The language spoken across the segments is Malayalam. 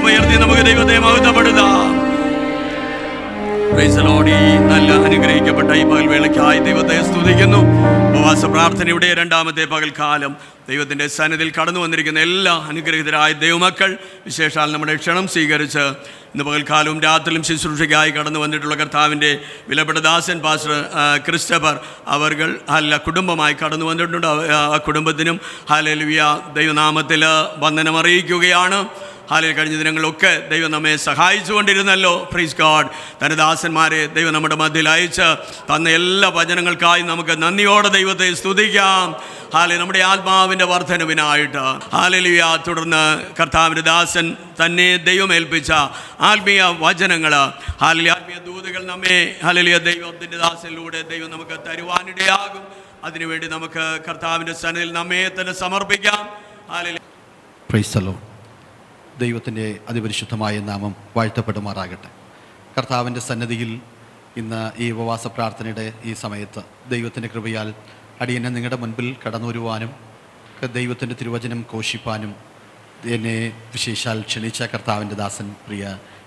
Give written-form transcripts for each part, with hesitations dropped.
കരമുയർത്തി നമുക്ക് ദൈവത്തെ മഹത്വപ്പെടുത്താം. നല്ല അനുഗ്രഹിക്കപ്പെട്ട ഈ പകൽവേളയ്ക്കായി ദൈവത്തെ സ്തുതിക്കുന്നു. ഉപവാസ പ്രാർത്ഥനയുടെ രണ്ടാമത്തെ പകൽക്കാലം ദൈവത്തിൻ്റെ സന്നിധിയിൽ കടന്നു വന്നിരിക്കുന്ന എല്ലാ അനുഗ്രഹീതരായ ദൈവമക്കൾ, വിശേഷാൽ നമ്മുടെ ക്ഷണം സ്വീകരിച്ച് ഇന്ന് പകൽക്കാലവും രാത്രിയിലും ശുശ്രൂഷയ്ക്കായി കടന്നു വന്നിട്ടുള്ള കർത്താവിൻ്റെ വിലപ്പെട്ട ദാസൻ പാസ്റ്റർ ക്രിസ്റ്റഫർ അവർകൾ കുടുംബമായി കടന്നു വന്നിട്ടുണ്ട്. ആ കുടുംബത്തിനും ഹല്ലേലൂയ ദൈവനാമത്തിൽ വന്ദനം അറിയിക്കുകയാണ്. ഹാലയിൽ കഴിഞ്ഞ ദിനങ്ങളിലൊക്കെ ദൈവം നമ്മെ സഹായിച്ചുകൊണ്ടിരുന്നല്ലോ. Praise God. തൻ്റെ ദാസന്മാരെ ദൈവം നമ്മുടെ മധ്യയിൽ അയച്ച് തന്ന എല്ലാ വചനങ്ങൾക്കായി നമുക്ക് നന്ദിയോടെ ദൈവത്തെ സ്തുതിക്കാം. ഹാലെ നമ്മുടെ ആത്മാവിൻ്റെ വർധനവിനായിട്ട് ഹാലലുയ. തുടർന്ന് കർത്താവിൻ്റെ ദാസൻ തന്നെ ദൈവം ഏൽപ്പിച്ച ആത്മീയ വചനങ്ങൾ, ഹാലലി ആത്മീയ ദൂതുകൾ നമ്മെ ഹാലലിയ ദൈവത്തിൻ്റെ ദാസനിലൂടെ ദൈവം നമുക്ക് തരുവാനിടയാകും. അതിനുവേണ്ടി നമുക്ക് കർത്താവിൻ്റെ സന്നിധിയിൽ നമ്മെ തന്നെ സമർപ്പിക്കാം. ഹാലലി. Praise the lord. ദൈവത്തിൻ്റെ അതിപരിശുദ്ധമായ നാമം വാഴ്ത്തപ്പെടുമാറാകട്ടെ. കർത്താവിൻ്റെ സന്നിധിയിൽ ഇന്ന് ഈ ഉപവാസ പ്രാർത്ഥനയുടെ ഈ സമയത്ത് ദൈവത്തിൻ്റെ കൃപയാൽ അടിയനെ നിങ്ങളുടെ മുൻപിൽ കടന്നു വരുവാനും ദൈവത്തിൻ്റെ തിരുവചനം ഘോഷിപ്പാനും എന്നെ വിശേഷാൽ ക്ഷണിച്ച കർത്താവിൻ്റെ ദാസൻ പ്രിയ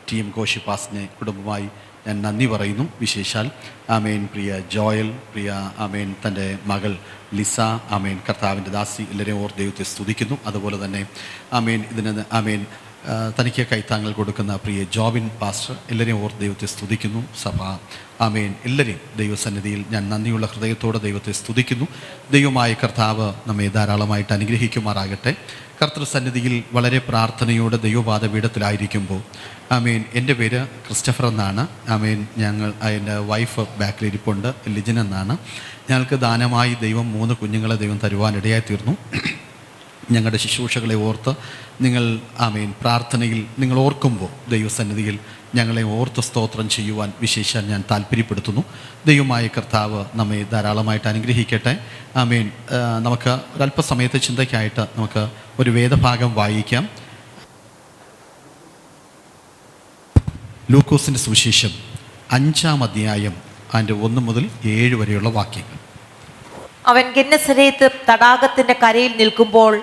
ടി.എം. കോശിപ്പാസിനെ കുടുംബമായി ഞാൻ നന്ദി പറയുന്നു. വിശേഷാൽ ആമേൻ പ്രിയ ജോയൽ, പ്രിയ ആമേൻ തൻ്റെ മകൾ ലിസ, ആമേൻ കർത്താവിൻ്റെ ദാസി, എല്ലാവരെയും ഓർ ദൈവത്തെ സ്തുതിക്കുന്നു. അതുപോലെ തന്നെ ആമേൻ ഇതിന് ആമേൻ തനിക്ക് കൈത്താങ്ങൾ കൊടുക്കുന്ന പ്രിയ ജോബിൻ പാസ്റ്റർ, എല്ലാവരെയും ഓർ ദൈവത്തെ സ്തുതിക്കുന്നു. സഭ ആമേൻ എല്ലാവരെയും ദൈവസന്നിധിയിൽ ഞാൻ നന്ദിയുള്ള ഹൃദയത്തോടെ ദൈവത്തെ സ്തുതിക്കുന്നു. ദൈവമായ കർത്താവ് നമ്മെ ധാരാളമായിട്ട് അനുഗ്രഹിക്കുമാറാകട്ടെ. കർത്തൃസന്നിധിയിൽ വളരെ പ്രാർത്ഥനയോടെ ദൈവപാദപീഠത്തിലായിരിക്കുമ്പോൾ ആമേൻ എൻ്റെ പേര് ക്രിസ്റ്റഫർ എന്നാണ്. ആമേൻ എൻ്റെ വൈഫ് ബാക്കിലിരിപ്പുണ്ട്, ലിജൻ എന്നാണ്. ഞങ്ങൾക്ക് ദാനമായി ദൈവം 3 കുഞ്ഞുങ്ങളെ ദൈവം തരുവാനിടയായി തീർന്നു. ഞങ്ങളുടെ ശുശ്രൂഷകളെ ഓർത്ത് നിങ്ങൾ ആമേൻ പ്രാർത്ഥനയിൽ നിങ്ങൾ ഓർക്കുമ്പോൾ ദൈവസന്നിധിയിൽ ഞങ്ങളെ ഓർത്ത് സ്തോത്രം ചെയ്യുവാൻ വിശേഷം ഞാൻ താല്പര്യപ്പെടുത്തുന്നു. ദൈവമായ കർത്താവ് നമ്മെ ധാരാളമായിട്ട് അനുഗ്രഹിക്കട്ടെ. ആമേൻ. നമുക്ക് ഒരല്പസമയത്തെ ചിന്തയ്ക്കായിട്ട് നമുക്ക് ഒരു വേദഭാഗം വായിക്കാം. ലൂക്കോസിൻ്റെ സുവിശേഷം 5-ാം അധ്യായം അതിൻ്റെ 1 മുതൽ 7 വരെയുള്ള വാക്യങ്ങൾ. അവൻ ഗെന്നസരേത്ത് തടാകത്തിന്റെ കരയിൽ നിൽക്കുമ്പോൾ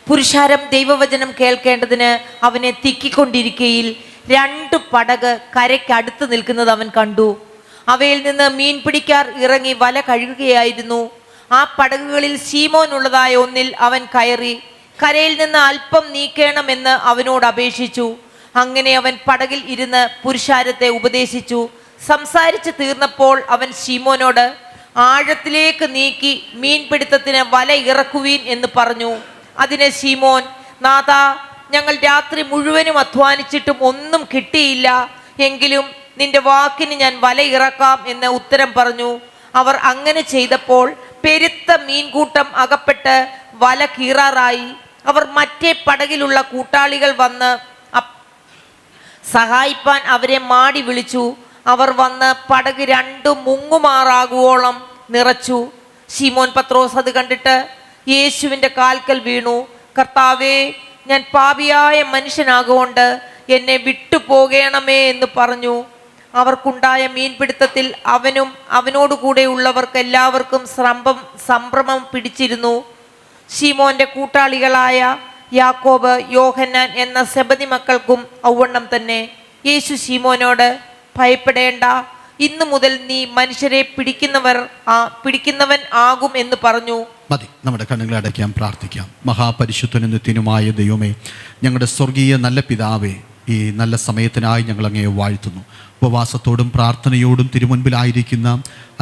പുരുഷാരം ദൈവവചനം കേൾക്കേണ്ടതിന് അവനെ തിക്കിക്കൊണ്ടിരിക്കയിൽ 2 പടക് കരയ്ക്കടുത്ത് നിൽക്കുന്നത് അവൻ കണ്ടു. അവയിൽ നിന്ന് മീൻ പിടിക്കാർ ഇറങ്ങി വല കഴുകുകയായിരുന്നു. ആ പടകുകളിൽ ശീമോൻ ഉള്ളതായ ഒന്നിൽ അവൻ കയറി കരയിൽ നിന്ന് അല്പം നീക്കേണമെന്ന് അവനോട് അപേക്ഷിച്ചു. അങ്ങനെ അവൻ പടകിൽ ഇരുന്ന് പുരുഷാരത്തെ ഉപദേശിച്ചു. സംസാരിച്ച് തീർന്നപ്പോൾ അവൻ ശീമോനോട് ആഴത്തിലേക്ക് നീക്കി മീൻപിടുത്തത്തിന് വല ഇറക്കുവീൻ എന്ന് പറഞ്ഞു. അതിന് ശീമോൻ, നാഥാ, ഞങ്ങൾ രാത്രി മുഴുവനും അധ്വാനിച്ചിട്ടും ഒന്നും കിട്ടിയില്ല. എങ്കിലും നിന്റെ വാക്കിന് ഞാൻ വല ഇറക്കാം എന്ന് ഉത്തരം പറഞ്ഞു. അവർ അങ്ങനെ ചെയ്തപ്പോൾ പെരുത്ത മീൻകൂട്ടം അകപ്പെട്ട് വല കീറാറായി. അവർ മറ്റേ പടകിലുള്ള കൂട്ടാളികൾ വന്ന് സഹായിപ്പാൻ അവരെ മാടി വിളിച്ചു. അവർ വന്ന് പടക് 2 മുങ്ങുമാറാകുവോളം നിറച്ചു. ശിമോൻ പത്രോസ് അത് കണ്ടിട്ട് യേശുവിൻ്റെ കാൽക്കൽ വീണു. കർത്താവേ, ഞാൻ പാപിയായ മനുഷ്യനാകൊണ്ട് എന്നെ വിട്ടുപോകണമേ എന്ന് പറഞ്ഞു. അവർക്കുണ്ടായ മീൻപിടുത്തത്തിൽ അവനും അവനോടുകൂടെ ഉള്ളവർക്ക് എല്ലാവർക്കും സംഭ്രമം പിടിച്ചിരുന്നു. ശിമോന്റെ കൂട്ടാളികളായ യാക്കോബ്, യോഹന്നാൻ എന്ന സെബദി മക്കൾക്കും ഔവണ്ണം തന്നെ. യേശു ശിമോനോട്, ഭയപ്പെടേണ്ട, ഇന്നു മുതൽ നീ മനുഷ്യരെ പിടിക്കുന്നവൻ ആകും എന്ന് പറഞ്ഞു. മതി, നമ്മുടെ കണ്ണുകളെ അടയ്ക്കാം, പ്രാർത്ഥിക്കാം. മഹാപരിശുദ്ധനും നിത്യനുമായ ദൈവമേ, ഞങ്ങളുടെ സ്വർഗീയ നല്ല പിതാവേ, ഈ നല്ല സമയത്തിനായി ഞങ്ങൾ അങ്ങയെ വാഴ്ത്തുന്നു. ഉപവാസത്തോടും പ്രാർത്ഥനയോടും തിരുമുൻപിലായിരിക്കുന്ന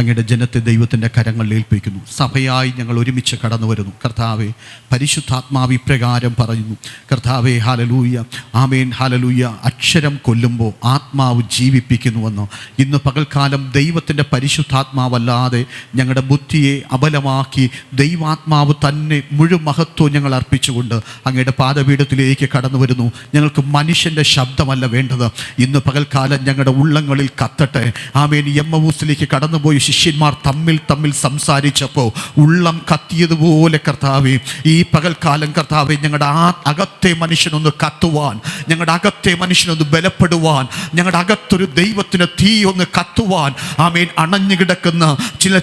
അങ്ങയുടെ ജനത്തെ ദൈവത്തിൻ്റെ കരങ്ങളിൽ ഏൽപ്പിക്കുന്നു. സഭയായി ഞങ്ങൾ ഒരുമിച്ച് കടന്നു വരുന്നു. കർത്താവെ, പരിശുദ്ധാത്മാവ് ഇപ്രകാരം പറയുന്നു. കർത്താവെ, ഹല്ലേലൂയ, ആമേൻ, ഹല്ലേലൂയ. അക്ഷരം കൊല്ലുമ്പോൾ ആത്മാവ് ജീവിപ്പിക്കുന്നുവെന്ന് ഇന്ന് പകൽക്കാലം ദൈവത്തിൻ്റെ പരിശുദ്ധാത്മാവല്ലാതെ ഞങ്ങളുടെ ബുദ്ധിയെ അബലമാക്കി ദൈവാത്മാവ് തന്നെ മുഴുവൻ മഹത്വം ഞങ്ങൾ അർപ്പിച്ചുകൊണ്ട് അങ്ങയുടെ പാദപീഠത്തിലേക്ക് കടന്നു വരുന്നു. ഞങ്ങൾക്ക് മനുഷ്യൻ്റെ ശബ്ദമല്ല വേണ്ടത്. ഇന്ന് പകൽക്കാലം ഞങ്ങളുടെ ഉള്ളങ്ങളിൽ കത്തട്ടെ. ആമേൻ. എമ്മവൂസിലേക്ക് കടന്നുപോയി ശിഷ്യന്മാർ തമ്മിൽ സംസാരിച്ചപ്പോൾ ഉള്ളം കത്തിയതുപോലെ കർത്താവേ, ഈ പകൽക്കാലം കർത്താവേ, ഞങ്ങളുടെ അകത്തെ മനുഷ്യനൊന്ന് കത്തുവാൻ, ഞങ്ങളുടെ അകത്തെ മനുഷ്യനൊന്ന് ബലപ്പെടുവാൻ, ഞങ്ങളുടെ അകത്തൊരു ദൈവത്തിന് തീ ഒന്ന് കത്തുവാൻ, ആമേൻ, അണഞ്ഞു കിടക്കുന്ന ചില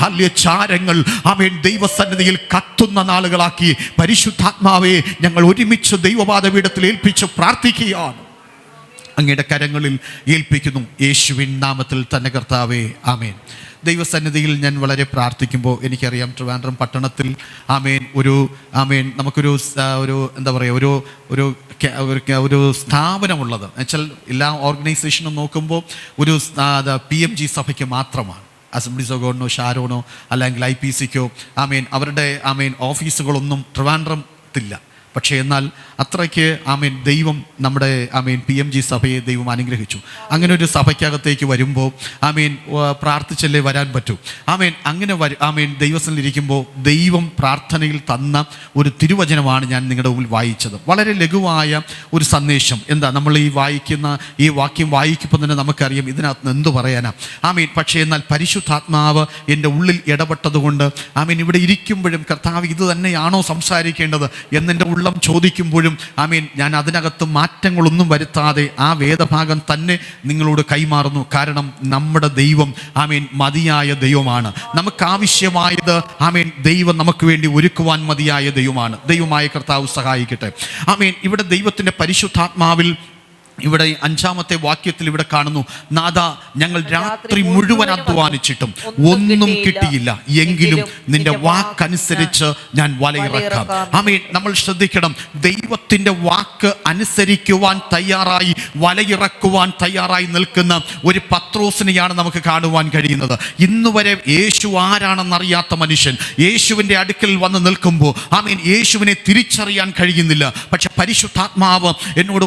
ഹല്യ ചാരങ്ങൾ ആമേൻ ദൈവസന്നിധിയിൽ കത്തുന്ന നാളുകളാക്കി പരിശുദ്ധാത്മാവേ ഞങ്ങൾ ഒരുമിച്ച് ദൈവപാദപീഠത്തിൽ ഏൽപ്പിച്ച് പ്രാർത്ഥിക്കുകയാണ്. അങ്ങയുടെ കരങ്ങളിൽ ഏൽപ്പിക്കുന്നു യേശുവിൻ നാമത്തിൽ തന്നെ കർത്താവേ, ആമേൻ. ദൈവസന്നിധിയിൽ ഞാൻ വളരെ പ്രാർത്ഥിക്കുമ്പോൾ എനിക്കറിയാം ട്രിവാൻഡ്രം പട്ടണത്തിൽ ആമേൻ നമുക്കൊരു എന്താ പറയുക ഒരു സ്ഥാപനമുള്ളത് എന്നുവെച്ചാൽ എല്ലാ ഓർഗനൈസേഷനും നോക്കുമ്പോൾ ഒരു PMG സഭയ്ക്ക് മാത്രമാണ്. അസംബ്ലീസ് ഓഫ് ഗോഡിനോ ഷാരോനോ അല്ലെങ്കിൽ IPCക്കോ അവരുടെ ഓഫീസുകളൊന്നും ട്രിവാൻഡ്രത്തില്ല. പക്ഷേ എന്നാൽ അത്രയ്ക്ക് ദൈവം നമ്മുടെ PMG സഭയെ ദൈവം അനുഗ്രഹിച്ചു. അങ്ങനെ ഒരു സഭയ്ക്കകത്തേക്ക് വരുമ്പോൾ പ്രാർത്ഥിച്ചല്ലേ വരാൻ പറ്റൂ. അങ്ങനെ ദൈവസ്ഥലിരിക്കുമ്പോൾ ദൈവം പ്രാർത്ഥനയിൽ തന്ന ഒരു തിരുവചനമാണ് ഞാൻ നിങ്ങളുടെ മുമ്പിൽ വായിച്ചത്. വളരെ ലഘുവായ ഒരു സന്ദേശം. എന്താ നമ്മൾ ഈ വാക്യം വായിക്കുമ്പോൾ തന്നെ നമുക്കറിയാം ഇതിനകത്ത് എന്തു പറയാനാ. പക്ഷേ എന്നാൽ പരിശുദ്ധാത്മാവ് എൻ്റെ ഉള്ളിൽ ഇടപെട്ടതുകൊണ്ട് ഇവിടെ ഇരിക്കുമ്പോഴും കർത്താവ് ഇത് തന്നെയാണോ സംസാരിക്കേണ്ടത് എന്നെൻ്റെ ഉള്ളം ചോദിക്കുമ്പോഴും ഞാൻ അതിനകത്ത് മാറ്റങ്ങളൊന്നും വരുത്താതെ ആ വേദഭാഗം തന്നെ നിങ്ങളോട് കൈമാറുന്നു. കാരണം നമ്മുടെ ദൈവം മതിയായ ദൈവമാണ്. നമുക്കാവശ്യമായത് ദൈവം നമുക്ക് വേണ്ടി ഒരുക്കുവാൻ മതിയായ ദൈവമാണ്. ദൈവമായ കർത്താവ് സഹായിക്കട്ടെ. ഇവിടെ ദൈവത്തിൻ്റെ പരിശുദ്ധാത്മാവിൽ ഇവിടെ 5-ാമത്തെ വാക്യത്തിൽ ഇവിടെ കാണുന്നു, നാഥ, ഞങ്ങൾ രാത്രി മുഴുവൻ അധ്വാനിച്ചിട്ടും ഒന്നും കിട്ടിയില്ല, എങ്കിലും നിന്റെ വാക്കനുസരിച്ച് ഞാൻ വലയിറക്കാം. നമ്മൾ ശ്രദ്ധിക്കണം, ദൈവത്തിൻ്റെ വാക്ക് അനുസരിക്കുവാൻ തയ്യാറായി വലയിറക്കുവാൻ തയ്യാറായി നിൽക്കുന്ന ഒരു പത്രോസിനെയാണ് നമുക്ക് കാണുവാൻ കഴിയുന്നത്. ഇന്നുവരെ യേശു ആരാണെന്നറിയാത്ത മനുഷ്യൻ യേശുവിൻ്റെ അടുക്കൽ വന്ന് നിൽക്കുമ്പോൾ യേശുവിനെ തിരിച്ചറിയാൻ കഴിയുന്നില്ല. പക്ഷെ പരിശുദ്ധാത്മാവ് എന്നോട്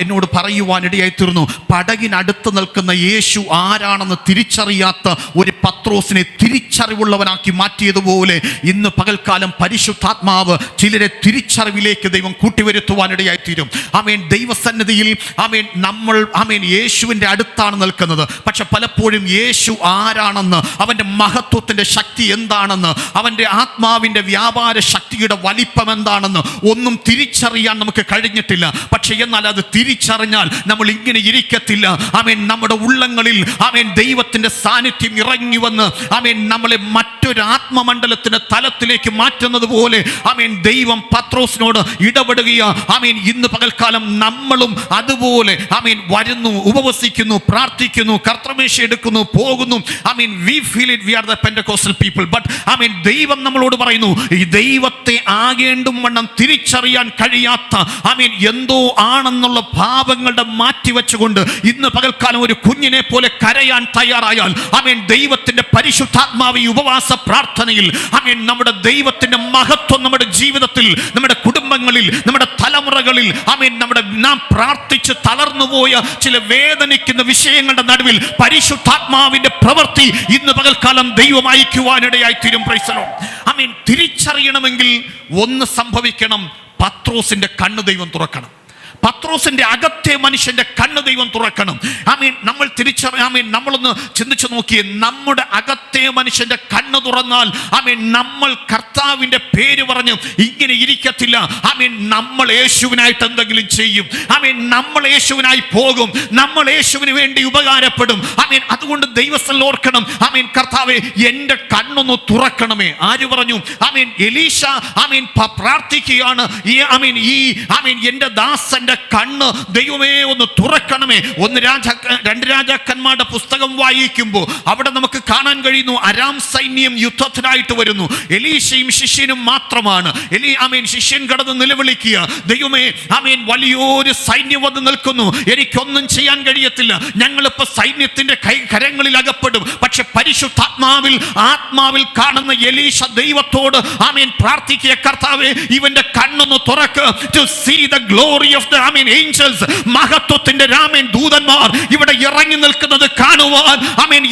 എന്നോട് പറയുവാനിടയായി തീർന്നു, പടകിനടുത്ത് നിൽക്കുന്ന യേശു ആരാണെന്ന് തിരിച്ചറിയാത്ത ഒരു പത്രോസിനെ തിരിച്ചറിവുള്ളവനാക്കി മാറ്റിയതുപോലെ ഇന്ന് പകൽക്കാലം പരിശുദ്ധാത്മാവ് ചിലരെ തിരിച്ചറിവിലേക്ക് ദൈവം കൂട്ടിവരുത്തുവാനിടയായി തീരും. ദൈവസന്നിധിയിൽ നമ്മൾ യേശുവിൻ്റെ അടുത്താണ് നിൽക്കുന്നത്. പക്ഷെ പലപ്പോഴും യേശു ആരാണെന്ന്, അവൻ്റെ മഹത്വത്തിൻ്റെ ശക്തി എന്താണെന്ന്, അവൻ്റെ ആത്മാവിൻ്റെ വ്യാപാര ശക്തിയുടെ വലിപ്പം എന്താണെന്ന് ഒന്നും തിരിച്ചറിയാൻ നമുക്ക് കഴിഞ്ഞിട്ടില്ല. പക്ഷെ എന്നാൽ അത് തിരിച്ചറിഞ്ഞാൽ നമ്മൾ ഇങ്ങനെ ഇരിക്കത്തില്ല. നമ്മുടെ ഉള്ളങ്ങളിൽ ദൈവത്തിന്റെ സാന്നിധ്യം ഇറങ്ങി വന്ന് നമ്മളെ മറ്റൊരു ആത്മമണ്ഡലത്തിന്റെ തലത്തിലേക്ക് മാറ്റുന്നത് പോലെ ദൈവം പത്രോസിനോട് ഇടപെടുകയാ. ഇന്ന് പകൽക്കാലം നമ്മളും അതുപോലെ വരുന്നു, ഉപവസിക്കുന്നു, പ്രാർത്ഥിക്കുന്നു, കർത്തൃമേശ എടുക്കുന്നു, പോകുന്നു. we feel it, we are the Pentecostal people, but ദൈവം നമ്മളോട് പറയുന്നു, ഈ ദൈവത്തെ ആകേണ്ടും വണ്ണം തിരിച്ചറിയാൻ കഴിയാത്ത എന്തോ ആണെന്നുള്ള ഭാവങ്ങളുടെ മാറ്റിവെച്ചുകൊണ്ട് ഇന്ന് പകൽക്കാലം ഒരു കുഞ്ഞിനെ പോലെ കരയാൻ തയ്യാറായാൽ ദൈവത്തിന്റെ പരിശുദ്ധാത്മാവ് ഈ ഉപവാസ പ്രാർത്ഥനയിൽ നമ്മുടെ ദൈവത്തിന്റെ മഹത്വം നമ്മുടെ ജീവിതത്തിൽ, നമ്മുടെ കുടുംബങ്ങളിൽ, നമ്മുടെ തലമുറകളിൽ നാം പ്രാർത്ഥിച്ച് തളർന്നുപോയ ചില വേദനിക്കുന്ന വിഷയങ്ങളുടെ നടുവിൽ പരിശുദ്ധാത്മാവിന്റെ പ്രവൃത്തി ഇന്ന് പകൽക്കാലം ദൈവം അയക്കുവാനിടയായി തീരും. Price the Lord. തിരിച്ചറിയണമെങ്കിൽ ഒന്ന് സംഭവിക്കണം, പത്രോസിന്റെ കണ്ണ് ദൈവം തുറക്കണം. പത്രോസിന്റെ അകത്തെ മനുഷ്യന്റെ കണ്ണ് ദൈവം തുറക്കണം. നമ്മൾ നമ്മളൊന്ന് ചിന്തിച്ചു നോക്കിയേ, നമ്മുടെ അകത്തെ മനുഷ്യന്റെ കണ്ണ് തുറന്നാൽ നമ്മൾ കർത്താവിന്റെ പേര് പറഞ്ഞ് ഇങ്ങനെ ഇരിക്കത്തില്ല. നമ്മൾ യേശുവിനായിട്ട് എന്തെങ്കിലും ചെയ്യും. നമ്മൾ യേശുവിനായി പോകും. നമ്മൾ യേശുവിന് വേണ്ടി ഉപകാരപ്പെടും. അതുകൊണ്ട് ദൈവസ്ഥൽ ഓർക്കണം, കർത്താവേ എൻ്റെ കണ്ണൊന്ന് തുറക്കണമേ. ആര് പറഞ്ഞു? എലീശ പ്രാർത്ഥിക്കുകയാണ്, എൻ്റെ ദാസൻ കണ്ണ് ദൈവമേ ഒന്ന് തുറക്കണമേ. 2 രാജാക്കന്മാരുടെ പുസ്തകം വായിക്കുമ്പോൾ അവിടെ നമുക്ക് കാണാൻ കഴിയുന്നു, അരാം സൈന്യം യുദ്ധത്തിനായിട്ട് വരുന്നു. എലീശയും ശിഷ്യനും മാത്രമാണ്. ശിഷ്യൻ കടന്ന് നിലവിളിക്കുക, ദൈവമേ വലിയൊരു സൈന്യം വന്ന് നിൽക്കുന്നു, എനിക്കൊന്നും ചെയ്യാൻ കഴിയത്തില്ല, ഞങ്ങളിപ്പോ സൈന്യത്തിന്റെ കരങ്ങളിൽ അകപ്പെടും. പക്ഷെ ആത്മാവിൽ കാണുന്ന എലീശ ദൈവത്തോട് പ്രാർത്ഥിക്കുക, കർത്താവേ ഇവന്റെ കണ്ണൊന്ന് തുറക്ക്, to see the glory of the angels, മഹത്വത്തിന്റെ ദൂതന്മാർ ഇവിടെ ഇറങ്ങി നിൽക്കുന്നത് കാണുവാൻ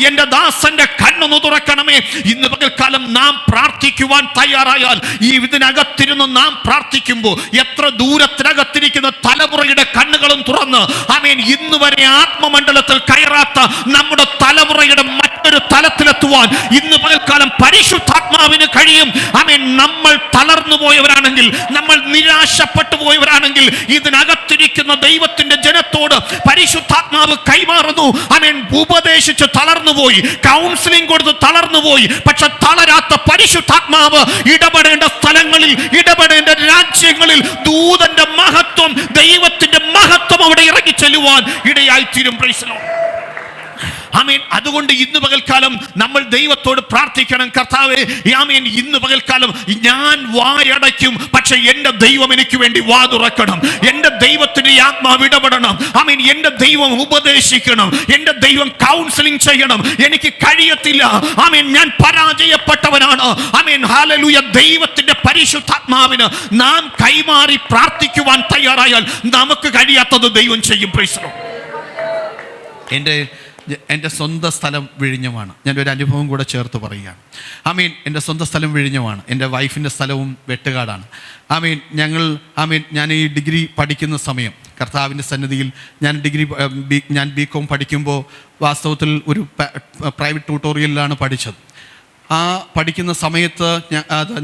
എന്റെ ദാസന്റെ കണ്ണൊന്ന് തുറക്കണമേ. ഇന്ന് പകൽക്കാലം നാം പ്രാർത്ഥിക്കുവാൻ തയ്യാറായാൽ, ഈ ഇതിനകത്തിരുന്ന് നാം പ്രാർത്ഥിക്കുമ്പോൾ എത്ര ദൂരത്തിനകത്തിരിക്കുന്ന തലമുറയുടെ കണ്ണുകളും തുറന്ന് ഇന്ന് വരെ ആത്മമണ്ഡലത്തിൽ കയറാത്ത നമ്മുടെ തലമുറയുടെ മറ്റൊരു ഒരു തലത്തിലെത്തുവാൻ ഇന്ന് പകൽക്കാലം പരിശുദ്ധാത്മാവിന് കഴിയും. ആമേൻ. നമ്മൾ തളർന്നു പോയവരാണെങ്കിൽ, നമ്മൾ നിരാശപ്പെട്ടു പോയവരാണെങ്കിൽ, ഇതിനകത്തിരിക്കുന്ന ദൈവത്തിന്റെ ജനത്തോട് പരിശുദ്ധാത്മാവ് കൈമാറുന്നു. ആമേൻ. ഉപദേശിച്ച് തളർന്നുപോയി, കൗൺസിലിംഗ് കൊടുത്ത് തളർന്നുപോയി, പക്ഷെ തളരാത്ത പരിശുദ്ധാത്മാവ് ഇടപെടേണ്ട സ്ഥലങ്ങളിൽ, ഇടപെടേണ്ട രാജ്യങ്ങളിൽ ദൂതന്റെ മഹത്വം, ദൈവത്തിന്റെ മഹത്വം അവിടെ ഇറങ്ങി ചെല്ലുവാൻ ഇടയായിത്തീരും. Praise the lord. ആമേൻ. അതുകൊണ്ട് ഇന്ന് പകൽക്കാലം നമ്മൾ ദൈവത്തോട് പ്രാർത്ഥിക്കണം, കർത്താവേ, ആമേൻ, ഇന്ന് പകൽക്കാലം ഞാൻ വായടയ്ക്കും, പക്ഷെ എൻ്റെ ദൈവം എനിക്ക് വേണ്ടി വാ തുറക്കണം. എൻ്റെ ദൈവത്തിന്റെ ആത്മാവ് ഇടപെടണം. ആമേൻ. എൻ്റെ ദൈവം ഉപദേശിക്കണം, എൻ്റെ ദൈവം കൗൺസിലിംഗ് ചെയ്യണം. എനിക്ക് കഴിയത്തില്ല, ആമേൻ, ഞാൻ പരാജയപ്പെട്ടവനാണ്. ആമേൻ. ഹല്ലേലൂയ. ദൈവത്തിന്റെ പരിശുദ്ധാത്മാവിന് നാം കൈമാറി പ്രാർത്ഥിക്കുവാൻ തയ്യാറായാൽ നമുക്ക് കഴിയാത്തത് ദൈവം ചെയ്യും. Price the Lord. എൻ്റെ സ്വന്തം സ്ഥലം വിഴിഞ്ഞമാണ്. ഞാനൊരു അനുഭവം കൂടെ ചേർത്ത് പറയുകയാണ്. ആമീൻ. എൻ്റെ സ്വന്തം സ്ഥലം വിഴിഞ്ഞമാണ്. എൻ്റെ വൈഫിൻ്റെ സ്ഥലവും വെട്ടുകാടാണ്. ആമീൻ. ഞാൻ ഈ ഡിഗ്രി പഠിക്കുന്ന സമയം കർത്താവിൻ്റെ സന്നിധിയിൽ ഞാൻ ബികോം പഠിക്കുമ്പോൾ വാസ്തവത്തിൽ ഒരു പ്രൈവറ്റ് ട്യൂട്ടോറിയലിലാണ് പഠിച്ചത്. ആ പഠിക്കുന്ന സമയത്ത്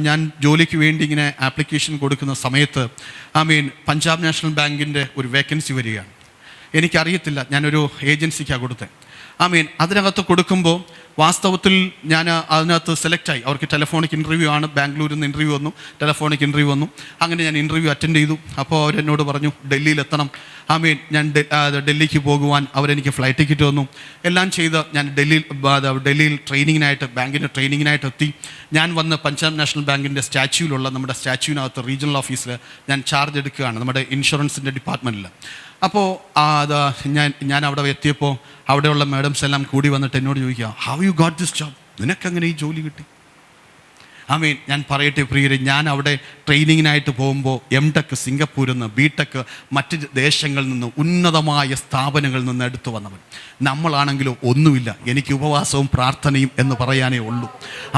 ഞാൻ ജോലിക്ക് വേണ്ടി ഇങ്ങനെ ആപ്ലിക്കേഷൻ കൊടുക്കുന്ന സമയത്ത് ആമീൻ പഞ്ചാബ് നാഷണൽ ബാങ്കിൻ്റെ ഒരു വേക്കൻസി വരികയാണ്. എനിക്കറിയത്തില്ല, ഞാനൊരു ഏജൻസിക്കാണ് കൊടുത്തത്. ആമീൻ. അതിനകത്ത് കൊടുക്കുമ്പോൾ വാസ്തവത്തിൽ ഞാൻ അതിനകത്ത് സെലക്റ്റായി. അവർക്ക് ടെലഫോണിക് ഇൻ്റർവ്യൂ ആണ്, ബാംഗ്ലൂരിൽ നിന്ന് ഇൻ്റർവ്യൂ വന്നു, ടെലഫോണിക് ഇൻ്റർവ്യൂ വന്നു. അങ്ങനെ ഞാൻ ഇൻ്റർവ്യൂ അറ്റൻഡ് ചെയ്തു. അപ്പോൾ അവരെന്നോട് പറഞ്ഞു ഡൽഹിയിലെത്തണം. ആമീൻ. ഞാൻ ഡൽഹിക്ക് പോകുവാൻ അവരെനിക്ക് ഫ്ലൈറ്റ് ടിക്കറ്റ് തന്നു. എല്ലാം ചെയ്ത് ഞാൻ ഡൽഹിയിൽ ട്രെയിനിങ്ങിനായിട്ട്, ബാങ്കിൻ്റെ ട്രെയിനിങ്ങിനായിട്ട് എത്തി. ഞാൻ വന്ന് പഞ്ചാബ് നാഷണൽ ബാങ്കിൻ്റെ സ്റ്റാച്യൂലുള്ള നമ്മുടെ സ്റ്റാച്യൂവിനകത്ത് റീജിയണൽ ഓഫീസിൽ ഞാൻ ചാർജ് എടുക്കുകയാണ്, നമ്മുടെ ഇൻഷുറൻസിൻ്റെ ഡിപ്പാർട്ട്മെൻറ്റിൽ. അപ്പോൾ ഞാൻ അവിടെ എത്തിയപ്പോൾ അവിടെയുള്ള മാഡംസ് എല്ലാം കൂടി വന്നിട്ട് എന്നോട് ചോദിക്കുക, how you got this job, നിനക്കങ്ങനെ ഈ ജോലി കിട്ടി? ആമീൻ. ഞാൻ പറയട്ടെ പ്രിയരെ, ഞാൻ അവിടെ ട്രെയിനിങ്ങിനായിട്ട് പോകുമ്പോൾ എംടെക് സിംഗപ്പൂരിൽ നിന്ന്, ബിടെക് മറ്റ് ദേശങ്ങളിൽ നിന്ന്, ഉന്നതമായ സ്ഥാപനങ്ങളിൽ നിന്ന് എടുത്തു വന്നവൻ. നമ്മളാണെങ്കിലോ ഒന്നുമില്ല, എനിക്ക് ഉപവാസവും പ്രാർത്ഥനയും എന്ന് പറയാനേ ഉള്ളൂ.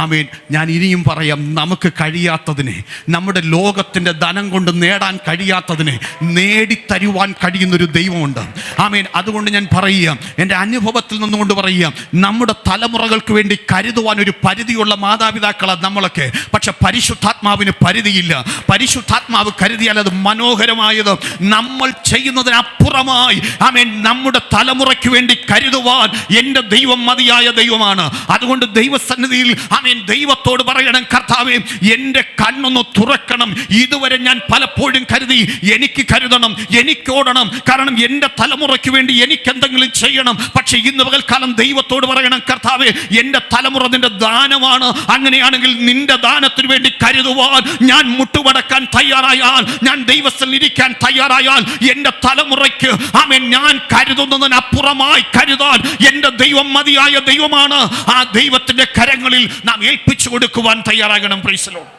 ആമീൻ. ഞാൻ ഇനിയും പറയാം, നമുക്ക് കഴിയാത്തതിനെ, നമ്മുടെ ലോകത്തിൻ്റെ ധനം കൊണ്ട് നേടാൻ കഴിയാത്തതിനെ നേടിത്തരുവാൻ കഴിയുന്നൊരു ദൈവമുണ്ട്. ആമീൻ. അതുകൊണ്ട് ഞാൻ പറയുക, എൻ്റെ അനുഭവത്തിൽ നിന്നുകൊണ്ട് പറയുക, നമ്മുടെ തലമുറകൾക്ക് വേണ്ടി കരുതുവാൻ ഒരു പരിധിയുള്ള മാതാപിതാക്കളാണ് നമ്മളൊക്കെ. പക്ഷെ പരിശുദ്ധാത്മാവിന് പരിധിയില്ല. പരിശുദ്ധാത്മാവ് കരുതിയാൽ അത് മനോഹരമായത് നമ്മൾ ചെയ്യുന്നതിനപ്പുറമായി ആമേൻ നമ്മുടെ തലമുറയ്ക്ക് വേണ്ടി കരുതുവാൻ എൻ്റെ ദൈവം മതിയായ ദൈവമാണ്. അതുകൊണ്ട് ദൈവസന്നിധിയിൽ ആമേൻ ദൈവത്തോട് പറയണം, കർത്താവേ, എൻ്റെ കണ്ണൊന്ന് തുറക്കണം. ഇതുവരെ ഞാൻ പലപ്പോഴും കരുതി എനിക്ക് കരുതണം, എനിക്കോടണം, കാരണം എൻ്റെ തലമുറയ്ക്ക് വേണ്ടി എനിക്ക് എന്തെങ്കിലും ചെയ്യണം. പക്ഷെ ഇന്ന് പകൽക്കാലം ദൈവത്തോട് പറയണം, കർത്താവേ, എൻ്റെ തലമുറ നിന്റെ ദാനമാണ്. അങ്ങനെയാണെങ്കിൽ നിന്റെ ദാനത്തിന് വേണ്ടി കരുതുവാൻ ഞാൻ മുട്ടുമടക്കാൻ തയ്യാറായാൽ, ഞാൻ ദൈവത്തിൽ ഇരിക്കാൻ തയ്യാറായാൽ, എൻ്റെ തലമുറയ്ക്ക് ആമേൻ ഞാൻ കരുതുന്നതിനപ്പുറമായി കരുതാൻ എൻ്റെ ദൈവം മതിയായ ദൈവമാണ്. ആ ദൈവത്തിൻ്റെ കരങ്ങളിൽ നാം ഏൽപ്പിച്ചു കൊടുക്കുവാൻ തയ്യാറാകണം. Price the Lord.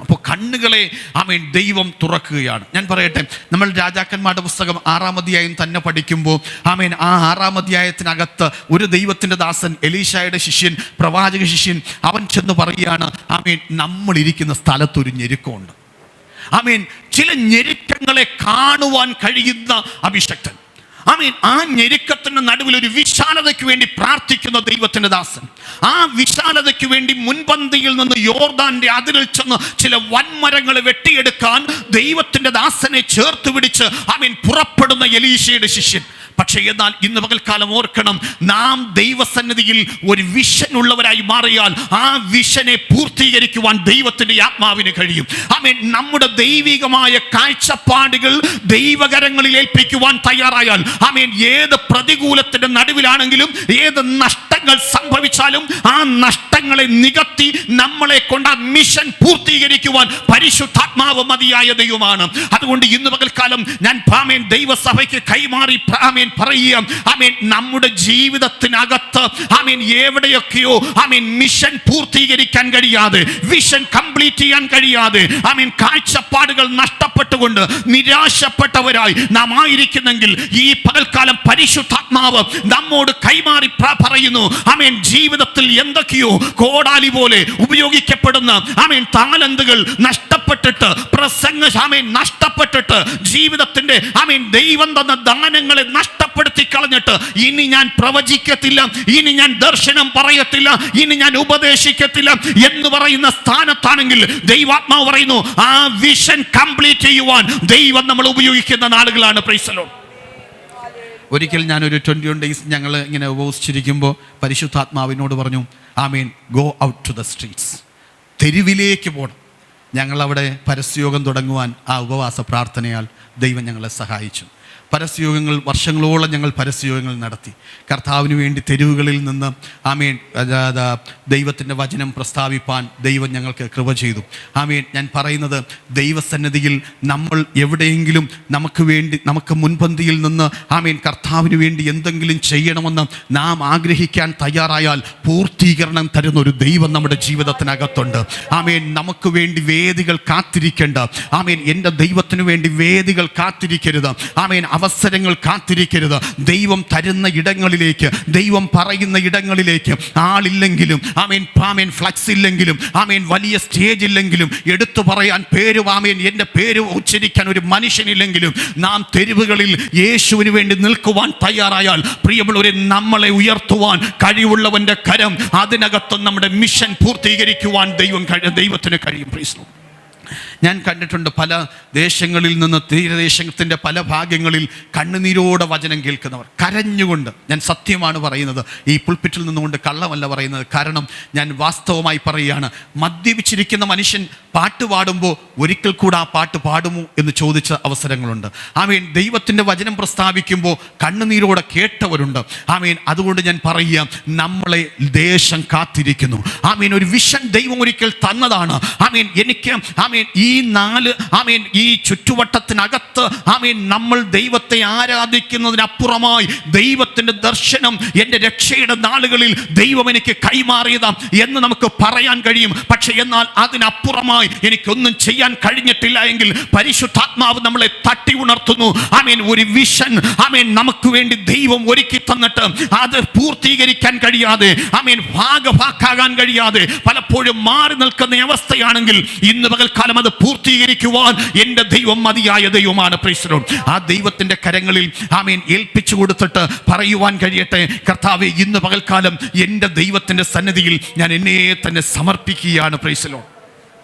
അപ്പോൾ കണ്ണുകളെ ആമേൻ ദൈവം തുറക്കുകയാണ്. ഞാൻ പറയട്ടെ, നമ്മൾ രാജാക്കന്മാരുടെ പുസ്തകം 6-ാം അധ്യായം തന്നെ പഠിക്കുമ്പോൾ ആമേൻ ആ 6-ാം അധ്യായത്തിനകത്ത് ഒരു ദൈവത്തിൻ്റെ ദാസൻ, എലീശായുടെ ശിഷ്യൻ, പ്രവാചക ശിഷ്യൻ, അവൻ ചെന്ന് പറയുകയാണ്, ആമേൻ നമ്മളിരിക്കുന്ന സ്ഥലത്തൊരു ഞെരുക്കമുണ്ട്. ആമേൻ ചില ഞെരുക്കങ്ങളെ കാണുവാൻ കഴിയുന്ന അഭിഷക്തൻ. ആമേൻ ആ ഞെരുക്കത്തിന്റെ നടുവിൽ ഒരു വിശാലതയ്ക്ക് വേണ്ടി പ്രാർത്ഥിക്കുന്ന ദൈവത്തിന്റെ ദാസൻ. ആ വിശാലതയ്ക്ക് വേണ്ടി മുൻപന്തിയിൽ നിന്ന് യോർദാന്റെ അതിരിൽ ചെന്ന് ചില വൻമരങ്ങളെ വെട്ടിയെടുക്കാൻ ദൈവത്തിന്റെ ദാസനെ ചേർത്ത് പിടിച്ച് ആമേൻ പുറപ്പെടുന്ന എലീശയുടെ ശിഷ്യൻ. പക്ഷേ എന്നാൽ ഇന്ന് പകൽക്കാലം ഓർക്കണം, നാം ദൈവസന്നിധിയിൽ ഒരു വിഷൻ ഉള്ളവരായി മാറിയാൽ ആ വിഷനെ പൂർത്തീകരിക്കുവാൻ ദൈവത്തിന്റെ ആത്മാവിന് കഴിയും. ആമേൻ നമ്മുടെ ദൈവികമായ കാഴ്ചപ്പാടുകൾ ദൈവകരങ്ങളിൽ ഏൽപ്പിക്കുവാൻ തയ്യാറായാൽ, ആമേൻ ഏത് പ്രതികൂലത്തിന്റെ നടുവിലാണെങ്കിലും, ഏത് നഷ്ടങ്ങൾ സംഭവിച്ചാലും ആ നഷ്ടങ്ങളെ നികത്തി നമ്മളെ കൊണ്ട് ആ മിഷൻ പൂർത്തീകരിക്കുവാൻ പരിശുദ്ധാത്മാവ് മതിയായ ദൈവമാണ്. അതുകൊണ്ട് ഇന്ന് പകൽക്കാലം ഞാൻ ആമേൻ ദൈവസഭയ്ക്ക് കൈമാറി ആമേൻ പറയുക, ആമേൻ നമ്മുടെ ജീവിതത്തിനകത്ത് ആമേൻ എവിടെയൊക്കെയോ ആമേൻ മിഷൻ പൂർത്തീകരിക്കാൻ കഴിയാതെ, വിഷൻ കംപ്ലീറ്റ് ചെയ്യാൻ കഴിയാതെ, ആമേൻ കാഴ്ചപ്പാടുകൾ നഷ്ടപ്പെട്ടുകൊണ്ട് നിരാശപ്പെട്ടവരായി നാം ആയിരിക്കുന്നെങ്കിൽ ഈ പകൽക്കാലം പരിശുദ്ധാത്മാവ് നമ്മോട് കൈമാറി പറയുന്നു, ആമേൻ, ജീവിതത്തിൽ എന്തൊക്കെയോ കോടാലി പോലെ ഉപയോഗിക്കപ്പെടുന്ന ആമേൻ താലന്തുകൾ നഷ്ടപ്പെട്ടിട്ട്, ആമേൻ നഷ്ടപ്പെട്ടിട്ട്, ജീവിതത്തിന്റെ ആമേൻ ദൈവം തന്ന ദാനങ്ങളെ നഷ്ടപ്പെടുത്തി കളഞ്ഞിട്ട് ഇനി ഞാൻ പ്രവചിക്കത്തില്ല, ഇനി ഞാൻ ദർശനം പറയത്തില്ല, ഇനി ഞാൻ ഉപദേശിക്കത്തില്ല എന്ന് പറയുന്ന സ്ഥാനത്താണെങ്കിൽ ദൈവാത്മാവ് പറയുന്നു ആ വിഷൻ കംപ്ലീറ്റ് ചെയ്യുവാൻ ദൈവം നമ്മൾ ഉപയോഗിക്കുന്ന നാളുകളാണ്. Price the Lord. ഒരിക്കൽ ഞാനൊരു 21 ഡേയ്സ് ഞങ്ങൾ ഇങ്ങനെ ഉപവസിച്ചിരിക്കുമ്പോൾ പരിശുദ്ധാത്മാവിനോട് പറഞ്ഞു, ആമീൻ, go out to the streets, തെരുവിലേക്ക് പോകണം. ഞങ്ങളവിടെ പരസ്യയോഗം തുടങ്ങുവാൻ ആ ഉപവാസ പ്രാർത്ഥനയാൽ ദൈവം ഞങ്ങളെ സഹായിച്ചു. പരസ്യയോഗങ്ങൾ വർഷങ്ങളോളം ഞങ്ങൾ പരസ്യയോഗങ്ങൾ നടത്തി. കർത്താവിന് വേണ്ടി തെരുവുകളിൽ നിന്ന് ആമേൻ ദൈവത്തിൻ്റെ വചനം പ്രസ്താവിപ്പാൻ ദൈവം ഞങ്ങൾക്ക് കൃപ ചെയ്തു. ആമേൻ, ഞാൻ പറയുന്നത് ദൈവസന്നിധിയിൽ നമ്മൾ എവിടെയെങ്കിലും നമുക്ക് മുൻപന്തിയിൽ നിന്ന് ആമേൻ കർത്താവിന് വേണ്ടി എന്തെങ്കിലും ചെയ്യണമെന്ന് നാം ആഗ്രഹിക്കാൻ തയ്യാറായാൽ പൂർത്തീകരണം തരുന്ന ഒരു ദൈവം നമ്മുടെ ജീവിതത്തിനകത്തുണ്ട്. ആമേൻ, നമുക്ക് വേണ്ടി വേദികൾ കാത്തിരിക്കേണ്ട, ആമേൻ, എൻ്റെ ദൈവത്തിനു വേണ്ടി വേദികൾ കാത്തിരിക്കരുത്, ആമേൻ, അവസരങ്ങൾ കാത്തിരിക്കരുത്. ദൈവം തരുന്ന ഇടങ്ങളിലേക്ക്, ദൈവം പറയുന്ന ഇടങ്ങളിലേക്ക് ആളില്ലെങ്കിലും, ആമേൻ ഫ്ലക്സ് ഇല്ലെങ്കിലും, ആമേൻ വലിയ സ്റ്റേജ് ഇല്ലെങ്കിലും, എടുത്തു പറയാൻ ആമേൻ എൻ്റെ പേര് ഉച്ചരിക്കാൻ ഒരു മനുഷ്യനില്ലെങ്കിലും, നാം തെരുവുകളിൽ യേശുവിന് വേണ്ടി നിൽക്കുവാൻ തയ്യാറായാൽ പ്രിയമുള്ളവരെ, നമ്മളെ ഉയർത്തുവാൻ കഴിവുള്ളവൻ്റെ കരം, അതിനകത്തും നമ്മുടെ മിഷൻ പൂർത്തീകരിക്കുവാൻ ദൈവത്തിന് കഴിയും. Price the Lord. ഞാൻ കണ്ടിട്ടുണ്ട് പല ദേശങ്ങളിൽ നിന്ന്, തീരദേശത്തിൻ്റെ പല ഭാഗങ്ങളിൽ കണ്ണുനീരോടെ വചനം കേൾക്കുന്നവർ, കരഞ്ഞുകൊണ്ട്. ഞാൻ സത്യമാണ് പറയുന്നത്, ഈ പുൾപിറ്റിൽ നിന്നുകൊണ്ട് കള്ളമല്ല പറയുന്നത്. കാരണം ഞാൻ വാസ്തവമായി പറയുകയാണ്, മദ്യപിച്ചിരിക്കുന്ന മനുഷ്യൻ പാട്ട് പാടുമ്പോൾ ഒരിക്കൽ കൂടെ ആ പാട്ട് പാടുമോ എന്ന് ചോദിച്ച അവസരങ്ങളുണ്ട്. ആമേൻ, ദൈവത്തിൻ്റെ വചനം പ്രസ്താവിക്കുമ്പോൾ കണ്ണുനീരോടെ കേട്ടവരുണ്ട്. ആമേൻ, അതുകൊണ്ട് ഞാൻ പറയുക, നമ്മളെ ദേശം കാത്തിരിക്കുന്നു. ആമേൻ, ഒരു വിഷൻ ദൈവം ഒരിക്കൽ തന്നതാണ്. ആമേൻ, എനിക്ക് ആമേൻ ഈ ചുറ്റുവട്ടത്തിനകത്ത് ആമേൻ നമ്മൾ ദൈവത്തെ ആരാധിക്കുന്നതിനപ്പുറമായി ദൈവത്തിൻ്റെ ദർശനം എൻ്റെ രക്ഷയുടെ നാളുകളിൽ ദൈവം എനിക്ക് കൈമാറിയതാ എന്ന് നമുക്ക് പറയാൻ കഴിയും. പക്ഷെ എന്നാൽ അതിനപ്പുറമായി എനിക്കൊന്നും ചെയ്യാൻ കഴിഞ്ഞിട്ടില്ല എങ്കിൽ പരിശുദ്ധാത്മാവ് നമ്മളെ തട്ടി ഉണർത്തുന്നു. ആമേൻ, ഒരു വിഷൻ ആമേൻ നമുക്ക് വേണ്ടി ദൈവം ഒരുക്കി തന്നിട്ട് അത് പൂർത്തീകരിക്കാൻ കഴിയാതെ, ആമേൻ ഭാഗഭാക്കാകാൻ കഴിയാതെ പലപ്പോഴും മാറി നിൽക്കുന്ന അവസ്ഥയാണെങ്കിൽ ഇന്ന് പകൽക്കാലം അത് പൂർത്തീകരിക്കുവാൻ എൻ്റെ ദൈവം മതിയായ ദൈവമാണ്. Price the lord. ആ ദൈവത്തിൻ്റെ കരങ്ങളിൽ ആമേൻ ഏൽപ്പിച്ചു കൊടുത്തിട്ട് പറയുവാൻ കഴിയട്ടെ, കർത്താവേ, ഇന്ന് പകൽക്കാലം എൻ്റെ ദൈവത്തിൻ്റെ സന്നിധിയിൽ ഞാൻ എന്നെ തന്നെ സമർപ്പിക്കുകയാണ്. Praise the lord.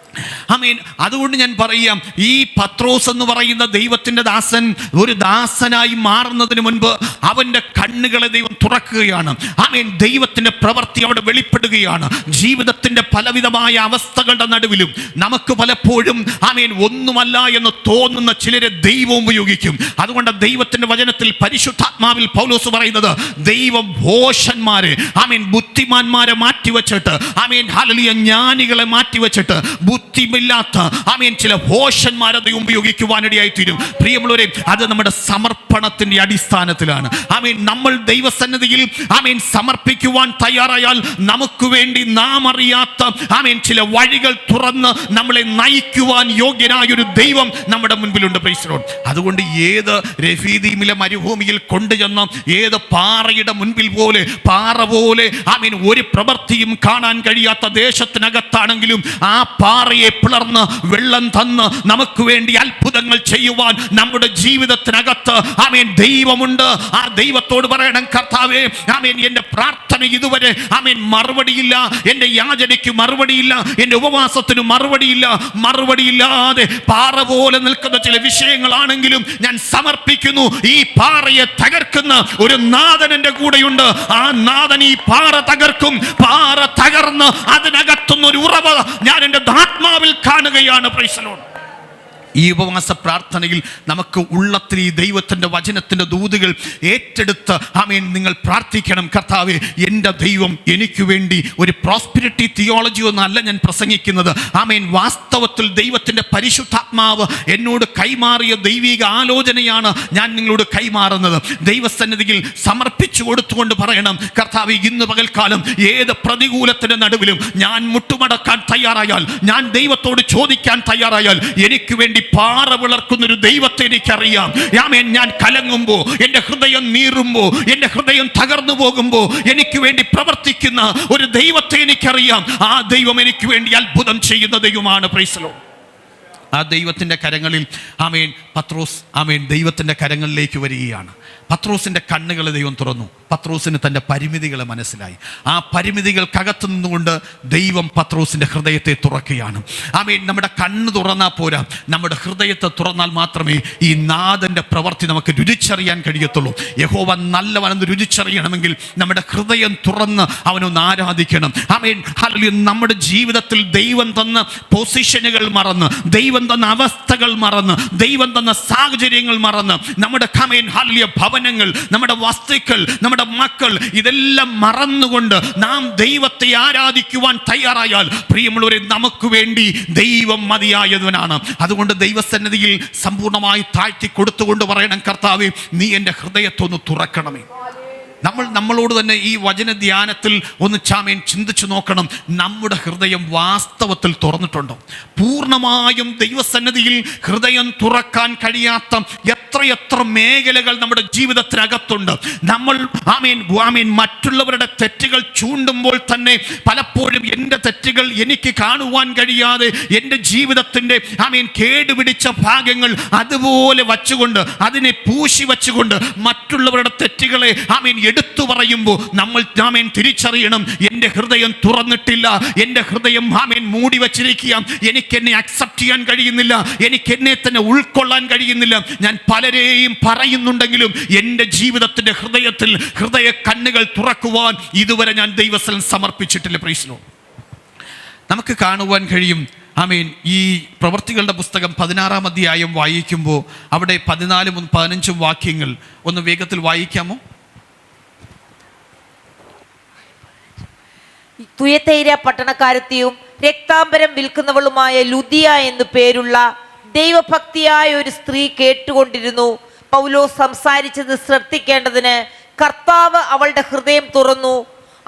ആമേൻ. അതുകൊണ്ട് ഞാൻ പറയാം, ഈ പത്രോസ് എന്ന് പറയുന്ന ദൈവത്തിൻ്റെ ദാസൻ ഒരു ദാസനായി മാറുന്നതിന് മുൻപ് അവൻ്റെ കണ്ണുകളെ ദൈവം തുറക്കുകയാണ്. ആമേൻ, ദൈവത്തിൻ്റെ പ്രവൃത്തി അവിടെ വെളിപ്പെടുകയാണ്. ജീവിതത്തിൻ്റെ പലവിധമായ അവസ്ഥകളുടെ നടുവിലും നമുക്ക് പലപ്പോഴും ആമേൻ ഒന്നുമല്ല എന്ന് തോന്നുന്ന ചിലരെ ദൈവം ഉപയോഗിക്കും. അതുകൊണ്ട് ദൈവത്തിൻ്റെ വചനത്തിൽ പരിശുദ്ധാത്മാവിൽ പൗലോസ് പറയുന്നത്, ദൈവം ഭോഷന്മാരെ ആമേൻ ബുദ്ധിമാന്മാരെ മാറ്റിവെച്ചിട്ട്, ആമേൻ ഹല്ലേലൂയ, ജ്ഞാനികളെ മാറ്റിവെച്ചിട്ട് ബുദ്ധിമില്ലാത്ത ആമേൻ ചില ഭോഷന്മാരെ ഉപയോഗിക്കുവാനിടയായി തീരും. പ്രിയമുള്ളവരെ, അത് നമ്മുടെ സമർപ്പണത്തിന്റെ അടിസ്ഥാനത്തിലാണ്. ആമേൻ, നമ്മൾ ദൈവസന്നിധിയിൽ ആമേൻ സമർപ്പിക്കുവാൻ തയ്യാറായാൽ നമുക്ക് വേണ്ടി നാം അറിയാത്ത ആമേൻ ചില വഴികൾ തുറന്ന് നമ്മളെ നയിക്കുവാൻ യോഗ്യനായൊരു ദൈവം നമ്മുടെ മുൻപിലുണ്ട്. Price the Lord. അതുകൊണ്ട് ഏത് രഫീദീമിലെ മരുഭൂമിയിൽ കൊണ്ടുചെന്ന് ഏത് പാറയുടെ മുൻപിൽ പോലെ പാറ പോലെ ആമേൻ ഒരു പ്രവൃത്തിയും കാണാൻ കഴിയാത്ത ദേശത്തിനകത്താണെങ്കിലും ആ പാറയെ പിളർന്ന് വെള്ളം തന്ന് നമുക്ക് വേണ്ടി അത്ഭുതങ്ങൾ ചെയ്യുവാൻ നമ്മുടെ ജീവിതത്തിനകത്ത് ആമേൻ ദൈവമുണ്ട്. ആ ദൈവത്തോട് പറയണം, കർത്താവേ, ആമേൻ എൻ്റെ പ്രാർത്ഥന ഇതുവരെ ആമേൻ മറുപടിയില്ല, എൻ്റെ യാചനയ്ക്ക് മറുപടിയില്ല, എൻ്റെ ഉപവാസത്തിന് മറുപടിയില്ലാതെ പാറ പോലെ നിൽക്കുന്ന ചില വിഷയങ്ങളാണെങ്കിലും ഞാൻ സമർപ്പിക്കുന്നു. ഈ പാറയെ തകർക്കുന്ന ഒരു നാഥൻ എൻ്റെ കൂടെയുണ്ട്. ആ നാഥൻ ഈ പാറ തകർക്കും. പാറ തകർന്ന് അതിനകത്തുന്ന ഒരു ഉറവ് ഞാൻ എൻ്റെ ആത്മാവിൽ കാണുകയാണ്. Price the Lord. ഈ ഉപവാസ പ്രാർത്ഥനയിൽ നമുക്ക് ഉള്ളത്തിൽ ഈ ദൈവത്തിൻ്റെ വചനത്തിൻ്റെ ദൂതുകൾ ഏറ്റെടുത്ത് ആമേൻ നിങ്ങൾ പ്രാർത്ഥിക്കണം. കർത്താവേ, എൻ്റെ ദൈവം എനിക്ക് വേണ്ടി ഒരു പ്രോസ്പിരിറ്റി തിയോളജി ഒന്നല്ല ഞാൻ പ്രസംഗിക്കുന്നത്. ആമേൻ, വാസ്തവത്തിൽ ദൈവത്തിൻ്റെ പരിശുദ്ധാത്മാവ് എന്നോട് കൈമാറിയ ദൈവിക ആലോചനയാണ് ഞാൻ നിങ്ങളോട് കൈമാറുന്നത്. ദൈവസന്നിധിയിൽ സമർപ്പിച്ചു കൊടുത്തുകൊണ്ട് പറയണം, കർത്താവേ, ഇന്ന് പകൽക്കാലം ഏത് പ്രതികൂലത്തിൻ്റെ നടുവിലും ഞാൻ മുട്ടുമടക്കാൻ തയ്യാറായാൽ, ഞാൻ ദൈവത്തോട് ചോദിക്കാൻ തയ്യാറായാൽ, എനിക്ക് വേണ്ടി വേണ്ടി പാറ വിളർക്കുന്നൊരു ദൈവത്തെ എനിക്കറിയാം. ആമേൻ. ഞാൻ കലങ്ങുമ്പോൾ, എൻ്റെ ഹൃദയം നീറുമ്പോൾ, എൻ്റെ ഹൃദയം തകർന്നു പോകുമ്പോൾ എനിക്ക് വേണ്ടി പ്രവർത്തിക്കുന്ന ഒരു ദൈവത്തെ എനിക്കറിയാം. ആ ദൈവം എനിക്ക് വേണ്ടി അത്ഭുതം ചെയ്യുന്ന ദൈവമാണ്. Price the lord. ആ ദൈവത്തിൻ്റെ കരങ്ങളിൽ ആമേൻ പത്രോസ് ആമേൻ ദൈവത്തിൻ്റെ കരങ്ങളിലേക്ക് വരികയാണ്. പത്രോസിൻ്റെ കണ്ണുകൾ ദൈവം തുറന്നു. പത്രോസിന് തൻ്റെ പരിമിതികളെ മനസ്സിലായി. ആ പരിമിതികൾക്കകത്തു നിന്നുകൊണ്ട് ദൈവം പത്രോസിൻ്റെ ഹൃദയത്തെ തുറക്കുകയാണ്. ആമേൻ. നമ്മുടെ കണ്ണ് തുറന്നാൽ പോരാ, നമ്മുടെ ഹൃദയത്തെ തുറന്നാൽ മാത്രമേ ഈ നാഥൻ്റെ പ്രവൃത്തി നമുക്ക് രുചിച്ചറിയാൻ കഴിയത്തുള്ളൂ. യഹോവ നല്ലവനെന്ന് രുചിച്ചറിയണമെങ്കിൽ നമ്മുടെ ഹൃദയം തുറന്ന് അവനൊന്ന് ആരാധിക്കണം. ആമേൻ. ഹല്ലേലൂയ. നമ്മുടെ ജീവിതത്തിൽ ദൈവം തന്ന പൊസിഷനുകൾ മറന്ന്, ദൈവം തന്ന അവസ്ഥകൾ മറന്ന്, ദൈവം തന്ന സാഹചര്യങ്ങൾ മറന്ന്, നമ്മുടെ ആമേൻ ഹല്ലേലൂയ ഭവനങ്ങൾ, നമ്മുടെ വസ്തുക്കൾ, നമ്മുടെ മക്കൾ, ഇതെല്ലാം മറന്നുകൊണ്ട് നാം ദൈവത്തെ ആരാധിക്കുവാൻ തയ്യാറായാൽ പ്രിയമുള്ളവരെ, നമുക്ക് വേണ്ടി ദൈവം മതിയായവനാണ്. അതുകൊണ്ട് ദൈവസന്നിധിയിൽ സമ്പൂർണ്ണമായി താഴ്ത്തി കൊടുത്തുകൊണ്ട് പറയണം, കർത്താവേ, നീ എൻ്റെ ഹൃദയത്തൊന്ന് തുറക്കണമേ. നമ്മളോട് തന്നെ ഈ വചന ധ്യാനത്തിൽ ഒന്ന് ചാമേൻ ചിന്തിച്ചു നോക്കണം. നമ്മുടെ ഹൃദയം വാസ്തവത്തിൽ തുറന്നിട്ടുണ്ടോ? പൂർണ്ണമായും ദൈവസന്നിധിയിൽ ഹൃദയം തുറക്കാൻ കഴിയാത്ത എത്രയെത്ര മേഖലകൾ നമ്മുടെ ജീവിതത്തിനകത്തുണ്ട്. നമ്മൾ ആമേൻ മറ്റുള്ളവരുടെ തെറ്റുകൾ ചൂണ്ടുമ്പോൾ തന്നെ പലപ്പോഴും എൻ്റെ തെറ്റുകൾ എനിക്ക് കാണുവാൻ കഴിയാതെ എൻ്റെ ജീവിതത്തിൻ്റെ കേടുപിടിച്ച ഭാഗങ്ങൾ അതുപോലെ വച്ചുകൊണ്ട്, അതിനെ പൂശി വച്ചുകൊണ്ട് മറ്റുള്ളവരുടെ തെറ്റുകളെ എടുത്തു പറയുമ്പോൾ നമ്മൾ തിരിച്ചറിയണം, എൻ്റെ ഹൃദയം തുറന്നിട്ടില്ല, എൻ്റെ ഹൃദയം മൂടി വച്ചിരിക്കുക, എനിക്കെന്നെ അക്സെപ്റ്റ് ചെയ്യാൻ കഴിയുന്നില്ല, എനിക്കെന്നെ തന്നെ ഉൾക്കൊള്ളാൻ കഴിയുന്നില്ല. ഞാൻ പലരെയും പറയുന്നുണ്ടെങ്കിലും എൻ്റെ ജീവിതത്തിൻ്റെ ഹൃദയത്തിൽ ഹൃദയ കണ്ണുകൾ തുറക്കുവാൻ ഇതുവരെ ഞാൻ ദൈവസ്ഥലം സമർപ്പിച്ചിട്ടില്ല. Praise the lord. നമുക്ക് കാണുവാൻ കഴിയും. ആമേൻ. ഈ പ്രവൃത്തികളുടെ പുസ്തകം 16-ാം അധ്യായം വായിക്കുമ്പോൾ അവിടെ 14-ഉം 15-ഉം വാക്യങ്ങൾ ഒന്ന് വേഗത്തിൽ വായിക്കാമോ? തുയത്തൈര പട്ടണക്കാരത്തിയും രക്താംബരം വിൽക്കുന്നവളുമായ ലുദിയ എന്നു പേരുള്ള ദൈവഭക്തിയായ ഒരു സ്ത്രീ കേട്ടുകൊണ്ടിരുന്നു. പൗലോസ് സംസാരിച്ചത് ശ്രദ്ധിക്കേണ്ടതിന് കർത്താവ് അവളുടെ ഹൃദയം തുറന്നു.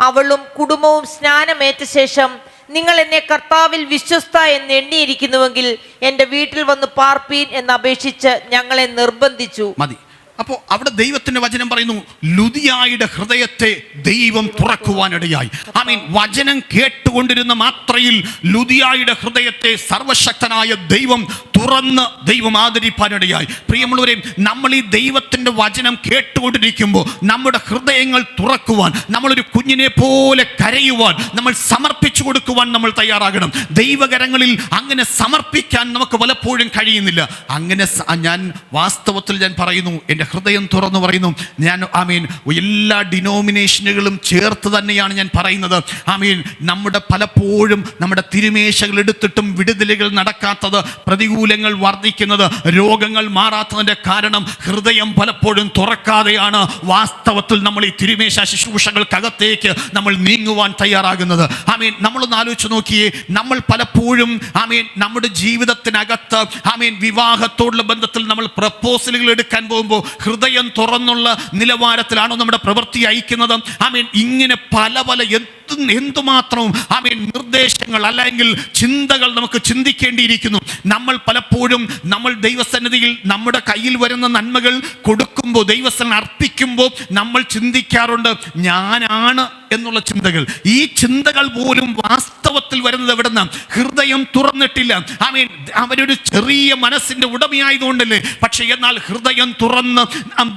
അവളും കുടുംബവും സ്നാനമേറ്റ ശേഷം, നിങ്ങൾ എന്നെ കർത്താവിൽ വിശ്വസ്ത എന്ന് എണ്ണിയിരിക്കുന്നുവെങ്കിൽ എൻ്റെ വീട്ടിൽ വന്ന് പാർപ്പീൻ എന്ന് അപേക്ഷിച്ച് ഞങ്ങളെ നിർബന്ധിച്ചു. മതി. അപ്പോൾ അവിടെ ദൈവത്തിന്റെ വചനം പറയുന്നു, ലുദിയായുടെ ഹൃദയത്തെ ദൈവം തുറക്കുവാനിടയായി. ആമേൻ. വചനം കേട്ടുകൊണ്ടിരുന്ന മാത്രയിൽ ലുദിയായുടെ ഹൃദയത്തെ സർവശക്തനായ ദൈവം തുറന്ന് ദൈവം ആദരിപ്പാനിടയായി. പ്രിയമുള്ളവരെ, നമ്മൾ ഈ ദൈവത്തിന്റെ വചനം കേട്ടുകൊണ്ടിരിക്കുമ്പോൾ നമ്മുടെ ഹൃദയങ്ങൾ തുറക്കുവാൻ, നമ്മളൊരു കുഞ്ഞിനെ പോലെ കരയുവാൻ, നമ്മൾ സമർപ്പിച്ചു കൊടുക്കുവാൻ നമ്മൾ തയ്യാറാകണം. ദൈവകരങ്ങളിൽ അങ്ങനെ സമർപ്പിക്കാൻ നമുക്ക് പലപ്പോഴും കഴിയുന്നില്ല. അങ്ങനെ ഞാൻ വാസ്തവത്തിൽ ഞാൻ പറയുന്നു, എൻ്റെ ഹൃദയം തുറന്നു പറയുന്നു. ഞാൻ എല്ലാ ഡിനോമിനേഷനുകളും ചേർത്ത് തന്നെയാണ് ഞാൻ പറയുന്നത്. നമ്മുടെ പലപ്പോഴും നമ്മുടെ തിരുമേശകൾ എടുത്തിട്ടും വിടുതലുകൾ നടക്കാത്തത്, പ്രതികൂലങ്ങൾ വർദ്ധിക്കുന്നത്, രോഗങ്ങൾ മാറാത്തതിൻ്റെ കാരണം ഹൃദയം പലപ്പോഴും തുറക്കാതെയാണ് വാസ്തവത്തിൽ നമ്മൾ ഈ തിരുമേശ ശുശ്രൂഷകൾക്കകത്തേക്ക് നമ്മൾ നീങ്ങുവാൻ തയ്യാറാകുന്നത്. നമ്മളൊന്ന് ആലോചിച്ച് നോക്കിയേ, നമ്മൾ പലപ്പോഴും നമ്മുടെ ജീവിതത്തിനകത്ത് വിവാഹത്തോടുള്ള ബന്ധത്തിൽ നമ്മൾ പ്രപ്പോസലുകൾ എടുക്കാൻ പോകുമ്പോൾ ഹൃദയം തുറന്നുള്ള നിലവാരത്തിലാണോ നമ്മുടെ പ്രവൃത്തി അയക്കുന്നത്? ഇങ്ങനെ പല എന്തുമാത്രവും നിർദ്ദേശങ്ങൾ അല്ലെങ്കിൽ ചിന്തകൾ നമുക്ക് ചിന്തിക്കേണ്ടിയിരിക്കുന്നു. നമ്മൾ പലപ്പോഴും നമ്മൾ ദൈവസന്നിധിയിൽ നമ്മുടെ കയ്യിൽ വരുന്ന നന്മകൾ കൊടുക്കുമ്പോൾ, ദൈവസന്നിധിയിൽ അർപ്പിക്കുമ്പോൾ നമ്മൾ ചിന്തിക്കാറുണ്ട്, ഞാനാണ് എന്നുള്ള ചിന്തകൾ. ഈ ചിന്തകൾ പോലും വാസ്തവത്തിൽ വരുന്നത് എവിടുന്ന? ഹൃദയം തുറന്നിട്ടില്ല. അവരൊരു ചെറിയ മനസ്സിന്റെ ഉടമയായതുകൊണ്ടല്ലേ. പക്ഷെ എന്നാൽ ഹൃദയം തുറന്ന്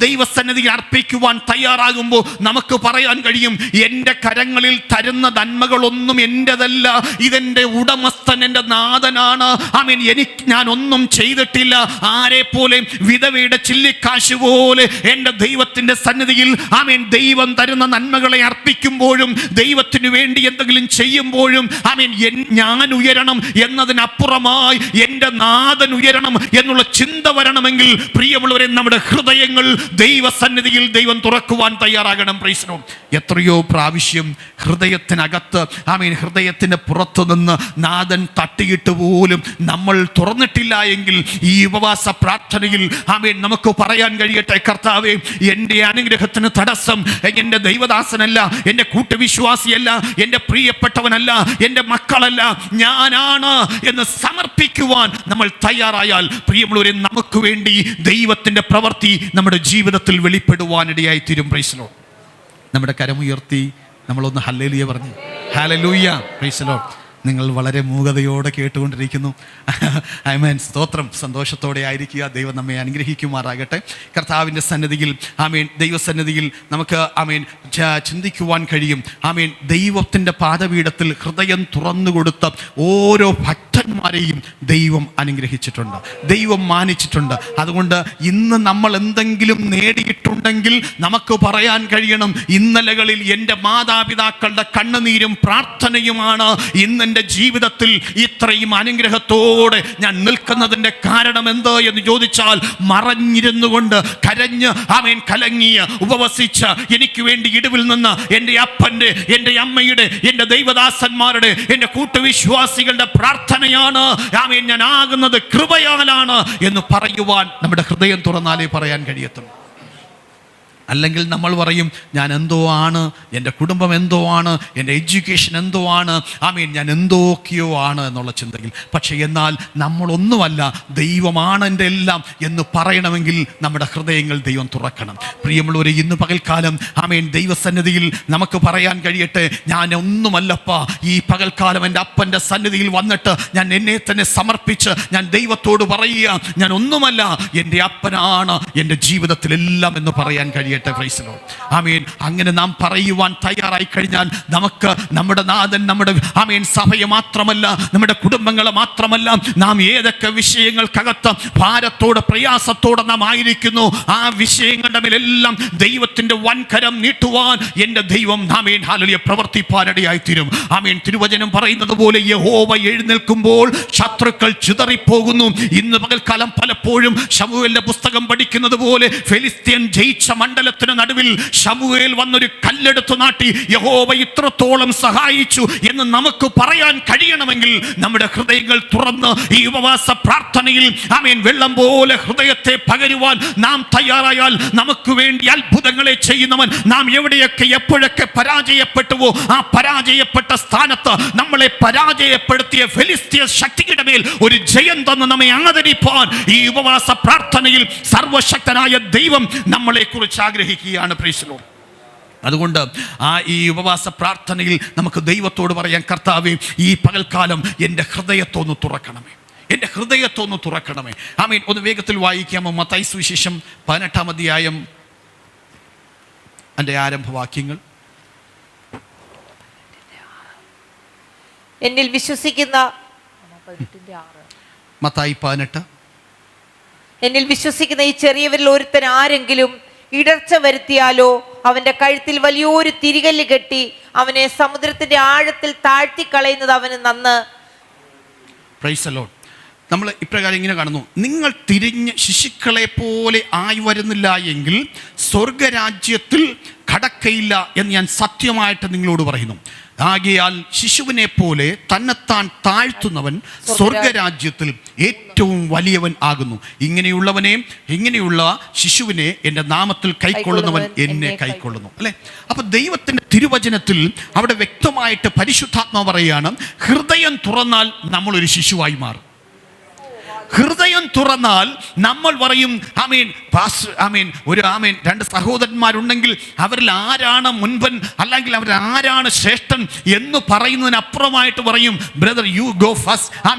ദൈവസന്നിധിയിൽ അർപ്പിക്കുവാൻ തയ്യാറാകുമ്പോൾ നമുക്ക് പറയാൻ കഴിയും, എൻ്റെ കരങ്ങളിൽ തരുന്ന നന്മകളൊന്നും എൻ്റെതല്ല, ഇതെൻ്റെ ഉടമസ്ഥൻ, എൻ്റെ നാഥനാണ്. ഞാൻ ഒന്നും ചെയ്തിട്ടില്ല. ആരെ പോലെ വിധവയുടെ ചില്ലിക്കാശ് പോലെ എൻ്റെ ദൈവത്തിൻ്റെ സന്നിധിയിൽ ദൈവം തരുന്ന നന്മകളെ അർപ്പിക്കുമ്പോഴും, ദൈവത്തിനു വേണ്ടി എന്തെങ്കിലും ചെയ്യുമ്പോഴും ഞാൻ ഉയരണം എന്നതിനപ്പുറമായി എൻ്റെ നാഥൻ ഉയരണം എന്നുള്ള ചിന്ത വരണമെങ്കിൽ പ്രിയമുള്ളവരെ, നമ്മുടെ ഹൃദയം ഹൃദയങ്ങൾ ദൈവസന്നിധിയിൽ ദൈവം തുറക്കുവാൻ തയ്യാറാകണം. Praise Lord. എത്രയോ പ്രാവശ്യം ഹൃദയത്തിനകത്ത് ഹൃദയത്തിന് പുറത്തു നിന്ന് നാഥൻ തട്ടിയിട്ട് പോലും നമ്മൾ തുറന്നിട്ടില്ല എങ്കിൽ ഈ ഉപവാസ പ്രാർത്ഥനയിൽ നമുക്ക് പറയാൻ കഴിയട്ടെ, കർത്താവേ, എൻ്റെ അനുഗ്രഹത്തിന് തടസ്സം എൻ്റെ ദൈവദാസനല്ല, എൻ്റെ കൂട്ടുവിശ്വാസിയല്ല, എൻ്റെ പ്രിയപ്പെട്ടവനല്ല, എൻ്റെ മക്കളല്ല, ഞാനാണ് എന്ന് സമർപ്പിക്കുവാൻ നമ്മൾ തയ്യാറായാൽ പ്രിയമുള്ളവരെ, നമുക്ക് വേണ്ടി ദൈവത്തിൻ്റെ പ്രവൃത്തി നമ്മുടെ ജീവിതത്തിൽ വെളിപ്പെടുവാനിടയായി തീരും. Praise Lord. നമ്മുടെ കരമുയർത്തി നമ്മളൊന്ന് ഹല്ലേലൂയ പറഞ്ഞു. ഹല്ലേലൂയ. Praise Lord. നിങ്ങൾ വളരെ മൂകതയോടെ കേട്ടുകൊണ്ടിരിക്കുന്നു. ആമേൻ. സ്തോത്രം. സന്തോഷത്തോടെ ആയിരിക്കുക. ദൈവം നമ്മെ അനുഗ്രഹിക്കുമാറാകട്ടെ. കർത്താവിൻ്റെ സന്നിധിയിൽ ദൈവസന്നിധിയിൽ നമുക്ക് ചിന്തിക്കുവാൻ കഴിയും. ദൈവത്തിൻ്റെ പാദപീഠത്തിൽ ഹൃദയം തുറന്നു കൊടുത്ത ഓരോ ഭക്തന്മാരെയും ദൈവം അനുഗ്രഹിച്ചിട്ടുണ്ട്, ദൈവം മാനിച്ചിട്ടുണ്ട്. അതുകൊണ്ട് ഇന്ന് നമ്മൾ എന്തെങ്കിലും നേടിയിട്ടുണ്ടെങ്കിൽ നമുക്ക് പറയാൻ കഴിയണം, ഇന്നലകളിൽ എൻ്റെ മാതാപിതാക്കളുടെ കണ്ണുനീരും പ്രാർത്ഥനയുമാണ് ഇന്ന് എൻ്റെ ജീവിതത്തിൽ ഇത്രയും അനുഗ്രഹത്തോടെ ഞാൻ നിൽക്കുന്നതിൻ്റെ കാരണം എന്ത് എന്ന് ചോദിച്ചാൽ, മറഞ്ഞിരുന്നു കൊണ്ട് കരഞ്ഞ് കലങ്ങിയ ഉപവസിച്ച് എനിക്ക് വേണ്ടി ഇടിവിൽ നിന്ന് എൻ്റെ അപ്പൻ്റെ, എൻ്റെ അമ്മയുടെ, എൻ്റെ ദൈവദാസന്മാരുടെ, എൻ്റെ കൂട്ടുവിശ്വാസികളുടെ പ്രാർത്ഥനയാണ് ഞാൻ ആകുന്നത് കൃപയാലാണ് എന്ന് പറയുവാൻ നമ്മുടെ ഹൃദയം തുറന്നാലേ പറയാൻ കഴിയത്തുള്ളൂ. അല്ലെങ്കിൽ നമ്മൾ പറയും, ഞാൻ എന്തോ ആണ്, എൻ്റെ കുടുംബം എന്തോ ആണ്, എൻ്റെ എഡ്യൂക്കേഷൻ എന്തോ ആണ്, ഞാൻ എന്തൊക്കെയോ ആണ് എന്നുള്ള ചിന്തയിൽ. പക്ഷേ എന്നാൽ നമ്മളൊന്നുമല്ല, ദൈവമാണ് എൻ്റെ എല്ലാം എന്ന് പറയണമെങ്കിൽ നമ്മുടെ ഹൃദയങ്ങൾ ദൈവം തുറക്കണം. പ്രിയമുള്ളവരെ, ഇന്ന് പകൽക്കാലം ദൈവസന്നിധിയിൽ നമുക്ക് പറയാൻ കഴിയട്ടെ, ഞാൻ ഒന്നുമല്ലപ്പാ, ഈ പകൽക്കാലം എൻ്റെ അപ്പൻ്റെ സന്നിധിയിൽ വന്നിട്ട് ഞാൻ എന്നെ തന്നെ സമർപ്പിച്ച് ഞാൻ ദൈവത്തോട് പറയുക, ഞാൻ ഒന്നുമല്ല, എൻ്റെ അപ്പനാണ് എൻ്റെ ജീവിതത്തിലെല്ലാം എന്ന് പറയാൻ കഴിയും. അങ്ങനെ നാം പറയുവാൻ തയ്യാറായി കഴിഞ്ഞാൽ നമുക്ക് നമ്മുടെ നാഥൻ, നമ്മുടെ സഭയെ മാത്രമല്ല, നമ്മുടെ കുടുംബങ്ങളെ മാത്രമല്ല, നാം ഏതൊക്കെ വിഷയങ്ങൾക്കകത്ത് ഭാരത്തോടെ പ്രയാസത്തോടെ നാം ആയിരിക്കുന്നു, ആ വിഷയങ്ങളുടെ മേലെല്ലാം ദൈവത്തിന്റെ വൻകരം നീട്ടുവാൻ എൻ്റെ ദൈവം പ്രവർത്തിപ്പാനിടയായി തീരും. തിരുവചനം പറയുന്നത് പോലെ യഹോവ എഴുന്നേൽക്കുമ്പോൾ ശത്രുക്കൾ ചിതറിപ്പോകുന്നു. ഇന്ന് പകൽക്കാലം പലപ്പോഴും ശമൂവേലിന്റെ പുസ്തകം പഠിക്കുന്നത് പോലെ ഫെലിസ്ത്യൻ ജയിച്ച മണ്ഡലത്തിന് നടുവിൽ ശമൂവേൽ വന്നൊരു കല്ലെടുത്തു നാട്ടി യഹോവ ഇത്രത്തോളം സഹായിച്ചു എന്ന് നമുക്ക് പറയാൻ കഴിയണമെങ്കിൽ നമ്മുടെ ഹൃദയങ്ങൾ തുറന്ന് ഈ ഉപവാസ പ്രാർത്ഥനയിൽ വെള്ളം പോലെ ഹൃദയത്തെ പകരുവാൻ നാം തയ്യാറായാൽ നമുക്ക് വേണ്ടി അത്ഭുതങ്ങളെ ചെയ്യുന്നവൻ, നാം എവിടെയൊക്കെ എപ്പോഴൊക്കെ പരാജയപ്പെട്ടുവോ ആ പരാജയപ്പെട്ട സ്ഥാനത്ത് നമ്മളെ പരാജയപ്പെടുത്തിയ ഫെലിസ്ത്യ ശക്തിയുടെ മേൽ ഒരു ജയം തന്ന് നമ്മെ ആദരിപ്പാൻ ഈ ഉപവാസ പ്രാർത്ഥനയിൽ സർവശക്തനായ ദൈവം നമ്മളെ കുറിച്ച് ആഗ്രഹിക്കുകയാണ്. Praise Lord. അതുകൊണ്ട് ഈ ഉപവാസ പ്രാർത്ഥനയിൽ നമുക്ക് ദൈവത്തോട് പറയാം, കർത്താവേ, ഈ പകൽക്കാലം എൻ്റെ ഹൃദയത്തൊന്ന് തുറക്കണമേ, എൻ്റെ ഹൃദയത്തൊന്ന് തുറക്കണമേ. ഒന്ന് വേഗത്തിൽ വായിക്കാമോ? മത്തായി സുവിശേഷം 18-ാം അധ്യായം അതിൻ്റെ ആരംഭവാക്യങ്ങൾ. എന്നിൽ വിശ്വസിക്കുന്ന മത്തായി 18. എന്നിൽ വിശ്വസിക്കുന്ന ഈ ചെറിയവരിൽ ഒരുത്തൻ ആരെങ്കിലും ഇടർച്ച വരുത്തിയാലോ അവന്റെ കഴുത്തിൽ വലിയൊരു തിരികല്ല് കെട്ടി അവനെ സമുദ്രത്തിന്റെ ആഴത്തിൽ താഴ്ത്തിക്കളയുന്നത് അവന് നന്ന്. Price the Lord. നമ്മൾ ഇപ്രകാരം ഇങ്ങനെ കാണുന്നു, നിങ്ങൾ തിരിഞ്ഞ് ശിശുക്കളെ പോലെ ആയി വരുന്നില്ല എങ്കിൽ സ്വർഗരാജ്യത്തിൽ കടക്കയില്ല എന്ന് ഞാൻ സത്യമായിട്ട് നിങ്ങളോട് പറയുന്നു. ആകയാൽ ശിശുവിനെ പോലെ തന്നെത്താൻ താഴ്ത്തുന്നവൻ സ്വർഗരാജ്യത്തിൽ ഏറ്റവും വലിയവൻ ആകുന്നു. ഇങ്ങനെയുള്ള ശിശുവിനെ എൻ്റെ നാമത്തിൽ കൈക്കൊള്ളുന്നവൻ എന്നെ കൈക്കൊള്ളുന്നു. അല്ലെ? അപ്പൊ ദൈവത്തിന്റെ തിരുവചനത്തിൽ അവിടെ വ്യക്തമായിട്ട് പരിശുദ്ധാത്മാവ് പറയുകയാണ്, ഹൃദയം തുറന്നാൽ നമ്മളൊരു ശിശുവായി മാറും. ഹൃദയം തുറന്നാൽ നമ്മൾ പറയും, രണ്ട് സഹോദരന്മാരുണ്ടെങ്കിൽ അവരിൽ ആരാണ് മുൻപൻ അല്ലെങ്കിൽ അവരാരാണ് ശ്രേഷ്ഠൻ എന്ന് പറയുന്നതിനപ്പുറമായിട്ട് പറയും, brother you go first,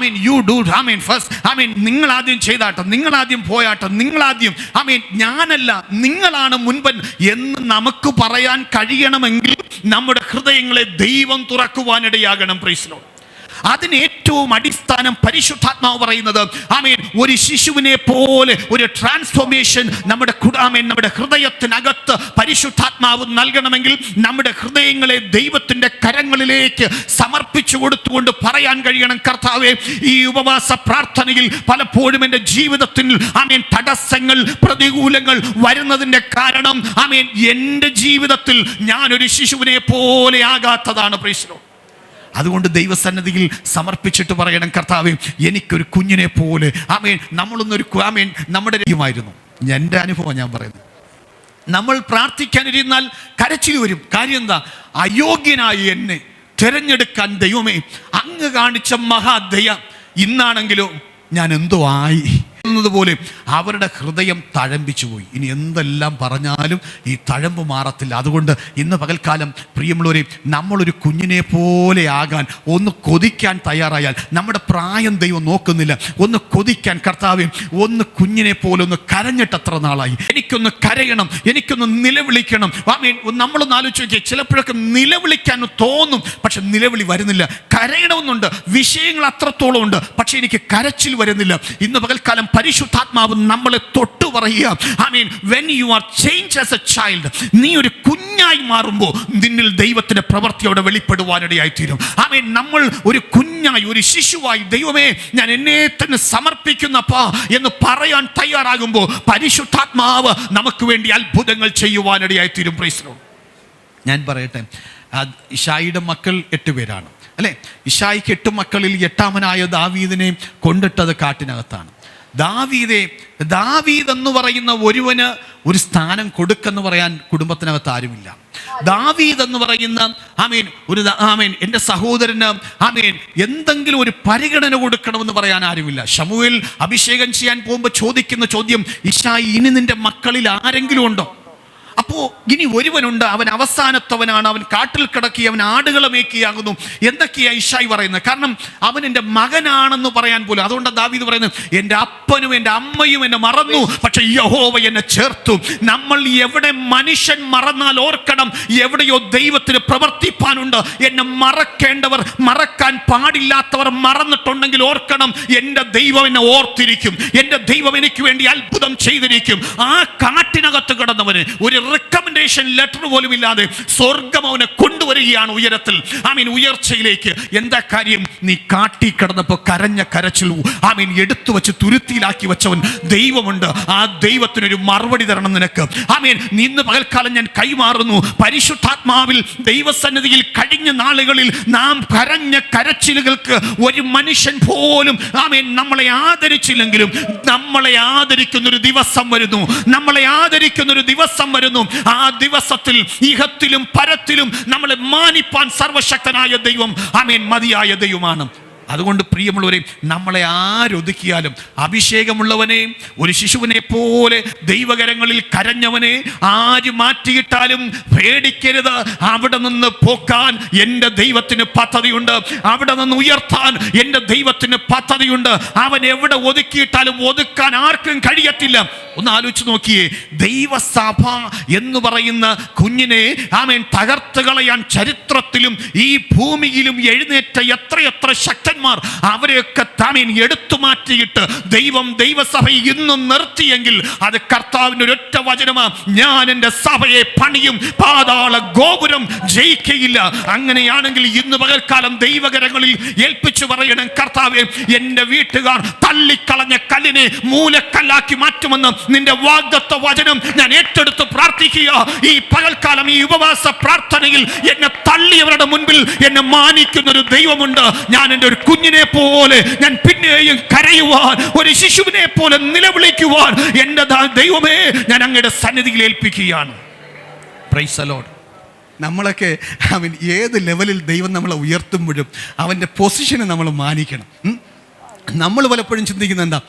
you do first, നിങ്ങൾ ആദ്യം ചെയ്താട്ടെ, നിങ്ങൾ ആദ്യം പോയാട്ടെ, നിങ്ങൾ ആദ്യം, ഞാനല്ല നിങ്ങളാണ് മുൻപൻ എന്ന് നമുക്ക് പറയാൻ കഴിയണമെങ്കിൽ നമ്മുടെ ഹൃദയങ്ങളെ ദൈവം തുറക്കുവാനിടയാകണം. Price the Lord. അതിന് ഏറ്റവും അടിസ്ഥാനം പരിശുദ്ധാത്മാവ് പറയുന്നത് ആമേൻ, ഒരു ശിശുവിനെ പോലെ ഒരു ട്രാൻസ്ഫോർമേഷൻ നമ്മുടെ നമ്മുടെ ഹൃദയത്തിനകത്ത് പരിശുദ്ധാത്മാവ് നൽകണമെങ്കിൽ നമ്മുടെ ഹൃദയങ്ങളെ ദൈവത്തിന്റെ കരങ്ങളിലേക്ക് സമർപ്പിച്ചു കൊടുത്തുകൊണ്ട് പറയാൻ കഴിയണം, കർത്താവേ, ഈ ഉപവാസ പ്രാർത്ഥനയിൽ പലപ്പോഴും എൻ്റെ ജീവിതത്തിൽ ആമേൻ തടസ്സങ്ങൾ, പ്രതികൂലങ്ങൾ വരുന്നതിന്റെ കാരണം ആമേൻ എൻ്റെ ജീവിതത്തിൽ ഞാനൊരു ശിശുവിനെ പോലെ ആകാത്തതാണ്. Price Lord. അതുകൊണ്ട് ദൈവസന്നിധിയിൽ സമർപ്പിച്ചിട്ട് പറയണം, കർത്താവേ, എനിക്കൊരു കുഞ്ഞിനെ പോലെ ആമേൻ ആമേൻ നമ്മുടെ ദൈവമായിരുന്നു. എൻ്റെ അനുഭവം ഞാൻ പറയുന്നത്, നമ്മൾ പ്രാർത്ഥിക്കാനിരുന്നാൽ കരച്ചിൽ വരും. കാര്യം എന്താ? അയോഗ്യനായി എന്നെ തിരഞ്ഞെടുക്കാൻ ദൈവമേ അങ്ങ് കാണിച്ച മഹാദയ ഇന്നാണെങ്കിലോ ഞാൻ എന്തോ ആയി പോലെ അവരുടെ ഹൃദയം തഴമ്പിച്ചു പോയി. ഇനി എന്തെല്ലാം പറഞ്ഞാലും ഈ തഴമ്പ് മാറത്തില്ല. അതുകൊണ്ട് ഇന്ന് പകൽക്കാലം പ്രിയമുള്ളവരെ, നമ്മളൊരു കുഞ്ഞിനെ പോലെ ആകാൻ ഒന്ന് കൊതിക്കാൻ തയ്യാറായാൽ, നമ്മുടെ പ്രായം ദൈവം നോക്കുന്നില്ല, ഒന്ന് കൊതിക്കാൻ, കർത്താവേ, ഒന്ന് കുഞ്ഞിനെ പോലെ ഒന്ന് കരഞ്ഞിട്ട് എത്ര നാളായി, എനിക്കൊന്ന് കരയണം, എനിക്കൊന്ന് നിലവിളിക്കണം. നമ്മളൊന്ന് ആലോചിച്ച് നോക്കിയാൽ ചിലപ്പോഴൊക്കെ നിലവിളിക്കാൻ തോന്നും, പക്ഷെ നിലവിളി വരുന്നില്ല. കരയണമെന്നുണ്ട്, വിഷയങ്ങൾ അത്രത്തോളം ഉണ്ട്, പക്ഷെ എനിക്ക് കരച്ചിൽ വരുന്നില്ല. ഇന്ന് പകൽക്കാലം പരിശുദ്ധാത്മാവ് നമ്മളെ തൊട്ടു പറയുക, ആമേൻ, when you are changed as a child, നീ ഒരു കുഞ്ഞായി മാറുമ്പോൾ നിന്നിൽ ദൈവത്തിന്റെ പ്രവൃത്തി അവിടെ വെളിപ്പെടുവാനിടയായി തീരും. ആമേൻ, നമ്മൾ ഒരു കുഞ്ഞായി, ഒരു ശിശുവായി, ദൈവമേ ഞാൻ എന്നെ തന്നെ സമർപ്പിക്കുന്നപ്പാ എന്ന് പറയാൻ തയ്യാറാകുമ്പോൾ പരിശുദ്ധാത്മാവ് നമുക്ക് വേണ്ടി അത്ഭുതങ്ങൾ ചെയ്യുവാനിടയായി തീരും. Praise Lord. ഞാൻ പറയട്ടെ, ഇശായിയുടെ മക്കൾ 8 പേരാണ് അല്ലേ? ഇശായിക്ക് 8 മക്കളിൽ 8ാമനായ ദാവീദിനെ കൊണ്ടിട്ടത് കാട്ടിനകത്താണ്. ദാവീദ് എന്ന് പറയുന്ന ഒരുവന് ഒരു സ്ഥാനം കൊടുക്കെന്ന് പറയാൻ കുടുംബത്തിനകത്ത് ആരുമില്ല. ദാവീദ് എന്ന് പറയുന്ന ആമേൻ എൻ്റെ സഹോദരന് ആമേൻ എന്തെങ്കിലും ഒരു പരിഗണന കൊടുക്കണമെന്ന് പറയാൻ ആരുമില്ല. ശമൂവേൽ അഭിഷേകം ചെയ്യാൻ പോകുമ്പോൾ ചോദിക്കുന്ന ചോദ്യം, ഇശായി, ഇനി നിന്റെ മക്കളിൽ ആരെങ്കിലും ഉണ്ടോ? അപ്പോൾ ഇനി ഒരുവനുണ്ട്, അവൻ അവസാനത്തവനാണ്, അവൻ കാട്ടിൽ കിടക്കി, അവൻ ആടുകളെ മേക്കിയാകുന്നു എന്തൊക്കെയാ ഇശായി പറയുന്നത്. കാരണം അവൻ എൻ്റെ മകനാണെന്ന് പറയാൻ പോലും. അതുകൊണ്ട് ദാവീദ് പറയുന്നത്, എൻ്റെ അപ്പനും എൻ്റെ അമ്മയും എന്നെ മറന്നു, പക്ഷെ യഹോവ എന്നെ ചേർത്തു. നമ്മൾ എവിടെ മനുഷ്യൻ മറന്നാൽ ഓർക്കണം, എവിടെയോ ദൈവത്തിന് പ്രവർത്തിപ്പാനുണ്ട്. എന്നെ മറക്കേണ്ടവർ, മറക്കാൻ പാടില്ലാത്തവർ മറന്നിട്ടുണ്ടെങ്കിൽ ഓർക്കണം, എൻ്റെ ദൈവം എന്നെ ഓർത്തിരിക്കും, എൻ്റെ ദൈവം എനിക്ക് വേണ്ടി അത്ഭുതം ചെയ്തിരിക്കും. ആ കാട്ടിനകത്ത് കിടന്നവന് ഒരു റെക്കമെൻഡേഷൻ ലെറ്റർ പോലും ഇല്ലാതെ സ്വർഗം അവനെ കൊണ്ടുവരികയാണ് ഉയരത്തിൽ, ആമീൻ, ഉയർച്ചയിലേക്ക്. എന്താ കാര്യം? നീ കാട്ടി കിടന്നപ്പോൾ കരഞ്ഞ കരച്ചിൽ ആമീൻ എടുത്തു വെച്ച് തുരുത്തിയിലാക്കി വെച്ചവൻ ദൈവമുണ്ട്. ആ ദൈവത്തിനൊരു മറുപടി തരണം നിനക്ക്. ആമീൻ, ഇന്ന് പകൽക്കാലം ഞാൻ കൈമാറുന്നു. പരിശുദ്ധാത്മാവിൽ ദൈവസന്നിധിയിൽ കഴിഞ്ഞ നാളുകളിൽ നാം കരഞ്ഞ കരച്ചിലുകൾക്ക് ഒരു മനുഷ്യൻ പോലും ആമീൻ നമ്മളെ ആദരിച്ചില്ലെങ്കിലും നമ്മളെ ആദരിക്കുന്നൊരു ദിവസം വരുന്നു. നമ്മളെ ആദരിക്കുന്നൊരു ദിവസം വരുന്നു. ആ ദിവസത്തിൽ ഇഹത്തിലും പരത്തിലും നമ്മളെ മാനിപ്പാൻ സർവശക്തനായ ദൈവം ആമേൻ മതിയായ ദൈവമാണ്. അതുകൊണ്ട് പ്രിയമുള്ളവരെ, നമ്മളെ ആരൊതുക്കിയാലും, അഭിഷേകമുള്ളവനെ, ഒരു ശിശുവിനെ പോലെ ദൈവകരങ്ങളിൽ കരഞ്ഞവനെ ആര് മാറ്റിയിട്ടാലും പേടിക്കരുത്. അവിടെ നിന്ന് പോക്കാൻ എൻ്റെ ദൈവത്തിന് പദ്ധതിയുണ്ട്, അവിടെ നിന്ന് ഉയർത്താൻ എൻ്റെ ദൈവത്തിന് പദ്ധതിയുണ്ട്. അവൻ എവിടെ ഒതുക്കിയിട്ടാലും ഒതുക്കാൻ ആർക്കും കഴിയത്തില്ല. ഒന്ന് ആലോചിച്ച് നോക്കിയേ, ദൈവസഭ എന്ന് പറയുന്ന കുഞ്ഞിനെ ആമേൻ തകർത്ത് കളയാൻ ചരിത്രത്തിലും ഈ ഭൂമിയിലും എഴുന്നേറ്റ എത്രയെത്ര ശക്തന്മാർ, അവരെയൊക്കെ താമേൻ എടുത്തു മാറ്റിയിട്ട് ദൈവസഭയെ ഇന്നും നിർത്തിയെങ്കിൽ അത് കർത്താവിൻ്റെ ഒരൊറ്റ വചനമാണ്, ഞാൻ എൻ്റെ സഭയെ പണിയും, പാതാള ഗോപുരം ജയിക്കയില്ല. അങ്ങനെയാണെങ്കിൽ ഇന്ന് പകൽക്കാലം ദൈവകരങ്ങളിൽ ഏൽപ്പിച്ചു പറയണം, കർത്താവേ, എൻ്റെ വീട്ടുകാർ തള്ളിക്കളഞ്ഞ കല്ലിനെ മൂലക്കല്ലാക്കി മാറ്റുമെന്ന് നിന്റെ വാഗ്ദത്ത വചനം ഞാൻ ഏറ്റെടുത്ത് പ്രാർത്ഥിക്കുക. ഈ പകൽക്കാലം ഈ ഉപവാസ പ്രാർത്ഥനയിൽ എന്നെ തള്ളിയവരുടെ മുൻപിൽ എന്നെ മാനിക്കുന്ന ഒരു ദൈവമുണ്ട്. ഞാൻ എൻ്റെ ഒരു കുഞ്ഞിനെ പോലെ ഞാൻ പിന്നെയും കരയുവാൻ, ഒരു ശിശുവിനെ പോലെ നിലവിളിക്കുവാൻ എൻ്റെ ദൈവമേ ഞാൻ അങ്ങയുടെ സന്നിധിയിൽ ഏൽപ്പിക്കുകയാണ്. Praise the lord. നമ്മളൊക്കെ അവൻ ഏത് ലെവലിൽ ദൈവം നമ്മളെ ഉയർത്തുമ്പോഴും അവൻ്റെ പൊസിഷനെ നമ്മൾ മാനിക്കണം. നമ്മൾ പലപ്പോഴും ചിന്തിക്കുന്നത് എന്താ,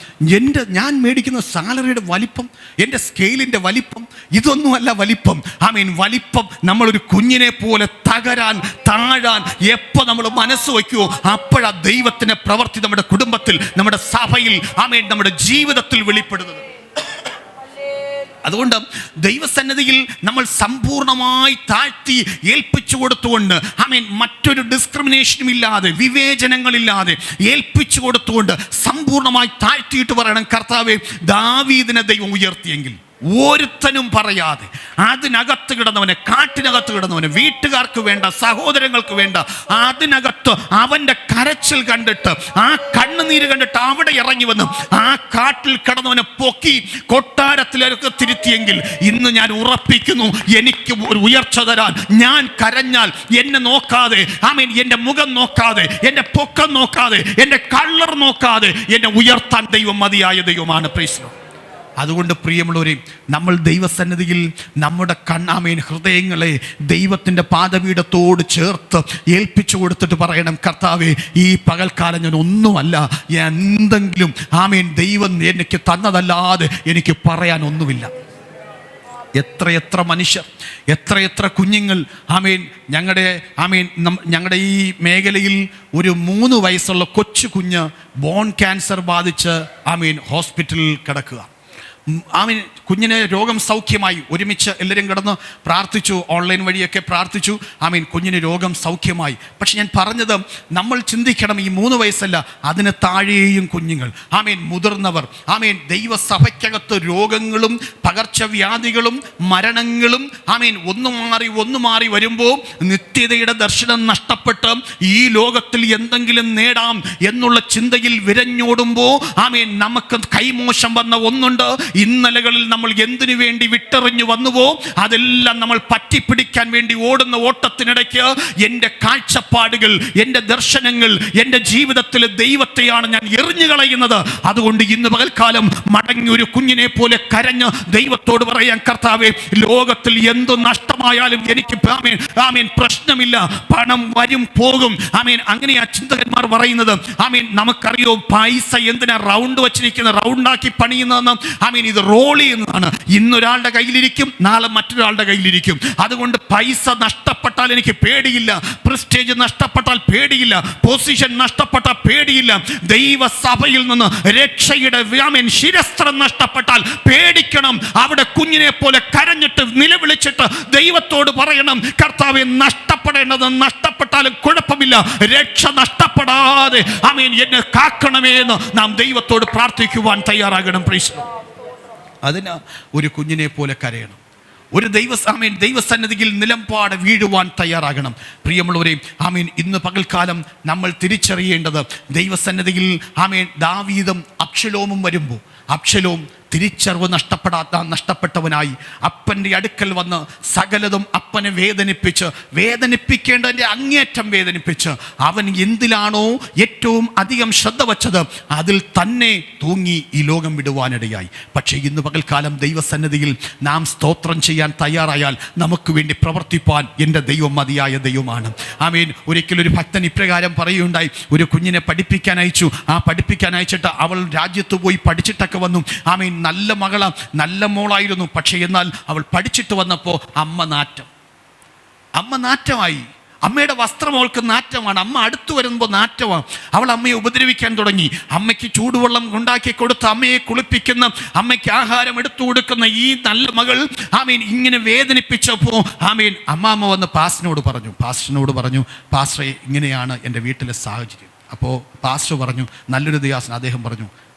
ഞാൻ മേടിക്കുന്ന സാലറിയുടെ വലിപ്പം, എൻ്റെ സ്കെയിലിൻ്റെ വലിപ്പം, ഇതൊന്നുമല്ല വലിപ്പം. ആമീൻ, വലിപ്പം നമ്മളൊരു കുഞ്ഞിനെ പോലെ തകരാൻ, താഴാൻ എപ്പോൾ നമ്മൾ മനസ്സ് വയ്ക്കുമോ അപ്പോഴാ ദൈവത്തിൻ്റെ പ്രവൃത്തി നമ്മുടെ കുടുംബത്തിൽ, നമ്മുടെ സഭയിൽ, ആമീൻ, നമ്മുടെ ജീവിതത്തിൽ വെളിപ്പെടുന്നത്. അതുകൊണ്ട് ദൈവസന്നിധിയിൽ നമ്മൾ സമ്പൂർണ്ണമായി താഴ്ത്തി ഏൽപ്പിച്ചു കൊടുത്തുകൊണ്ട് മറ്റൊരു ഡിസ്ക്രിമിനേഷനും ഇല്ലാതെ, വിവേചനങ്ങളില്ലാതെ ഏൽപ്പിച്ചു കൊടുത്തുകൊണ്ട് സമ്പൂർണ്ണമായി താഴ്ത്തിയിട്ട് പറയണം, കർത്താവേ, ദാവീദിനെ ദൈവം ഉയർത്തിയെങ്കിൽ ഒരുത്തനും പറയാതെ അതിനകത്ത് കിടന്നവനെ, കാട്ടിനകത്ത് കിടന്നവനെ, വീട്ടുകാർക്ക് വേണ്ട, സഹോദരങ്ങൾക്ക് വേണ്ട, അതിനകത്ത് അവൻ്റെ കരച്ചിൽ കണ്ടിട്ട്, ആ കണ്ണുനീര് കണ്ടിട്ട് അവിടെ ഇറങ്ങി വന്ന് ആ കാട്ടിൽ കിടന്നവനെ പൊക്കി കൊട്ടാരത്തിലേക്ക് തിരുത്തിയെങ്കിൽ ഇന്ന് ഞാൻ ഉറപ്പിക്കുന്നു, എനിക്ക് ഒരു ഉയർച്ച തരാൻ, ഞാൻ കരഞ്ഞാൽ എന്നെ നോക്കാതെ, എൻ്റെ മുഖം നോക്കാതെ, എൻ്റെ പൊക്കം നോക്കാതെ, എൻ്റെ കളർ നോക്കാതെ എന്നെ ഉയർത്താൻ ദൈവം മതിയായ ദൈവമാണ്. Price the Lord. അതുകൊണ്ട് പ്രിയമുള്ളവരെ, നമ്മൾ ദൈവസന്നിധിയിൽ നമ്മുടെ ഹൃദയങ്ങളെ ദൈവത്തിൻ്റെ പാദപീഠത്തോട് ചേർത്ത് ഏൽപ്പിച്ചു കൊടുത്തിട്ട് പറയണം, കർത്താവേ, ഈ പകൽക്കാലം ഞാൻ ഒന്നുമല്ല, എന്തെങ്കിലും ദൈവം എനിക്ക് തന്നതല്ലാതെ എനിക്ക് പറയാൻ ഒന്നുമില്ല. എത്രയെത്ര മനുഷ്യർ, എത്രയെത്ര കുഞ്ഞുങ്ങൾ ഞങ്ങളുടെ ഈ മേഖലയിൽ ഒരു 3 വയസ്സുള്ള കൊച്ചു കുഞ്ഞ് ബോൺ ക്യാൻസർ ബാധിച്ച് ഹോസ്പിറ്റലിൽ കിടക്കുക. കുഞ്ഞിന് രോഗം സൗഖ്യമായി. ഒരുമിച്ച് എല്ലാവരും കിടന്ന് പ്രാർത്ഥിച്ചു, ഓൺലൈൻ വഴിയൊക്കെ പ്രാർത്ഥിച്ചു. കുഞ്ഞിന് രോഗം സൗഖ്യമായി. പക്ഷെ ഞാൻ പറഞ്ഞത്, നമ്മൾ ചിന്തിക്കണം, ഈ 3 വയസ്സല്ല, അതിന് താഴെയും കുഞ്ഞുങ്ങൾ, മുതിർന്നവർ, ദൈവസഭയ്ക്കകത്ത് രോഗങ്ങളും പകർച്ചവ്യാധികളും മരണങ്ങളും ഒന്നു മാറി വരുമ്പോൾ നിത്യതയുടെ ദർശനം നഷ്ടപ്പെട്ട് ഈ ലോകത്തിൽ എന്തെങ്കിലും നേടാം എന്നുള്ള ചിന്തയിൽ വിരഞ്ഞോടുമ്പോൾ നമുക്ക് കൈമോശം വന്ന ഒന്നുണ്ട്. ഇന്നലകളിൽ നമ്മൾ എന്തിനു വേണ്ടി വിട്ടെറിഞ്ഞു വന്നുവോ അതെല്ലാം നമ്മൾ പറ്റിപ്പിടിക്കാൻ വേണ്ടി ഓടുന്ന ഓട്ടത്തിനിടയ്ക്ക് എൻ്റെ കാഴ്ചപ്പാടുകൾ, എൻ്റെ ദർശനങ്ങൾ, എൻ്റെ ജീവിതത്തിലെ ദൈവത്തെയാണ് ഞാൻ എറിഞ്ഞു കളയുന്നത്. അതുകൊണ്ട് ഇന്ന് പകൽക്കാലം മടങ്ങി ഒരു കുഞ്ഞിനെ പോലെ കരഞ്ഞ് ദൈവത്തോട് പറയാൻ, കർത്താവേ, ലോകത്തിൽ എന്തു നഷ്ടമായാലും എനിക്ക് പ്രശ്നമില്ല, പണം വരും പോകും. അങ്ങനെയാ ചിന്തകന്മാർ പറയുന്നത്. നമുക്കറിയോ, പൈസ എന്തിനാ റൗണ്ട് വെച്ചിരിക്കുന്നത്, റൗണ്ടാക്കി പണിയുന്നതെന്ന്. ഇത് റോൾ ചെയ്യുന്നതാണ്. ഇന്നൊരാളുടെ കയ്യിലിരിക്കും, നാളെ മറ്റൊരാളുടെ കയ്യിലിരിക്കും. അതുകൊണ്ട് പൈസ നഷ്ടപ്പെട്ടാൽ എനിക്ക് പേടിയില്ല, പ്രസ്റ്റേജ് നഷ്ടപ്പെട്ടാൽ പേടിയില്ല, പൊസിഷൻ നഷ്ടപ്പെട്ടാൽ പേടിയില്ല. ദൈവസഭയിൽ നിന്ന് രക്ഷയുടെ ശിരസ്ത്രം നഷ്ടപ്പെട്ടാൽ പേടിക്കണം. അവിടെ കുഞ്ഞിനെ പോലെ കരഞ്ഞിട്ട് നിലവിളിച്ചിട്ട് ദൈവത്തോട് പറയണം, കർത്താവേ, നഷ്ടപ്പെടേണ്ടത് നഷ്ടപ്പെട്ടാലും കുഴപ്പമില്ല, രക്ഷ നഷ്ടപ്പെടാതെ എന്നെ കാക്കണമേ എന്ന് നാം ദൈവത്തോട് പ്രാർത്ഥിക്കുവാൻ തയ്യാറാകണം. Price the Lord. അതിന് ഒരു കുഞ്ഞിനെ പോലെ കരയണം. ഒരു ദൈവസന്നിധിയിൽ നിലമ്പാട് വീഴുവാൻ തയ്യാറാകണം. പ്രിയമുള്ളവരെ, ഇന്ന് പകൽക്കാലം നമ്മൾ തിരിച്ചറിയേണ്ടത്, ദൈവസന്നിധിയിൽ ദാവീദും അബ്ശലോമും വരുമ്പോൾ അബ്ശലോം തിരിച്ചറിവ് നഷ്ടപ്പെട്ടവനായി അപ്പൻ്റെ അടുക്കൽ വന്ന് സകലതും അപ്പനെ വേദനിപ്പിക്കേണ്ടതിൻ്റെ അങ്ങേറ്റം വേദനിപ്പിച്ച് അവൻ എന്തിലാണോ ഏറ്റവും അധികം ശ്രദ്ധ വച്ചത് അതിൽ തന്നെ തൂങ്ങി ഈ ലോകം വിടുവാനിടയായി. പക്ഷേ ഇന്ന് പകൽക്കാലം ദൈവസന്നിധിയിൽ നാം സ്തോത്രം ചെയ്യാൻ തയ്യാറായാൽ നമുക്ക് വേണ്ടി പ്രവർത്തിപ്പാൻ എൻ്റെ ദൈവം മതിയായ ദൈവമാണ്. ഒരിക്കലൊരു ഭക്തൻ ഇപ്രകാരം പറയുകയുണ്ടായി. ഒരു കുഞ്ഞിനെ പഠിപ്പിക്കാൻ അയച്ചു. ആ അയച്ചിട്ട് അവൾ രാജ്യത്ത് പോയി പഠിച്ചിട്ടൊക്കെ വന്നു. നല്ല മകള, നല്ല മോളായിരുന്നു. പക്ഷേ എന്നാൽ അവൾ പഠിച്ചിട്ട് വന്നപ്പോൾ അമ്മ നാറ്റമായി. അമ്മയുടെ വസ്ത്രം അവൾക്ക് നാറ്റമാണ്. അമ്മ അടുത്തു വരുമ്പോൾ നാറ്റമാണ്. അവൾ അമ്മയെ ഉപദ്രവിക്കാൻ തുടങ്ങി. അമ്മയ്ക്ക് ചൂടുവെള്ളം ഉണ്ടാക്കി കൊടുത്ത് അമ്മയെ കുളിപ്പിക്കുന്ന, അമ്മയ്ക്ക് ആഹാരം എടുത്തു കൊടുക്കുന്ന ഈ നല്ല മകൾ ഇങ്ങനെ വേദനിപ്പിച്ചപ്പോൾ അമ്മാമ്മ വന്ന് പാസ്റ്ററിനോട് പറഞ്ഞു, പാസ്റ്ററെ, ഇങ്ങനെയാണ് എൻ്റെ വീട്ടിലെ സാഹചര്യം. അപ്പോൾ പാസ്റ്റർ പറഞ്ഞു, നല്ലൊരു ദൈവദാസൻ, അദ്ദേഹം പറഞ്ഞു,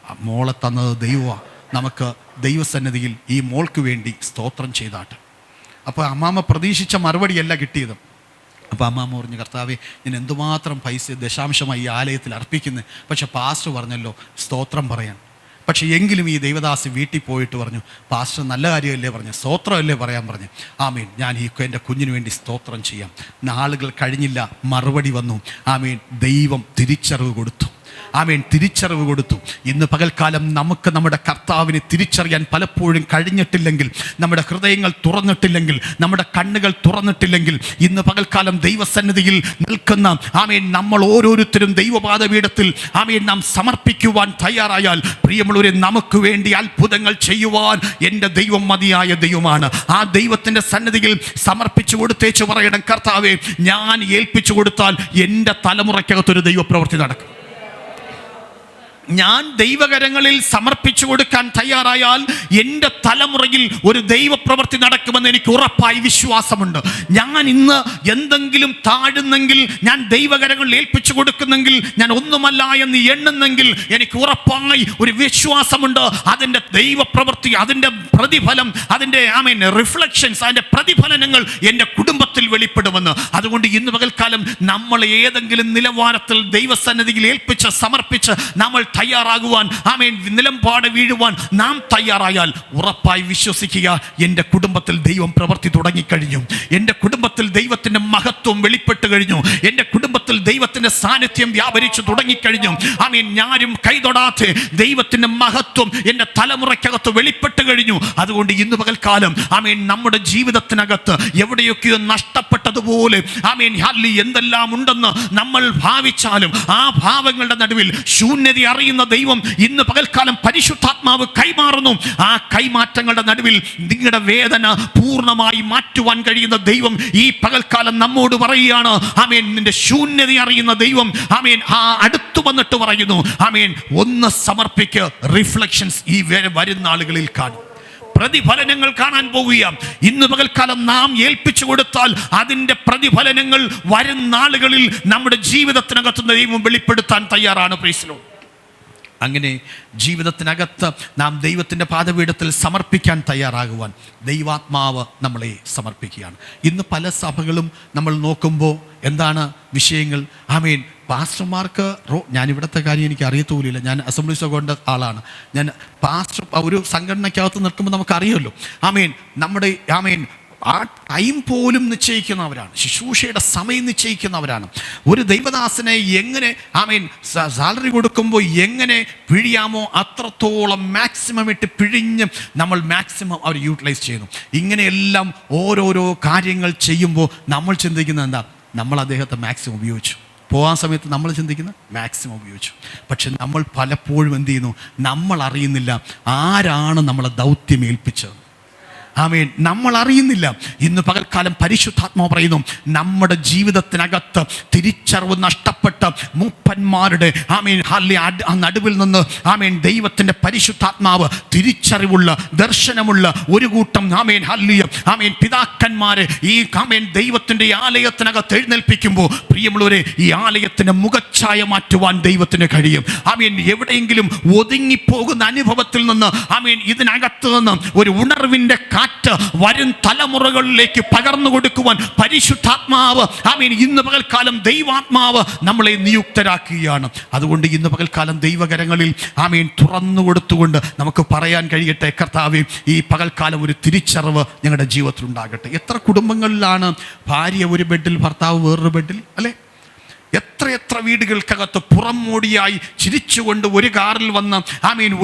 മോളെ തന്നത് ദൈവമാണ്, നമുക്ക് ദൈവസന്നിധിയിൽ ഈ മോൾക്ക് വേണ്ടി സ്തോത്രം ചെയ്താട്ടെ. അപ്പോൾ അമ്മാമ്മ പ്രതീക്ഷിച്ച മറുപടിയല്ല കിട്ടിയത്. അപ്പോൾ അമ്മാമ്മ പറഞ്ഞു, കർത്താവേ, ഞാൻ എന്തുമാത്രം പൈസ ദശാംശമായി ഈ ആലയത്തിൽ അർപ്പിക്കുന്നത്, പക്ഷെ പാസ്റ്റർ പറഞ്ഞല്ലോ സ്തോത്രം പറയാൻ. പക്ഷേ എങ്കിലും ഈ ദൈവദാസി വീട്ടിൽ പോയിട്ട് പറഞ്ഞു, പാസ്റ്റർ നല്ല കാര്യമല്ലേ പറഞ്ഞു, സ്തോത്രമല്ലേ പറയാൻ പറഞ്ഞു. ഞാൻ എൻ്റെ കുഞ്ഞിന് വേണ്ടി സ്തോത്രം ചെയ്യാം. നാളുകൾ കഴിഞ്ഞില്ല, മറുപടി വന്നു. ദൈവം തിരിച്ചറിവ് കൊടുത്തു. തിരിച്ചറിവ് കൊടുത്തു. ഇന്ന് പകൽക്കാലം നമുക്ക് നമ്മുടെ കർത്താവിനെ തിരിച്ചറിയാൻ പലപ്പോഴും കഴിഞ്ഞിട്ടില്ലെങ്കിൽ, നമ്മുടെ ഹൃദയങ്ങൾ തുറന്നിട്ടില്ലെങ്കിൽ, നമ്മുടെ കണ്ണുകൾ തുറന്നിട്ടില്ലെങ്കിൽ, ഇന്ന് പകൽക്കാലം ദൈവസന്നിധിയിൽ നിൽക്കുന്ന നമ്മൾ ഓരോരുത്തരും ദൈവപാദപീഠത്തിൽ നാം സമർപ്പിക്കുവാൻ തയ്യാറായാൽ, പ്രിയമുള്ളവരെ, നമുക്ക് വേണ്ടി അത്ഭുതങ്ങൾ ചെയ്യുവാൻ എൻ്റെ ദൈവം മതിയായ ദൈവമാണ്. ആ ദൈവത്തിൻ്റെ സന്നിധിയിൽ സമർപ്പിച്ചു കൊടുത്തേച്ച് പറയണം, കർത്താവേ, ഞാൻ ഏൽപ്പിച്ചു കൊടുത്താൽ എൻ്റെ തലമുറയ്ക്കകത്തൊരു ദൈവപ്രവൃത്തി നടക്കും. ഞാൻ ദൈവകരങ്ങളിൽ സമർപ്പിച്ചു കൊടുക്കാൻ തയ്യാറായാൽ എൻ്റെ തലമുറയിൽ ഒരു ദൈവപ്രവൃത്തി നടക്കുമെന്ന് എനിക്ക് ഉറപ്പായി വിശ്വാസമുണ്ട്. ഞാൻ ഇന്ന് എന്തെങ്കിലും താഴുന്നെങ്കിൽ, ഞാൻ ദൈവകരങ്ങളിൽ ഏൽപ്പിച്ചു കൊടുക്കുന്നെങ്കിൽ, ഞാൻ ഒന്നുമല്ല എന്ന് എണ്ണുന്നെങ്കിൽ എനിക്ക് ഉറപ്പായി ഒരു വിശ്വാസമുണ്ട്. അതിൻ്റെ ദൈവപ്രവൃത്തി, അതിൻ്റെ പ്രതിഫലം, അതിൻ്റെ റിഫ്ലക്ഷൻസ്, അതിൻ്റെ പ്രതിഫലനങ്ങൾ എൻ്റെ കുടുംബത്തിൽ വെളിപ്പെടുമെന്ന്. അതുകൊണ്ട് ഇന്ന് പകൽക്കാലം നമ്മൾ ഏതെങ്കിലും നിലവാരത്തിൽ ദൈവസന്നിധിയിൽ ഏൽപ്പിച്ച് സമർപ്പിച്ച് നമ്മൾ തയ്യാറാകുവാൻ, നിലമ്പാട് വീഴുവാൻ നാം തയ്യാറായാൽ ഉറപ്പായി വിശ്വസിക്കുക, എൻ്റെ കുടുംബത്തിൽ ദൈവം പ്രവൃത്തി തുടങ്ങിക്കഴിഞ്ഞു. എൻ്റെ കുടുംബത്തിൽ ദൈവത്തിൻ്റെ മഹത്വം വെളിപ്പെട്ട് കഴിഞ്ഞു. എൻ്റെ കുടുംബത്തിൽ ദൈവത്തിൻ്റെ സാന്നിധ്യം വ്യാപരിച്ചു തുടങ്ങിക്കഴിഞ്ഞു. ഞാനും കൈതൊടാതെ ദൈവത്തിൻ്റെ മഹത്വം എൻ്റെ തലമുറയ്ക്കകത്ത് വെളിപ്പെട്ട് കഴിഞ്ഞു. അതുകൊണ്ട് ഇന്ന് പകൽക്കാലം നമ്മുടെ ജീവിതത്തിനകത്ത് എവിടെയൊക്കെയോ നഷ്ടപ്പെട്ടതുപോലെ എന്തെല്ലാം ഉണ്ടെന്ന് നമ്മൾ ഭാവിച്ചാലും ആ ഭാവങ്ങളുടെ നടുവിൽ ശൂന്യത അറിയുന്ന ദൈവം ഇന്ന് പകൽക്കാലം പരിശുദ്ധാത്മാവ് കൈമാറുന്നു. ആ കൈമാറ്റങ്ങളുടെ നടുവിൽ നിങ്ങളുടെ വേദന പൂർണ്ണമായി മാറ്റുവാൻ കഴിയുന്ന ദൈവം ഈ പകൽക്കാലം നമ്മോട് പറയുകയാണ്. നിന്റെ ശൂന്യത അറിയുന്ന ദൈവം ആ അടുത്തു വന്നിട്ട് പറയുന്നു, ഒന്ന് സമർപ്പിക്ക്, റിഫ്ലക്ഷൻസ് ഈ വരുന്ന ആളുകളിൽ കാണും, പ്രതിഫലനങ്ങൾ കാണാൻ പോവുകയാണ്. ഇന്ന് പകൽക്കാലം നാം ഏൽപ്പിച്ചു കൊടുത്താൽ അതിൻ്റെ പ്രതിഫലനങ്ങൾ വരും നാളുകളിൽ നമ്മുടെ ജീവിതത്തിനകത്ത് ദൈവം വെളിപ്പെടുത്താൻ തയ്യാറാണ്. Price the lord. അങ്ങനെ ജീവിതത്തിനകത്ത് നാം ദൈവത്തിൻ്റെ പാദപീഠത്തിൽ സമർപ്പിക്കാൻ തയ്യാറാകുവാൻ ദൈവാത്മാവ് നമ്മളെ സമർപ്പിക്കുകയാണ്. ഇന്ന് പല സഭകളും നമ്മൾ നോക്കുമ്പോൾ എന്താണ് വിഷയങ്ങൾ? പാസ്റ്റർമാർക്ക് ഞാൻ ഇവിടുത്തെ കാര്യം എനിക്ക് അറിയത്തുമില്ല. ഞാൻ അസംബ്ലീസ് ഓഫ് ഗോഡിൻ്റെ ആളാണ്. ഞാൻ പാസ്റ്റർ ഒരു സംഘടനയ്ക്കകത്ത് നിൽക്കുമ്പോൾ നമുക്കറിയുമല്ലോ. നമ്മുടെ ആ ടൈം പോലും നിശ്ചയിക്കുന്നവരാണ്, ശുശ്രൂഷയുടെ സമയം നിശ്ചയിക്കുന്നവരാണ്. ഒരു ദൈവദാസനെ എങ്ങനെ സാലറി കൊടുക്കുമ്പോൾ എങ്ങനെ പിഴിയാമോ അത്രത്തോളം മാക്സിമം ഇട്ട് പിഴിഞ്ഞ് നമ്മൾ മാക്സിമം അവർ യൂട്ടിലൈസ് ചെയ്യുന്നു. ഇങ്ങനെയെല്ലാം ഓരോരോ കാര്യങ്ങൾ ചെയ്യുമ്പോൾ നമ്മൾ ചിന്തിക്കുന്നത് എന്താ? നമ്മൾ അദ്ദേഹത്തെ മാക്സിമം ഉപയോഗിച്ചു. പോകാൻ സമയത്ത് നമ്മൾ ചിന്തിക്കുന്നത് മാക്സിമം ഉപയോഗിച്ചു. പക്ഷെ നമ്മൾ പലപ്പോഴും എന്ത് ചെയ്യുന്നു? നമ്മൾ അറിയുന്നില്ല ആരാണ് നമ്മളെ ദൗത്യം ഏൽപ്പിച്ചത്. നമ്മൾ അറിയുന്നില്ല. ഇന്ന് പകൽക്കാലം പരിശുദ്ധാത്മാവ് പറയുന്നു, നമ്മുടെ ജീവിതത്തിനകത്ത് തിരിച്ചറിവ് നഷ്ടപ്പെട്ട മൂപ്പന്മാരുടെ നടുവിൽ നിന്ന് ദൈവത്തിൻ്റെ പരിശുദ്ധാത്മാവ് തിരിച്ചറിവുള്ള ദർശനമുള്ള ഒരു കൂട്ടം പിതാക്കന്മാരെ ഈ ദൈവത്തിൻ്റെ ആലയത്തിനകത്ത് എഴുന്നേൽപ്പിക്കുമ്പോൾ, പ്രിയമുള്ളവരെ, ഈ ആലയത്തിൻ്റെ മുഖച്ഛായ മാറ്റുവാൻ ദൈവത്തിന് കഴിയും. എവിടെയെങ്കിലും ഒതുങ്ങിപ്പോകുന്ന അനുഭവത്തിൽ നിന്ന് ഇതിനകത്ത് നിന്ന് ഒരു ഉണർവിൻ്റെ കാറ്റ് വരും തലമുറകളിലേക്ക് പകർന്നു കൊടുക്കുവാൻ പരിശുദ്ധാത്മാവ് ഇന്ന് പകൽക്കാലം ദൈവാത്മാവ് നമ്മളെ നിയുക്തരാക്കുകയാണ്. അതുകൊണ്ട് ഇന്ന് പകൽക്കാലം ദൈവകരങ്ങളിൽ തുറന്നു കൊടുത്തുകൊണ്ട് നമുക്ക് പറയാൻ കഴിയട്ടെ, കർത്താവേ, ഈ പകൽക്കാലം ഒരു തിരിച്ചറിവ് ഞങ്ങളുടെ ജീവിതത്തിൽ ഉണ്ടാകട്ടെ. എത്ര കുടുംബങ്ങളിലാണ് ഭാര്യ ഒരു ബെഡിൽ, ഭർത്താവ് വേറൊരു ബെഡിൽ, അല്ലേ? എത്ര വീടുകൾക്കകത്ത് പുറംമോടിയായി ചിരിച്ചുകൊണ്ട് ഒരു കാറിൽ വന്ന്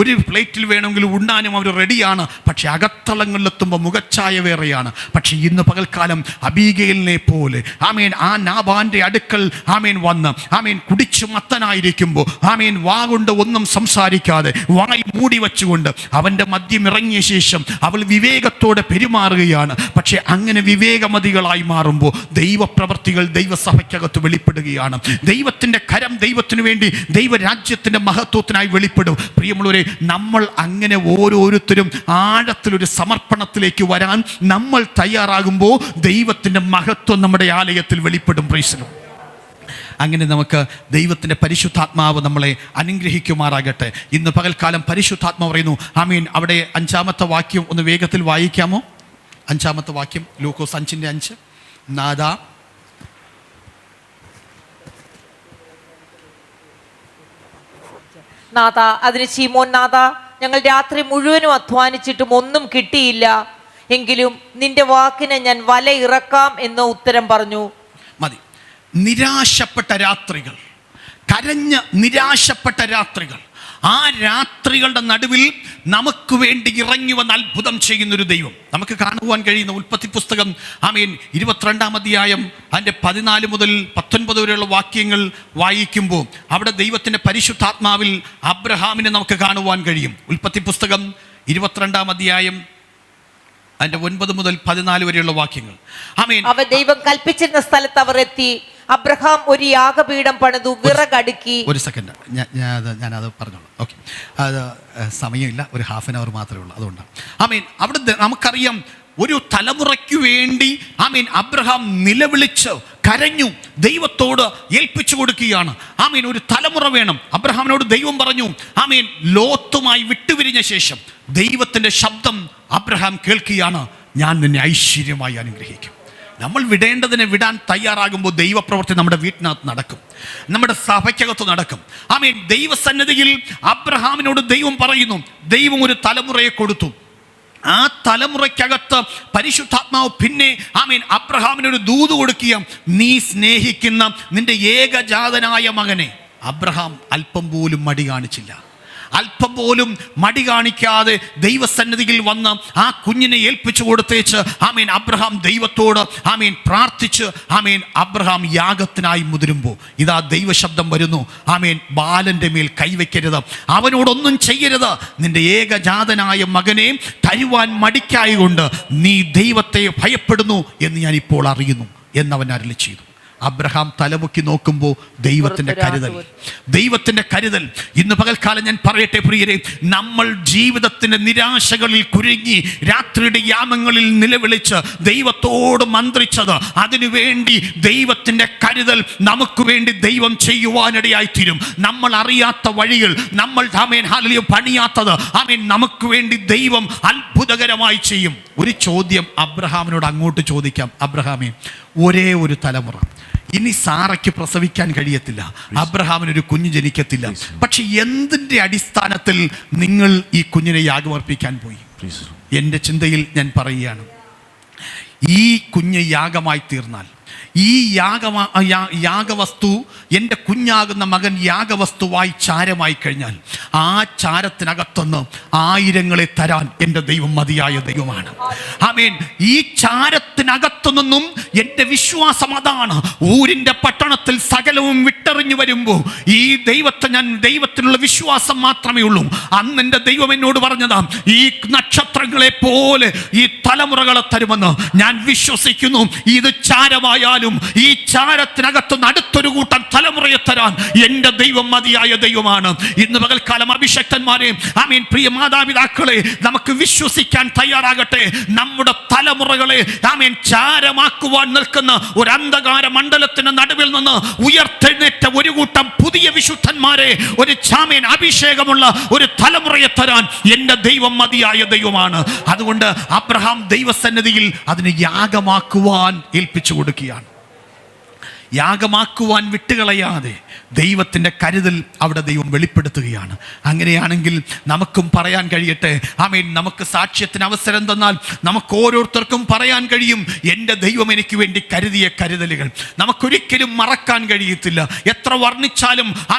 ഒരു പ്ലേറ്റിൽ വേണമെങ്കിൽ ഉണ്ണാനും അവർ റെഡിയാണ്. പക്ഷെ അകത്തളങ്ങളിലെത്തുമ്പോൾ മുഖച്ഛായ വേറെയാണ്. പക്ഷെ ഇന്ന് പകൽക്കാലം അബീഗയിലിനെ പോലെ ആ നാബാന്റെ അടുക്കൽ വന്ന് കുടിച്ചു മത്തനായിരിക്കുമ്പോൾ വാ കൊണ്ട് ഒന്നും സംസാരിക്കാതെ വായി മൂടി വെച്ചുകൊണ്ട് അവൻ്റെ മദ്യം ഇറങ്ങിയ ശേഷം അവൾ വിവേകത്തോടെ പെരുമാറുകയാണ്. പക്ഷെ അങ്ങനെ വിവേകമതികളായി മാറുമ്പോൾ ദൈവപ്രവർത്തികൾ ദൈവസഭയ്ക്കകത്ത് വെളിപ്പെടുകയാണ്. ദൈവത്തിൻ്റെ കരം ദൈവത്തിനു വേണ്ടി, ദൈവരാജ്യത്തിൻ്റെ മഹത്വത്തിനായി വെളിപ്പെടും. പ്രിയമുള്ളവരെ, നമ്മൾ അങ്ങനെ ഓരോരുത്തരും ആഴത്തിലൊരു സമർപ്പണത്തിലേക്ക് വരാൻ നമ്മൾ തയ്യാറാകുമ്പോൾ ദൈവത്തിൻ്റെ മഹത്വം നമ്മുടെ ആലയത്തിൽ വെളിപ്പെടും. Praise the lord. അങ്ങനെ നമുക്ക് ദൈവത്തിൻ്റെ പരിശുദ്ധാത്മാവ് നമ്മളെ അനുഗ്രഹിക്കുമാറാകട്ടെ. ഇന്ന് പകൽക്കാലം പരിശുദ്ധാത്മാവ് പറയുന്നു, അവിടെ 5-ാമത്തെ വാക്യം ഒന്ന് വേഗത്തിൽ വായിക്കാമോ? 5-ാമത്തെ വാക്യം, ലൂക്കോസ് 5:5. നാദാ, നാഥ, അതിന് ശീമോൻ, നാഥ, ഞങ്ങൾ രാത്രി മുഴുവനും അധ്വാനിച്ചിട്ടും ഒന്നും കിട്ടിയില്ല. എങ്കിലും നിന്റെ വാക്കിന് ഞാൻ വല ഇറക്കാം എന്ന് ഉത്തരം പറഞ്ഞു. മതി. നിരാശപ്പെട്ട രാത്രികൾ, കരഞ്ഞ് നിരാശപ്പെട്ട രാത്രികൾ, ആ രാത്രികളുടെ നടുവിൽ നമുക്ക് വേണ്ടി ഇറങ്ങി വന്ന് അത്ഭുതം ചെയ്യുന്നൊരു ദൈവം നമുക്ക് കാണുവാൻ കഴിയുന്ന ഉൽപ്പത്തി പുസ്തകം 22-ാം അധ്യായം അതിൻ്റെ 14 മുതൽ 19 വരെയുള്ള വാക്യങ്ങൾ വായിക്കുമ്പോൾ അവിടെ ദൈവത്തിൻ്റെ പരിശുദ്ധാത്മാവിൽ അബ്രഹാമിനെ നമുക്ക് കാണുവാൻ കഴിയും. ഉൽപ്പത്തി പുസ്തകം 22-ാം അധ്യായം അതിൻ്റെ 9 മുതൽ 14 വരെയുള്ള വാക്യങ്ങൾ. അവർ ദൈവം കൽപ്പിച്ചിരുന്ന സ്ഥലത്ത് അവർ എത്തി. അബ്രഹാം ഒരു യാഗപീഠം പണിതു, വിറകടുക്കി. ഒരു സെക്കൻഡ്, ഞാനത് പറഞ്ഞോളൂ. ഓക്കെ, അത് സമയമില്ല, ഒരു ഹാഫ് ആൻ അവർ മാത്രമേ ഉള്ളൂ, അതുകൊണ്ടാണ്. അവിടെ നമുക്കറിയാം ഒരു തലമുറയ്ക്ക് വേണ്ടി അബ്രഹാം നിലവിളിച്ച് കരഞ്ഞു, ദൈവത്തോട് ഏൽപ്പിച്ചു കൊടുക്കുകയാണ്. ഒരു തലമുറ വേണം. അബ്രഹാമിനോട് ദൈവം പറഞ്ഞു, ലോത്തുമായി വിട്ടുപിരിഞ്ഞ ശേഷം ദൈവത്തിൻ്റെ ശബ്ദം അബ്രഹാം കേൾക്കുകയാണ്, ഞാൻ നിന്നെ ഐശ്വര്യമായി അനുഗ്രഹിക്കും. നമ്മൾ വിടേണ്ടതിനെ വിടാൻ തയ്യാറാകുമ്പോൾ ദൈവപ്രവൃത്തി നമ്മുടെ വീട്ടിനകത്ത് നടക്കും, നമ്മുടെ സഭയ്ക്കകത്ത് നടക്കും. ദൈവസന്നിധിയിൽ അബ്രഹാമിനോട് ദൈവം പറയുന്നു, ദൈവം ഒരു തലമുറയെ കൊടുത്തു. ആ തലമുറയ്ക്കകത്ത് പരിശുദ്ധാത്മാവ് പിന്നെ അബ്രഹാമിനൊരു ദൂത് കൊടുക്കുക, നീ സ്നേഹിക്കുന്ന നിന്റെ ഏകജാതനായ മകനെ. അബ്രഹാം അല്പം പോലും മടി കാണിച്ചില്ല, അല്പം പോലും മടി കാണിക്കാതെ ദൈവസന്നിധിയിൽ വന്ന് ആ കുഞ്ഞിനെ ഏൽപ്പിച്ചു കൊടുത്തേച്ച് അബ്രഹാം ദൈവത്തോട് പ്രാർത്ഥിച്ച് അബ്രഹാം യാഗത്തിനായി മുതിരുമ്പോൾ ഇതാ ദൈവശബ്ദം വരുന്നു, ബാലന്റെ മേൽ കൈവയ്ക്കരുത്, അവനോടൊന്നും ചെയ്യരുത്, നിന്റെ ഏകജാതനായ മകനെ തരുവാൻ മടിക്കായകൊണ്ട് നീ ദൈവത്തെ ഭയപ്പെടുന്നു എന്ന് ഞാൻ ഇപ്പോൾ അറിയുന്നു എന്നവൻ അരുളി ചെയ്തു. അബ്രഹാം തലമുക്കി നോക്കുമ്പോൾ ദൈവത്തിൻ്റെ കരുതൽ. ഇന്ന് പകൽക്കാലം ഞാൻ പറയട്ടെ പ്രിയരെ, നമ്മൾ ജീവിതത്തിൻ്റെ നിരാശകളിൽ കുരുങ്ങി രാത്രിയുടെ യാമങ്ങളിൽ നിലവിളിച്ച് ദൈവത്തോട് മന്ത്രിച്ചത്, അതിനുവേണ്ടി ദൈവത്തിൻ്റെ കരുതൽ നമുക്ക് വേണ്ടി ദൈവം ചെയ്യുവാനിടയായിത്തീരും. നമ്മൾ അറിയാത്ത വഴികൾ, നമ്മൾ പണിയാത്തത് നമുക്ക് വേണ്ടി ദൈവം അത്ഭുതകരമായി ചെയ്യും. ഒരു ചോദ്യം അബ്രഹാമിനോട് അങ്ങോട്ട് ചോദിക്കാം. അബ്രഹാമേ, ഒരേ ഒരു തലമുറ, ഇനി സാറയ്ക്ക് പ്രസവിക്കാൻ കഴിയത്തില്ല, അബ്രഹാമിനൊരു കുഞ്ഞ് ജനിക്കത്തില്ല, പക്ഷെ എന്തിൻ്റെ അടിസ്ഥാനത്തിൽ നിങ്ങൾ ഈ കുഞ്ഞിനെ യാഗമർപ്പിക്കാൻ പോയി? എൻ്റെ ചിന്തയിൽ ഞാൻ പറയുകയാണ്, ഈ കുഞ്ഞ് യാഗമായി തീർന്നാൽ, ഈ യാഗവസ്തു, എൻ്റെ കുഞ്ഞാകുന്ന മകൻ യാഗവസ്തുവായി ചാരമായി കഴിഞ്ഞാൽ, ആ ചാരത്തിനകത്തുനിന്ന് ആയിരങ്ങളെ തരാൻ എൻ്റെ ദൈവം മതിയായ ദൈവമാണ്. ഈ ചാരത്തിനകത്തു നിന്നും എൻ്റെ വിശ്വാസം അതാണ്. ഊരിൻ്റെ പട്ടണത്തിൽ സകലവും വിട്ടെറിഞ്ഞു വരുമ്പോൾ ഈ ദൈവത്തിനുള്ള വിശ്വാസം മാത്രമേ ഉള്ളൂ. അന്ന് എൻ്റെ ദൈവം എന്നോട് പറഞ്ഞതാ, ഈ നക്ഷത്രങ്ങളെ പോലെ ഈ തലമുറകളെ തരുമെന്ന് ഞാൻ വിശ്വസിക്കുന്നു. ഇത് ചാരമായാലും ഈ ചാരത്തിനകത്ത് അടുത്തൊരു കൂട്ടം തലമുറയെ തരാൻ എൻ്റെ ദൈവം മതിയായ ദൈവമാണ്. ഇന്ന് പകൽക്കാലം അഭിഷക്തന്മാരെ, പ്രിയ മാതാപിതാക്കളെ, നമുക്ക് വിശ്വസിക്കാൻ തയ്യാറാകട്ടെ. നമ്മുടെ തലമുറകളെ ചാരമാക്കുവാൻ നിൽക്കുന്ന ഒരു അന്ധകാര മണ്ഡലത്തിന് നടുവിൽ നിന്ന് ഉയർത്തെഴുന്നേറ്റ ഒരു കൂട്ടം പുതിയ വിശുദ്ധന്മാരെ, ഒരു അഭിഷേകമുള്ള ഒരു തലമുറയെ തരാൻ എൻ്റെ ദൈവം മതിയായ ദൈവമാണ്. അതുകൊണ്ട് അബ്രഹാം ദൈവസന്നിധിയിൽ അതിനെ യാഗമാക്കുവാൻ ഏൽപ്പിച്ചു കൊടുക്കുകയാണ്. യാഗമാക്കുവാൻ വിട്ടുകളയാതെ ദൈവത്തിൻ്റെ കരുതൽ അവിടെ ദൈവം വെളിപ്പെടുത്തുകയാണ്. അങ്ങനെയാണെങ്കിൽ നമുക്കും പറയാൻ കഴിയട്ടെ, നമുക്ക് സാക്ഷ്യത്തിന് അവസരം തന്നാൽ നമുക്ക് ഓരോരുത്തർക്കും പറയാൻ കഴിയും, എൻ്റെ ദൈവം എനിക്ക് വേണ്ടി കരുതിയ കരുതലുകൾ നമുക്കൊരിക്കലും മറക്കാൻ കഴിയത്തില്ല. എത്ര വർണ്ണിച്ചാലും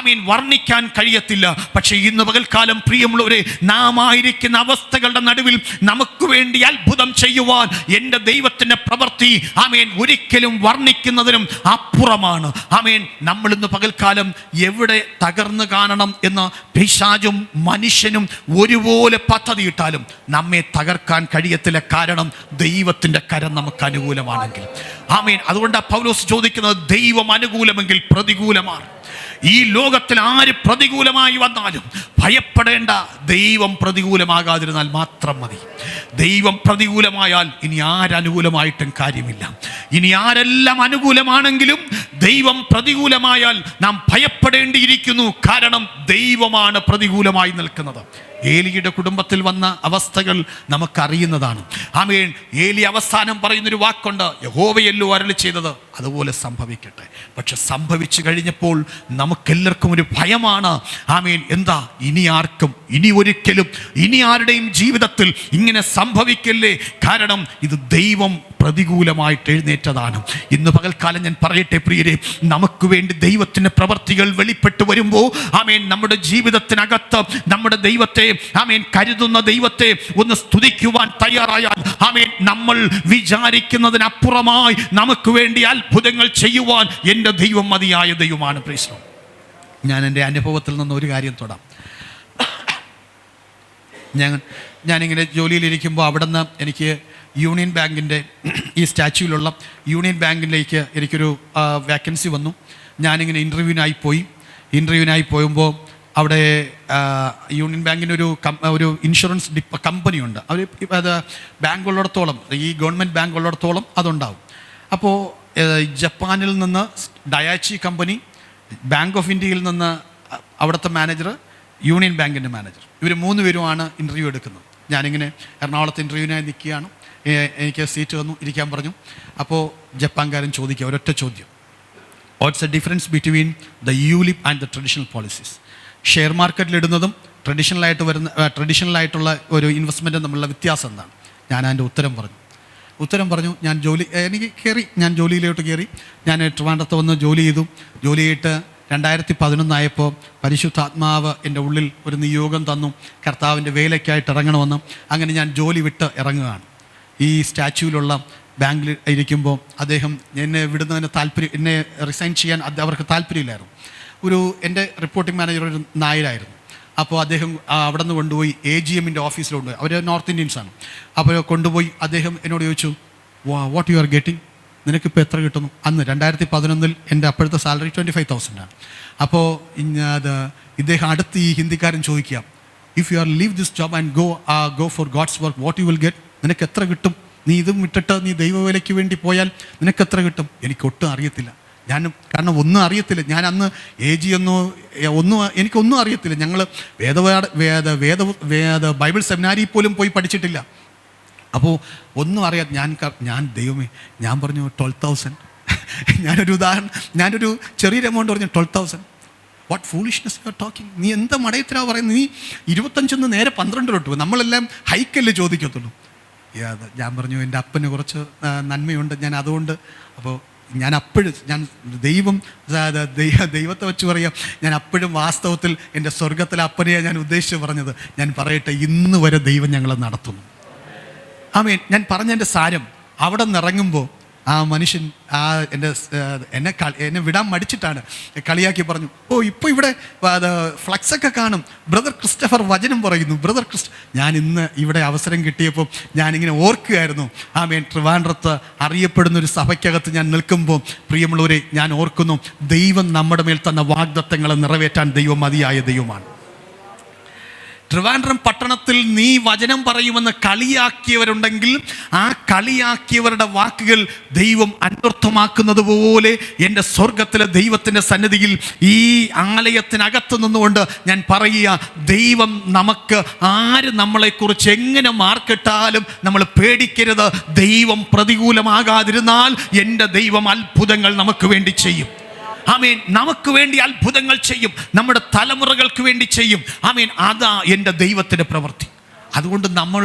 വർണ്ണിക്കാൻ കഴിയത്തില്ല. പക്ഷേ ഇന്ന് പകൽക്കാലം പ്രിയമുള്ളവരെ, നാം ആയിരിക്കുന്ന അവസ്ഥകളുടെ നടുവിൽ നമുക്ക് വേണ്ടി അത്ഭുതം ചെയ്യുവാൻ എൻ്റെ ദൈവത്തിൻ്റെ പ്രവൃത്തി ഒരിക്കലും വർണ്ണിക്കുന്നതിനും അപ്പുറമാണ്. നമ്മൾ ഇന്ന് പകൽക്കാലം എവിടെ തകർന്നു കാണണം എന്ന് പിശാചും മനുഷ്യനും ഒരുപോലെ പദ്ധതിയിട്ടാലും നമ്മെ തകർക്കാൻ കഴിയത്തില്ല. കാരണം ദൈവത്തിൻ്റെ കരം നമുക്ക് അനുകൂലമാണെങ്കിൽ. അതുകൊണ്ട് പൗലോസ് ചോദിക്കുന്നത്, ദൈവം അനുകൂലമെങ്കിൽ പ്രതികൂലമാണ്. ഈ ലോകത്തിൽ ആര് പ്രതികൂലമായി വന്നാലും ഭയപ്പെടേണ്ട, ദൈവം പ്രതികൂലമാകാതിരുന്നാൽ മാത്രം മതി. ദൈവം പ്രതികൂലമായാൽ ഇനി ആരനുകൂലമായിട്ടും കാര്യമില്ല. ഇനി ആരെല്ലാം അനുകൂലമാണെങ്കിലും ദൈവം പ്രതികൂലമായാൽ നാം ഭയപ്പെടേണ്ടിയിരിക്കുന്നു. കാരണം ദൈവമാണ് പ്രതികൂലമായി നിൽക്കുന്നത്. ഏലിയുടെ കുടുംബത്തിൽ വന്ന അവസ്ഥകൾ നമുക്കറിയുന്നതാണ്. ഏലി അവസാനം പറയുന്നൊരു വാക്കുണ്ട്, യഹോവയല്ലോ അരുളി ചെയ്തത്, അതുപോലെ സംഭവിക്കട്ടെ. പക്ഷെ സംഭവിച്ചു കഴിഞ്ഞപ്പോൾ നമുക്കെല്ലാവർക്കും ഒരു ഭയമാണ്. എന്താ, ഇനി ആർക്കും, ഇനി ഒരിക്കലും, ഇനി ആരുടെയും ജീവിതത്തിൽ ഇങ്ങനെ സംഭവിക്കല്ലേ. കാരണം ഇത് ദൈവം പ്രതികൂലമായിട്ട് എഴുന്നേറ്റതാണ്. ഇന്ന് പകൽക്കാലം ഞാൻ പറയട്ടെ പ്രിയരെ, നമുക്ക് വേണ്ടി ദൈവത്തിൻ്റെ പ്രവർത്തികൾ വെളിപ്പെട്ട് വരുമ്പോൾ നമ്മുടെ ജീവിതത്തിനകത്ത് നമ്മുടെ ദൈവത്തെ കരുതുന്ന ദൈവത്തെ ഒന്ന് സ്തുതിക്കുവാൻ തയ്യാറായാൽ നമ്മൾ വിചാരിക്കുന്നതിനപ്പുറമായി നമുക്ക് വേണ്ടി അത്ഭുതങ്ങൾ ചെയ്യുവാൻ എൻ്റെ ദൈവം മതിയായ ദൈവമാണ്. പ്രൈസ്. ഞാൻ എൻ്റെ അനുഭവത്തിൽ നിന്ന് ഒരു കാര്യം തൊടാം. ഞാനിങ്ങനെ ജോലിയിലിരിക്കുമ്പോൾ അവിടെ നിന്ന് എനിക്ക് യൂണിയൻ ബാങ്കിൻ്റെ ഈ സ്റ്റാച്യൂവിലുള്ള യൂണിയൻ ബാങ്കിലേക്ക് എനിക്കൊരു വാക്കൻസി വന്നു. ഞാനിങ്ങനെ ഇൻ്റർവ്യൂവിനായി പോയുമ്പോൾ അവിടെ യൂണിയൻ ബാങ്കിൻ്റെ ഒരു ഇൻഷുറൻസ് കമ്പനിയുണ്ട്. അവർ അത് ബാങ്ക് ഉള്ളിടത്തോളം, ഈ ഗവൺമെൻറ് ബാങ്ക് ഉള്ളിടത്തോളം അതുണ്ടാവും. അപ്പോൾ ജപ്പാനിൽ നിന്ന് ഡയാച്ചി കമ്പനി, ബാങ്ക് ഓഫ് ഇന്ത്യയിൽ നിന്ന് അവിടുത്തെ മാനേജർ, യൂണിയൻ ബാങ്കിൻ്റെ മാനേജർ, ഇവർ 3 പേരുമാണ് ഇൻ്റർവ്യൂ എടുക്കുന്നത്. ഞാനിങ്ങനെ എറണാകുളത്ത് ഇൻ്റർവ്യൂവിനായി നിൽക്കുകയാണ്. എനിക്ക് സീറ്റ് വന്നു, ഇരിക്കാൻ പറഞ്ഞു. അപ്പോൾ ജപ്പാൻകാരൻ ചോദിക്കുക ഒരൊറ്റ ചോദ്യം: what's a difference between the ULIP and the traditional policies? Share മാർക്കറ്റിലിടുന്നതും ട്രഡീഷണലായിട്ടുള്ള ഒരു ഇൻവെസ്റ്റ്മെൻറ്റും തമ്മിലുള്ള വ്യത്യാസം എന്താണ്? ഞാൻ അതിൻ്റെ ഉത്തരം പറഞ്ഞു. ഞാൻ ജോലിയിലോട്ട് കയറി. ഞാൻ ട്രിവാൻഡ്രത്ത് വന്ന് ജോലി ചെയ്തു. ജോലി ചെയ്തിട്ട് 2011 ആയപ്പോൾ പരിശുദ്ധാത്മാവ് എൻ്റെ ഉള്ളിൽ ഒരു നിയോഗം തന്നു, കർത്താവിൻ്റെ വേലയ്ക്കായിട്ട് ഇറങ്ങണമെന്ന്. അങ്ങനെ ഞാൻ ജോലി വിട്ട് ഇറങ്ങുകയാണ്. ഈ സ്റ്റാച്യൂവിലുള്ള ബാങ്കിൽ ഇരിക്കുമ്പോൾ അദ്ദേഹം എന്നെ വിടുന്നതിന് എന്നെ റിസൈൻ ചെയ്യാൻ അവർക്ക് താല്പര്യമില്ലായിരുന്നു. എൻ്റെ റിപ്പോർട്ടിംഗ് മാനേജർ ഒരു നായരായിരുന്നു. അപ്പോൾ അദ്ദേഹം അവിടെ നിന്ന് കൊണ്ടുപോയി AGMൻ്റെ ഓഫീസിൽ കൊണ്ടുപോയി. അവർ നോർത്ത് ഇന്ത്യൻസാണ്. അപ്പോൾ കൊണ്ടുപോയി അദ്ദേഹം എന്നോട് ചോദിച്ചു, വാട്ട് യു ആർ ഗെറ്റിംഗ്? നിനക്കിപ്പോൾ എത്ര കിട്ടുന്നു? അന്ന് 2011 എൻ്റെ അപ്പോഴത്തെ സാലറി 25,000 ആണ്. അപ്പോൾ ഇദ്ദേഹം അടുത്ത് ഈ ഹിന്ദിക്കാരൻ ചോദിക്കുക, if you are leave this job and go for God's work, what you will get? നിനക്ക് എത്ര കിട്ടും? നീ ഇതും വിട്ടിട്ട് നീ ദൈവവേലയ്ക്ക് വേണ്ടി പോയാൽ നിനക്ക് എത്ര കിട്ടും? എനിക്കൊട്ടും അറിയത്തില്ല. കാരണം ഒന്നും അറിയത്തില്ല. ഞാൻ അന്ന് AG എനിക്കൊന്നും അറിയത്തില്ല. ഞങ്ങൾ ബൈബിൾ സെമിനാരിയിൽ പോലും പോയി പഠിച്ചിട്ടില്ല. അപ്പോൾ ഒന്നും അറിയാതെ ഞാൻ ദൈവമേ, ഞാൻ പറഞ്ഞു 12,000. ഞാനൊരു ചെറിയൊരു എമൗണ്ട് പറഞ്ഞു 12,000. What foolishness you are talking? നീ എന്താ മടയത്തിലാ പറയുന്നത്? നീ 25 നേരെ 12 നമ്മളെല്ലാം ഹൈക്കല്ലേ ചോദിക്കത്തുള്ളൂ. ഞാൻ പറഞ്ഞു എൻ്റെ അപ്പന് കുറച്ച് നന്മയുണ്ട്, ഞാൻ അതുകൊണ്ട്. അപ്പോൾ ഞാൻ ദൈവത്തെ വെച്ച് പറയാം, ഞാൻ അപ്പോഴും വാസ്തവത്തിൽ എൻ്റെ സ്വർഗത്തിലെ അപ്പനെയാണ് ഞാൻ ഉദ്ദേശിച്ച് പറഞ്ഞത്. ഞാൻ പറയട്ടെ, ഇന്ന് വരെ ദൈവം ഞങ്ങളെ നടത്തുന്നു. ആമേൻ. ഞാൻ പറഞ്ഞതിൻ്റെ സാരം, അവിടെ നിന്ന് ഇറങ്ങുമ്പോൾ ആ മനുഷ്യൻ എന്നെ വിടാൻ മടിച്ചിട്ടാണ് കളിയാക്കി പറഞ്ഞു, ഇപ്പോൾ ഇവിടെ ഫ്ലക്സൊക്കെ കാണും, ബ്രദർ ക്രിസ്റ്റഫർ വചനം പറയുന്നു, ഞാൻ ഇന്ന് ഇവിടെ അവസരം കിട്ടിയപ്പോൾ ഞാനിങ്ങനെ ഓർക്കുകയായിരുന്നു. ആമേൻ. ട്രിവാൻഡ്രത്ത് അറിയപ്പെടുന്ന ഒരു സഭയ്ക്കകത്ത് ഞാൻ നിൽക്കുമ്പോൾ പ്രിയമുള്ളവരെ, ഞാൻ ഓർക്കുന്നു, ദൈവം നമ്മുടെ മേൽ തന്ന വാഗ്ദത്തങ്ങളെ നിറവേറ്റാൻ ദൈവം മതിയായ ദൈവമാണ്. ട്രിവാൻഡ്രം പട്ടണത്തിൽ നീ വചനം പറയുമെന്ന് കളിയാക്കിയവരുണ്ടെങ്കിൽ ആ കളിയാക്കിയവരുടെ വാക്കുകൾ ദൈവം അനർത്ഥമാക്കുന്നത് പോലെ എൻ്റെ സ്വർഗത്തിലെ ദൈവത്തിൻ്റെ സന്നിധിയിൽ ഈ ആലയത്തിനകത്ത് നിന്നുകൊണ്ട് ഞാൻ പറയുക, ദൈവം ആര് നമ്മളെക്കുറിച്ച് എങ്ങനെ മാർക്കിട്ടാലും നമ്മൾ പേടിക്കരുത്. ദൈവം പ്രതികൂലമാകാതിരുന്നാൽ എൻ്റെ ദൈവം അത്ഭുതങ്ങൾ നമുക്ക് വേണ്ടി ചെയ്യും. ആമേൻ. നമുക്ക് വേണ്ടി അത്ഭുതങ്ങൾ ചെയ്യും, നമ്മുടെ തലമുറകൾക്ക് വേണ്ടി ചെയ്യും. ആമേൻ. അതാ എൻ്റെ ദൈവത്തിൻ്റെ പ്രവൃത്തി. അതുകൊണ്ട് നമ്മൾ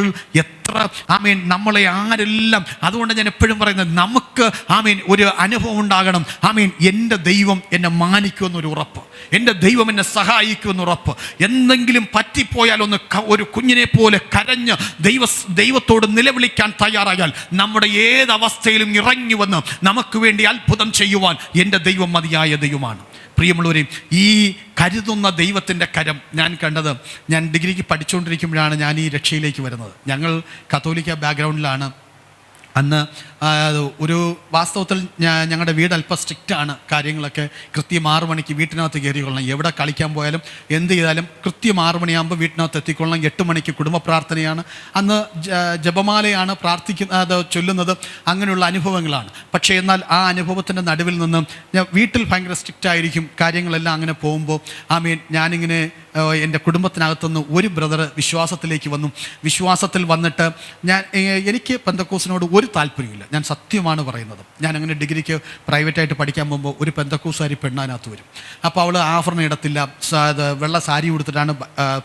നമ്മളെ ആരെല്ലാം, അതുകൊണ്ട് ഞാൻ എപ്പോഴും പറയുന്നത്, നമുക്ക് ഒരു അനുഭവം ഉണ്ടാകണം. എൻ്റെ ദൈവം എന്നെ മാനിക്കുമെന്നൊരു ഉറപ്പ്, എൻ്റെ ദൈവം എന്നെ സഹായിക്കുമെന്ന് ഉറപ്പ്. എന്തെങ്കിലും പറ്റിപ്പോയാൽ ഒരു കുഞ്ഞിനെ പോലെ കരഞ്ഞ് ദൈവത്തോട് നിലവിളിക്കാൻ തയ്യാറായാൽ നമ്മുടെ ഏതവസ്ഥയിലും ഇറങ്ങി വന്ന് നമുക്ക് വേണ്ടി അത്ഭുതം ചെയ്യുവാൻ എൻ്റെ ദൈവം മതിയായ ദൈവമാണ്. പ്രിയമുള്ളവരെ, ഈ കരുതുന്ന ദൈവത്തിൻ്റെ കരം ഞാൻ കണ്ടത്, ഞാൻ ഡിഗ്രിക്ക് പഠിച്ചുകൊണ്ടിരിക്കുമ്പോഴാണ് ഞാൻ ഈ രക്ഷയിലേക്ക് വരുന്നത്. ഞങ്ങൾ കത്തോലിക്ക ബാക്ക്ഗ്രൗണ്ടിലാണ്. അന്ന് ഒരു വാസ്തവത്തിൽ ഞങ്ങളുടെ വീട് അല്പം സ്ട്രിക്റ്റാണ്. കാര്യങ്ങളൊക്കെ കൃത്യം 6 മണിക്ക് വീട്ടിനകത്ത് കയറിക്കൊള്ളണം. എവിടെ കളിക്കാൻ പോയാലും എന്ത് ചെയ്താലും കൃത്യം 6 മണിയാകുമ്പോൾ വീട്ടിനകത്ത് എത്തിക്കൊള്ളണം. 8 മണിക്ക് കുടുംബ പ്രാർത്ഥനയാണ്. അന്ന് ജപമാലയാണ് ചൊല്ലുന്നത്. അങ്ങനെയുള്ള അനുഭവങ്ങളാണ്. പക്ഷേ എന്നാൽ ആ അനുഭവത്തിൻ്റെ നടുവിൽ നിന്ന് വീട്ടിൽ ഭയങ്കര സ്ട്രിക്റ്റായിരിക്കും കാര്യങ്ങളെല്ലാം. അങ്ങനെ പോകുമ്പോൾ ഞാനിങ്ങനെ എൻ്റെ കുടുംബത്തിനകത്തുനിന്ന് ഒരു ബ്രദർ വിശ്വാസത്തിലേക്ക് വന്നു. വിശ്വാസത്തിൽ വന്നിട്ട് എനിക്ക് പെന്തക്കോസിനോട് ഒരു താല്പര്യമില്ല. ഞാൻ സത്യമാണ് പറയുന്നത്. ഞാൻ അങ്ങനെ ഡിഗ്രിക്ക് പ്രൈവറ്റായിട്ട് പഠിക്കാൻ പോകുമ്പോൾ ഒരു പെന്തക്കോസുകാരി പെണ്ണതിനകത്ത് വരും. അപ്പോൾ അവൾ ആഭരണം ഇടത്തില്ല, വെള്ള സാരി ഉടുത്തിട്ടാണ്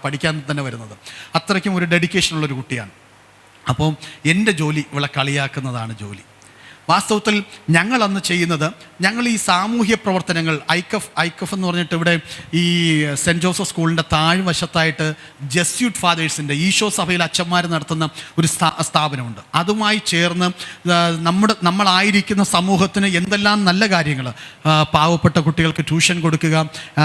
പഠിക്കാൻ തന്നെ വരുന്നത്. അത്രയ്ക്കും ഒരു ഡെഡിക്കേഷനുള്ളൊരു കുട്ടിയാണ്. അപ്പോൾ എൻ്റെ ജോലി ഇവളെ കളിയാക്കുന്നതാണ് ജോലി. വാസ്തവത്തിൽ ഞങ്ങൾ അന്ന് ചെയ്യുന്നത്, ഞങ്ങൾ ഈ സാമൂഹ്യ പ്രവർത്തനങ്ങൾ ഐക്കഫ് എന്ന് പറഞ്ഞിട്ട് ഇവിടെ ഈ സെൻറ്റ് ജോസഫ് സ്കൂളിൻ്റെ താഴ്വശത്തായിട്ട് ജസ്യൂട്ട് ഫാദേഴ്സിൻ്റെ ഈശോ സഭയിൽ അച്ഛന്മാർ നടത്തുന്ന ഒരു സ്ഥാപനമുണ്ട്. അതുമായി ചേർന്ന് നമ്മളായിരിക്കുന്ന സമൂഹത്തിന് എന്തെല്ലാം നല്ല കാര്യങ്ങൾ, പാവപ്പെട്ട കുട്ടികൾക്ക് ട്യൂഷൻ കൊടുക്കുക,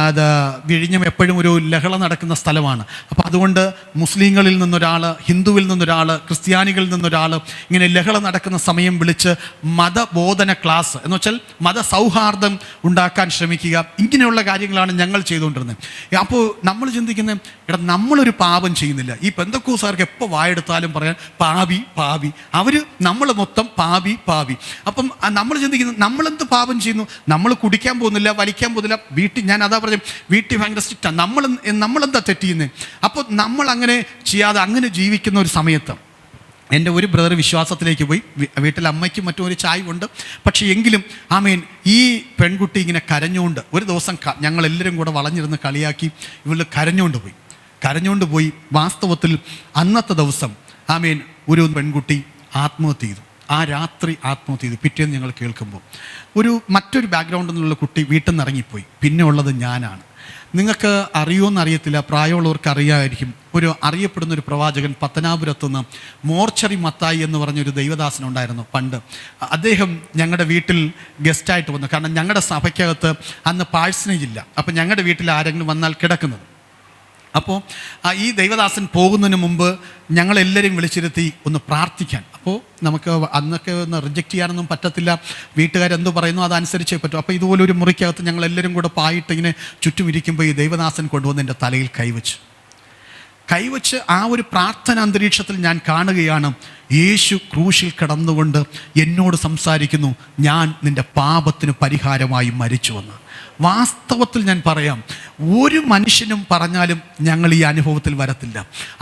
അത് വിഴിഞ്ഞം എപ്പോഴും ഒരു ലഹള നടക്കുന്ന സ്ഥലമാണ്. അപ്പോൾ അതുകൊണ്ട് മുസ്ലിങ്ങളിൽ നിന്നൊരാൾ, ഹിന്ദുവിൽ നിന്നൊരാൾ, ക്രിസ്ത്യാനികളിൽ നിന്നൊരാൾ ഇങ്ങനെ ലഹള നടക്കുന്ന സമയം വിളിച്ച് മതബോധന ക്ലാസ് എന്ന് വെച്ചാൽ മതസൗഹാർദ്ദം ഉണ്ടാക്കാൻ ശ്രമിക്കുക. ഇങ്ങനെയുള്ള കാര്യങ്ങളാണ് ഞങ്ങൾ ചെയ്തുകൊണ്ടിരുന്നത്. അപ്പോൾ നമ്മൾ ചിന്തിക്കുന്നത്, എടാ നമ്മളൊരു പാപം ചെയ്യുന്നില്ല. ഈ പെന്തക്കോസ്തുകാർക്ക് എപ്പോൾ വായെടുത്താലും പറയാൻ പാപി പാപി, അവർ നമ്മൾ മൊത്തം പാപി പാപി. അപ്പം നമ്മൾ ചിന്തിക്കുന്നത് നമ്മളെന്ത് പാപം ചെയ്യുന്നു? നമ്മൾ കുടിക്കാൻ പോകുന്നില്ല, വലിക്കാൻ പോകുന്നില്ല, വീട്ടിൽ ഞാൻ അതാ പറഞ്ഞു വീട്ടിൽ ഭയങ്കര സ്ട്രിക്റ്റാണ്, നമ്മളെന്താ തെറ്റ് ചെയ്യുന്നത്? അപ്പോൾ നമ്മൾ അങ്ങനെ ചെയ്യാതെ അങ്ങനെ ജീവിക്കുന്ന ഒരു സമയത്ത് എൻ്റെ ഒരു ബ്രദർ വിശ്വാസത്തിലേക്ക് പോയി. വീട്ടിൽ അമ്മയ്ക്കും മറ്റും ഒരു ചായ്വുണ്ട്. പക്ഷേ എങ്കിലും ആമേൻ ഈ പെൺകുട്ടി ഇങ്ങനെ കരഞ്ഞുകൊണ്ട് ഒരു ദിവസം ഞങ്ങളെല്ലാവരും കൂടെ വളഞ്ഞിരുന്ന് കളിയാക്കി. ഇവള് കരഞ്ഞുകൊണ്ട് പോയി. വാസ്തവത്തിൽ അന്നത്തെ ദിവസം ആമേൻ ഒരു പെൺകുട്ടി ആത്മഹത്യ ചെയ്തു. ആ രാത്രി ആത്മഹത്യ ചെയ്തു. പിറ്റേന്ന് ഞങ്ങൾ കേൾക്കുമ്പോൾ മറ്റൊരു ബാക്ക്ഗ്രൗണ്ടിൽ നിന്നുള്ള കുട്ടി വീട്ടിൽ നിന്ന് ഇറങ്ങിപ്പോയി. പിന്നെ ഉള്ളത് ഞാനാണ്. നിങ്ങൾക്ക് അറിയുമെന്ന് അറിയത്തില്ല, പ്രായമുള്ളവർക്ക് അറിയാമായിരിക്കും. അറിയപ്പെടുന്ന ഒരു പ്രവാചകൻ പത്തനാപുരത്തുനിന്ന് മോർച്ചറി മത്തായി എന്ന് പറഞ്ഞൊരു ദൈവദാസനുണ്ടായിരുന്നു പണ്ട്. അദ്ദേഹം ഞങ്ങളുടെ വീട്ടിൽ ഗസ്റ്റായിട്ട് വന്നു. കാരണം ഞങ്ങളുടെ സഭയ്ക്കകത്ത് അന്ന് പാഴ്സനേജ് ഇല്ല. അപ്പം ഞങ്ങളുടെ വീട്ടിൽ ആരെങ്കിലും വന്നാൽ കിടക്കുന്നത്. അപ്പോൾ ഈ ദൈവദാസൻ പോകുന്നതിന് മുമ്പ് ഞങ്ങളെല്ലാവരും വിളിച്ചിരുത്തി ഒന്ന് പ്രാർത്ഥിക്കാൻ. അപ്പോൾ നമുക്ക് അന്നൊക്കെ ഒന്ന് റിജക്റ്റ് ചെയ്യാനൊന്നും പറ്റത്തില്ല. വീട്ടുകാരെന്ത് പറയുന്നു അതനുസരിച്ചേ പറ്റും. അപ്പോൾ ഇതുപോലൊരു മുറിക്കകത്ത് ഞങ്ങളെല്ലാവരും കൂടെ പായിട്ട് ഇങ്ങനെ ചുറ്റും ഇരിക്കുമ്പോൾ ഈ ദൈവദാസൻ കൊണ്ടുവന്ന് എൻ്റെ തലയിൽ കൈവച്ച് ആ ഒരു പ്രാർത്ഥന അന്തരീക്ഷത്തിൽ ഞാൻ കാണുകയാണ്, യേശു ക്രൂശിൽ കിടന്നുകൊണ്ട് എന്നോട് സംസാരിക്കുന്നു, ഞാൻ നിൻ്റെ പാപത്തിന് പരിഹാരമായി മരിച്ചുവെന്ന്. വാസ്തവത്തിൽ ഞാൻ പറയാം, ഒരു മനുഷ്യനും പറഞ്ഞാലും ഞങ്ങൾ ഈ അനുഭവത്തിൽ വരത്തില്ല.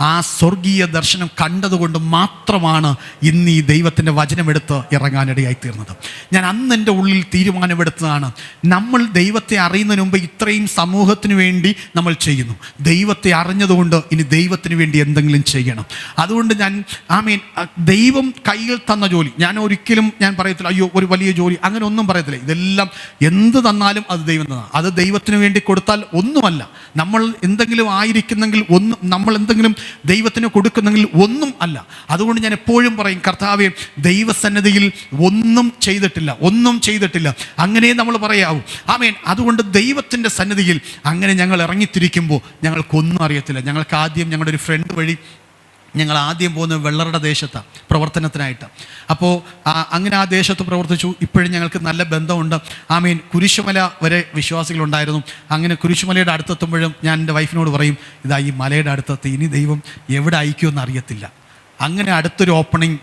ആ സ്വർഗീയ ദർശനം കണ്ടതുകൊണ്ട് മാത്രമാണ് ഇന്ന് ഈ ദൈവത്തിൻ്റെ വചനമെടുത്ത് ഇറങ്ങാനിടയായി തീർന്നത്. ഞാൻ അന്ന് എൻ്റെ ഉള്ളിൽ തീരുമാനമെടുത്തതാണ്, നമ്മൾ ദൈവത്തെ അറിയുന്നതിന് മുമ്പ് ഇത്രയും സമൂഹത്തിന് വേണ്ടി നമ്മൾ ചെയ്യുന്നു. ദൈവത്തെ അറിഞ്ഞതുകൊണ്ട് ഇനി ദൈവത്തിന് വേണ്ടി എന്തെങ്കിലും ചെയ്യണം. അതുകൊണ്ട് ദൈവം കയ്യിൽ തന്ന ജോലി ഞാൻ പറയത്തില്ല അയ്യോ ഒരു വലിയ ജോലി, അങ്ങനെ ഒന്നും പറയത്തില്ല. ഇതെല്ലാം എന്ത് തന്നാലും അത് ദൈവം തന്ന, അത് ദൈവത്തിന് വേണ്ടി കൊടുത്താൽ ഒന്നുമല്ല. നമ്മൾ എന്തെങ്കിലും ആയിരിക്കുന്നെങ്കിൽ നമ്മൾ എന്തെങ്കിലും ദൈവത്തിന് കൊടുക്കുന്നെങ്കിൽ ഒന്നും അല്ല. അതുകൊണ്ട് ഞാൻ എപ്പോഴും പറയും, കർത്താവേ ദൈവസന്നിധിയിൽ ഒന്നും ചെയ്തിട്ടില്ല അങ്ങനെ നമ്മൾ പറയാവൂ. ആമേൻ. അതുകൊണ്ട് ദൈവത്തിൻ്റെ സന്നിധിയിൽ അങ്ങനെ ഞങ്ങൾ ഇറങ്ങിത്തിരിക്കുമ്പോൾ ഞങ്ങൾക്കൊന്നും അറിയത്തില്ല. ഞങ്ങൾക്ക് ആദ്യം ഞങ്ങളുടെ ഒരു ഫ്രണ്ട് വഴി ഞങ്ങൾ ആദ്യം പോകുന്നത് വെള്ളറുടെ ദേശത്താണ് പ്രവർത്തനത്തിനായിട്ട്. അപ്പോൾ അങ്ങനെ ആ ദേശത്ത് പ്രവർത്തിച്ചു. ഇപ്പോഴും ഞങ്ങൾക്ക് നല്ല ബന്ധമുണ്ട്. ആമീൻ. കുരിശുമല വരെ വിശ്വാസികളുണ്ടായിരുന്നു. അങ്ങനെ കുരിശുമലയുടെ അടുത്തെത്തുമ്പോഴും ഞാൻ എൻ്റെ വൈഫിനോട് പറയും, ഇതാ ഈ മലയുടെ അടുത്തെത്തി, ഇനി ദൈവം എവിടെ അയക്കുമെന്ന് അറിയത്തില്ല. അങ്ങനെ അടുത്തൊരു ഓപ്പണിംഗ്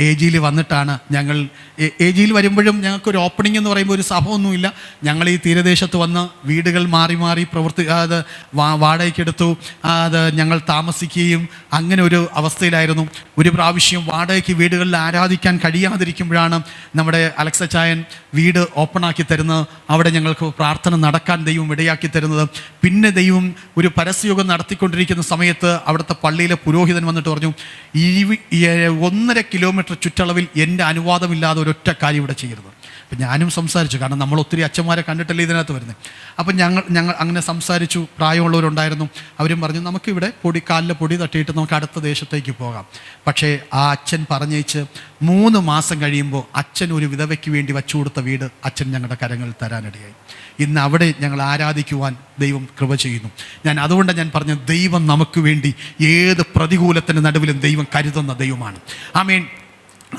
AG-യിൽ വന്നിട്ടാണ് ഞങ്ങൾ AG-യിൽ വരുമ്പോഴും ഞങ്ങൾക്കൊരു ഓപ്പണിംഗ് എന്ന് പറയുമ്പോൾ ഒരു സഭ ഒന്നുമില്ല. ഞങ്ങൾ ഈ തീരദേശത്ത് വന്ന് വീടുകൾ മാറി വാടകയ്ക്കെടുത്തു. ഞങ്ങൾ താമസിക്കുകയും അങ്ങനെ ഒരു അവസ്ഥയിലായിരുന്നു. ഒരു പ്രാവശ്യം വാടകയ്ക്ക് വീടുകളിൽ ആരാധിക്കാൻ കഴിയാതിരിക്കുമ്പോഴാണ് നമ്മുടെ അലക്സച്ചായൻ വീട് ഓപ്പണാക്കി തരുന്നത്. അവിടെ ഞങ്ങൾക്ക് പ്രാർത്ഥന നടക്കാൻ ദൈവം ഇടയാക്കി തരുന്നത്. പിന്നെ ദൈവം ഒരു പരസ്യയോഗം നടത്തിക്കൊണ്ടിരിക്കുന്ന സമയത്ത് അവിടുത്തെ പള്ളിയിലെ പുരോഹിതൻ വന്നിട്ട് പറഞ്ഞു, 1.5 കിലോമീറ്റർ ചുറ്റളവിൽ എൻ്റെ അനുവാദമില്ലാതെ ഒരൊറ്റ കാര്യം ഇവിടെ ചെയ്യരുത്. അപ്പം ഞാനും സംസാരിച്ചു, കാരണം നമ്മൾ ഒത്തിരി അച്ഛന്മാരെ കണ്ടിട്ടല്ലേ ഇതിനകത്ത് വരുന്നത്. അപ്പം ഞങ്ങൾ അങ്ങനെ സംസാരിച്ചു. പ്രായമുള്ളവരുണ്ടായിരുന്നു. അവരും പറഞ്ഞു, നമുക്കിവിടെ കാലിലെ പൊടി തട്ടിയിട്ട് നമുക്ക് അടുത്ത ദേശത്തേക്ക് പോകാം. പക്ഷേ ആ അച്ഛൻ പറഞ്ഞേച്ച് 3 മാസം കഴിയുമ്പോൾ അച്ഛൻ ഒരു വിധവയ്ക്ക് വേണ്ടി വച്ചു കൊടുത്ത വീട് അച്ഛൻ ഞങ്ങളുടെ കരങ്ങളിൽ തരാനിടയായി. ഇന്ന് അവിടെ ഞങ്ങൾ ആരാധിക്കുവാൻ ദൈവം കൃപ ചെയ്യുന്നു. അതുകൊണ്ടാണ് ഞാൻ പറഞ്ഞത്, ദൈവം നമുക്ക് വേണ്ടി ഏത് പ്രതികൂലത്തിൻ്റെ നടുവിലും ദൈവം കരുതുന്ന ദൈവമാണ്. ആമേൻ.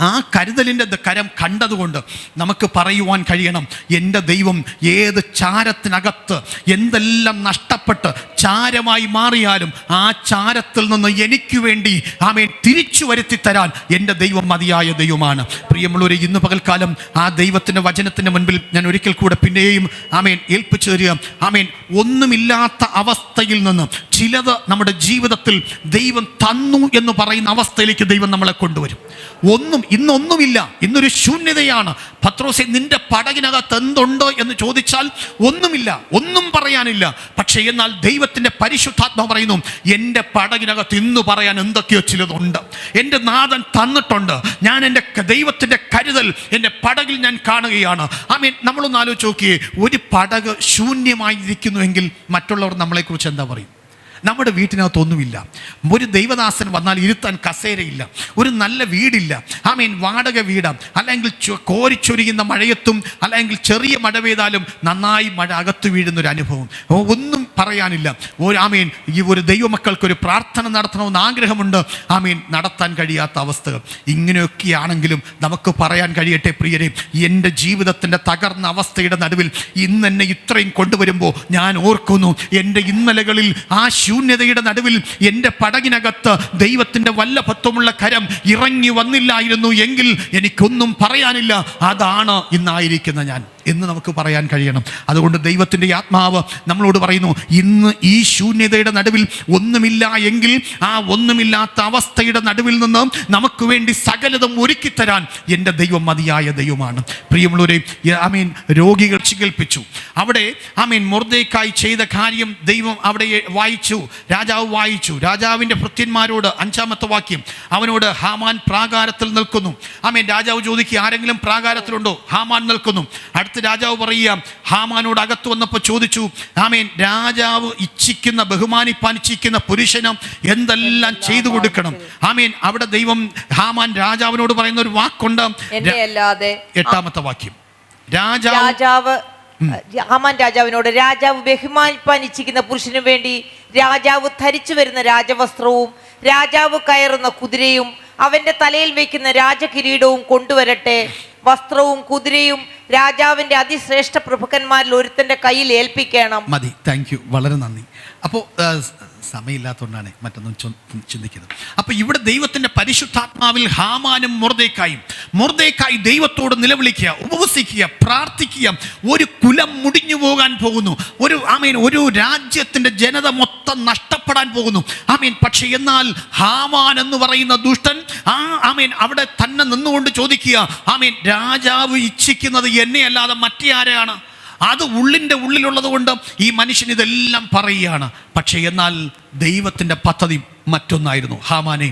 ആ കരുതലിൻ്റെ കരം കണ്ടതുകൊണ്ട് നമുക്ക് പറയുവാൻ കഴിയണം, എൻ്റെ ദൈവം ഏത് ചാരത്തിനകത്ത് എന്തെല്ലാം നഷ്ടപ്പെട്ട് ചാരമായി മാറിയാലും ആ ചാരത്തിൽ നിന്ന് എനിക്ക് വേണ്ടി ആമേൻ തിരിച്ചു വരുത്തി തരാൻ എൻ്റെ ദൈവം മതിയായ ദൈവമാണ്. പ്രിയമുള്ളവരെ, ഇന്ന് പകൽക്കാലം ആ ദൈവത്തിൻ്റെ വചനത്തിൻ്റെ മുൻപിൽ ഞാൻ ഒരിക്കൽ കൂടെ പിന്നെയും ആമേൻ ഏൽപ്പിച്ചു തരിക. ആമേൻ. ഒന്നുമില്ലാത്ത അവസ്ഥയിൽ നിന്ന് ചിലത് നമ്മുടെ ജീവിതത്തിൽ ദൈവം തന്നു എന്ന് പറയുന്ന അവസ്ഥയിലേക്ക് ദൈവം നമ്മളെ കൊണ്ടുവരും. ഇന്നൊന്നുമില്ല, ഇന്നൊരു ശൂന്യതയാണ്. പത്രോസേ, നിന്റെ പടകിനകത്ത് എന്തുണ്ട് എന്ന് ചോദിച്ചാൽ ഒന്നുമില്ല, ഒന്നും പറയാനില്ല. പക്ഷേ എന്നാൽ ദൈവത്തിൻ്റെ പരിശുദ്ധാത്മാവ് പറയുന്നു, എൻ്റെ പടകിനകത്ത് ഇന്ന് പറയാൻ എന്തൊക്കെയോ ചിലതുണ്ട്. എൻ്റെ നാഥൻ തന്നിട്ടുണ്ട്. ഞാൻ എൻ്റെ ദൈവത്തിൻ്റെ കരുതൽ എൻ്റെ പടകിൽ ഞാൻ കാണുകയാണ്. ആമേൻ. നമ്മളൊന്ന് ആലോചിച്ച് നോക്കിയേ, ഒരു പടക് ശൂന്യമായിരിക്കുന്നുവെങ്കിൽ മറ്റുള്ളവർ നമ്മളെക്കുറിച്ച് എന്താ പറയും? നമ്മുടെ വീട്ടിനകത്തൊന്നുമില്ല, ഒരു ദൈവദാസൻ വന്നാൽ ഇരുത്താൻ കസേരയില്ല, ഒരു നല്ല വീടില്ല, ആമേൻ, വാടക വീടാം, അല്ലെങ്കിൽ കോരിച്ചൊരിയുന്ന മഴയത്തും അല്ലെങ്കിൽ ചെറിയ മഴ പെയ്താലും നന്നായി മഴ അകത്ത് വീഴുന്നൊരു അനുഭവം, ഒന്നും പറയാനില്ല. ആമേൻ, ഈ ഒരു ദൈവമക്കൾക്കൊരു പ്രാർത്ഥന നടത്തണമെന്ന് ആഗ്രഹമുണ്ട്, ആമേൻ, നടത്താൻ കഴിയാത്ത അവസ്ഥകൾ. ഇങ്ങനെയൊക്കെയാണെങ്കിലും നമുക്ക് പറയാൻ കഴിയട്ടെ പ്രിയരെ, എൻ്റെ ജീവിതത്തിൻ്റെ തകർന്ന അവസ്ഥയുടെ നടുവിൽ ഇന്ന് എന്നെ ഇത്രയും കൊണ്ടുവരുമ്പോൾ ഞാൻ ഓർക്കുന്നു, എൻ്റെ ഇന്നലകളിൽ ആ ശൂന്യതയുടെ നടുവിൽ എൻ്റെ പടകിനകത്ത് ദൈവത്തിൻ്റെ വല്ലഭത്വമുള്ള കരം ഇറങ്ങി വന്നില്ലായിരുന്നു എങ്കിൽ എനിക്കൊന്നും പറയാനില്ല. അതാണ് ഇന്നായിരിക്കുന്ന ഞാൻ എന്ന് നമുക്ക് പറയാൻ കഴിയണം. അതുകൊണ്ട് ദൈവത്തിൻ്റെ ആത്മാവ് നമ്മളോട് പറയുന്നു, ഇന്ന് ഈ ശൂന്യതയുടെ നടുവിൽ ഒന്നുമില്ല എങ്കിൽ ആ ഒന്നുമില്ലാത്ത അവസ്ഥയുടെ നടുവിൽ നിന്ന് നമുക്ക് വേണ്ടി സകലതും ഒരുക്കിത്തരാൻ എൻ്റെ ദൈവം മതിയായ ദൈവമാണ്. പ്രിയമുള്ളവരെ, ആമേൻ, രോഗികൾ ചികിത്സിച്ചു. അവിടെ ആമേൻ മൊർദെഖായി ചെയ്ത കാര്യം ദൈവം അവിടെ വായിച്ചു, രാജാവ് വായിച്ചു. രാജാവിൻ്റെ ഭൃത്യന്മാരോട് 5-ാമത്തെ വാക്യം, അവനോട് ഹാമാൻ പ്രാകാരത്തിൽ നിൽക്കുന്നു. ആമേൻ. രാജാവ് ചോദിക്കുക, ആരെങ്കിലും പ്രാകാരത്തിലുണ്ടോ? ഹാമാൻ നിൽക്കുന്നു. അടുത്ത രാജാവ് പറയുക, ഹാമാനോട് അകത്ത് വന്നപ്പോൾ ചോദിച്ചു, ആമേൻ, രാജാവ് ഇച്ഛിക്കുന്ന ബഹുമാനിപ്പാൻ ഇച്ഛിക്കുന്ന പുരുഷന് എന്തെല്ലാം ചെയ്തു കൊടുക്കണം? ആമേൻ. അവിടെ ദൈവം ഹാമാൻ രാജാവിനോട് പറയുന്ന ഒരു വാക്കുണ്ട്, 8-ാമത്തെ വാക്യം. ഹാമാൻ രാജാവിനോട്, രാജാവ് ബഹുമാനിപ്പാൻ ഇച്ഛിക്കുന്ന പുരുഷനു വേണ്ടി രാജാവ് ധരിച്ചു വരുന്ന രാജവസ്ത്രവും രാജാവ് കയറുന്ന കുതിരയും അവന്റെ തലയിൽ വയ്ക്കുന്ന രാജകിരീടവും കൊണ്ടുവരട്ടെ. വസ്ത്രവും കുതിരയും രാജാവിന്റെ അതിശ്രേഷ്ഠ പ്രഭുക്കന്മാരിൽ ഒരുത്തന്റെ കയ്യിൽ ഏൽപ്പിക്കണം. മതി. താങ്ക് യു, വളരെ നന്ദി. അപ്പോൾ സമയമില്ലാത്തതുകൊണ്ടാണ് മറ്റൊന്നും ചിന്തിക്കുന്നത്. അപ്പോൾ ഇവിടെ ദൈവത്തിൻ്റെ പരിശുദ്ധാത്മാവിൽ ഹാമാനും മൊർദെഖായി ദൈവത്തോട് നിലവിളിക്കുക, ഉപവസിക്കുക, പ്രാർത്ഥിക്കുക. ഒരു കുലം മുടിഞ്ഞു പോകാൻ പോകുന്നു, ഒരു രാജ്യത്തിൻ്റെ ജനത മൊത്തം നഷ്ടപ്പെടാൻ പോകുന്നു. ആമേൻ. പക്ഷെ എന്നാൽ ഹാമാൻ എന്ന് പറയുന്ന ദുഷ്ടൻ അവിടെ തന്നെ നിന്നുകൊണ്ട് ചോദിക്കുക, ആമേൻ, രാജാവ് ഇച്ഛിക്കുന്നത് എന്നെ അല്ലാതെ മറ്റേ ആരെയാണ്? അത് ഉള്ളിലുള്ളത് കൊണ്ട് ഈ മനുഷ്യൻ ഇതെല്ലാം പറയുകയാണ്. പക്ഷെ എന്നാൽ ദൈവത്തിൻ്റെ പദ്ധതി മറ്റൊന്നായിരുന്നു. ഹാമാനെ,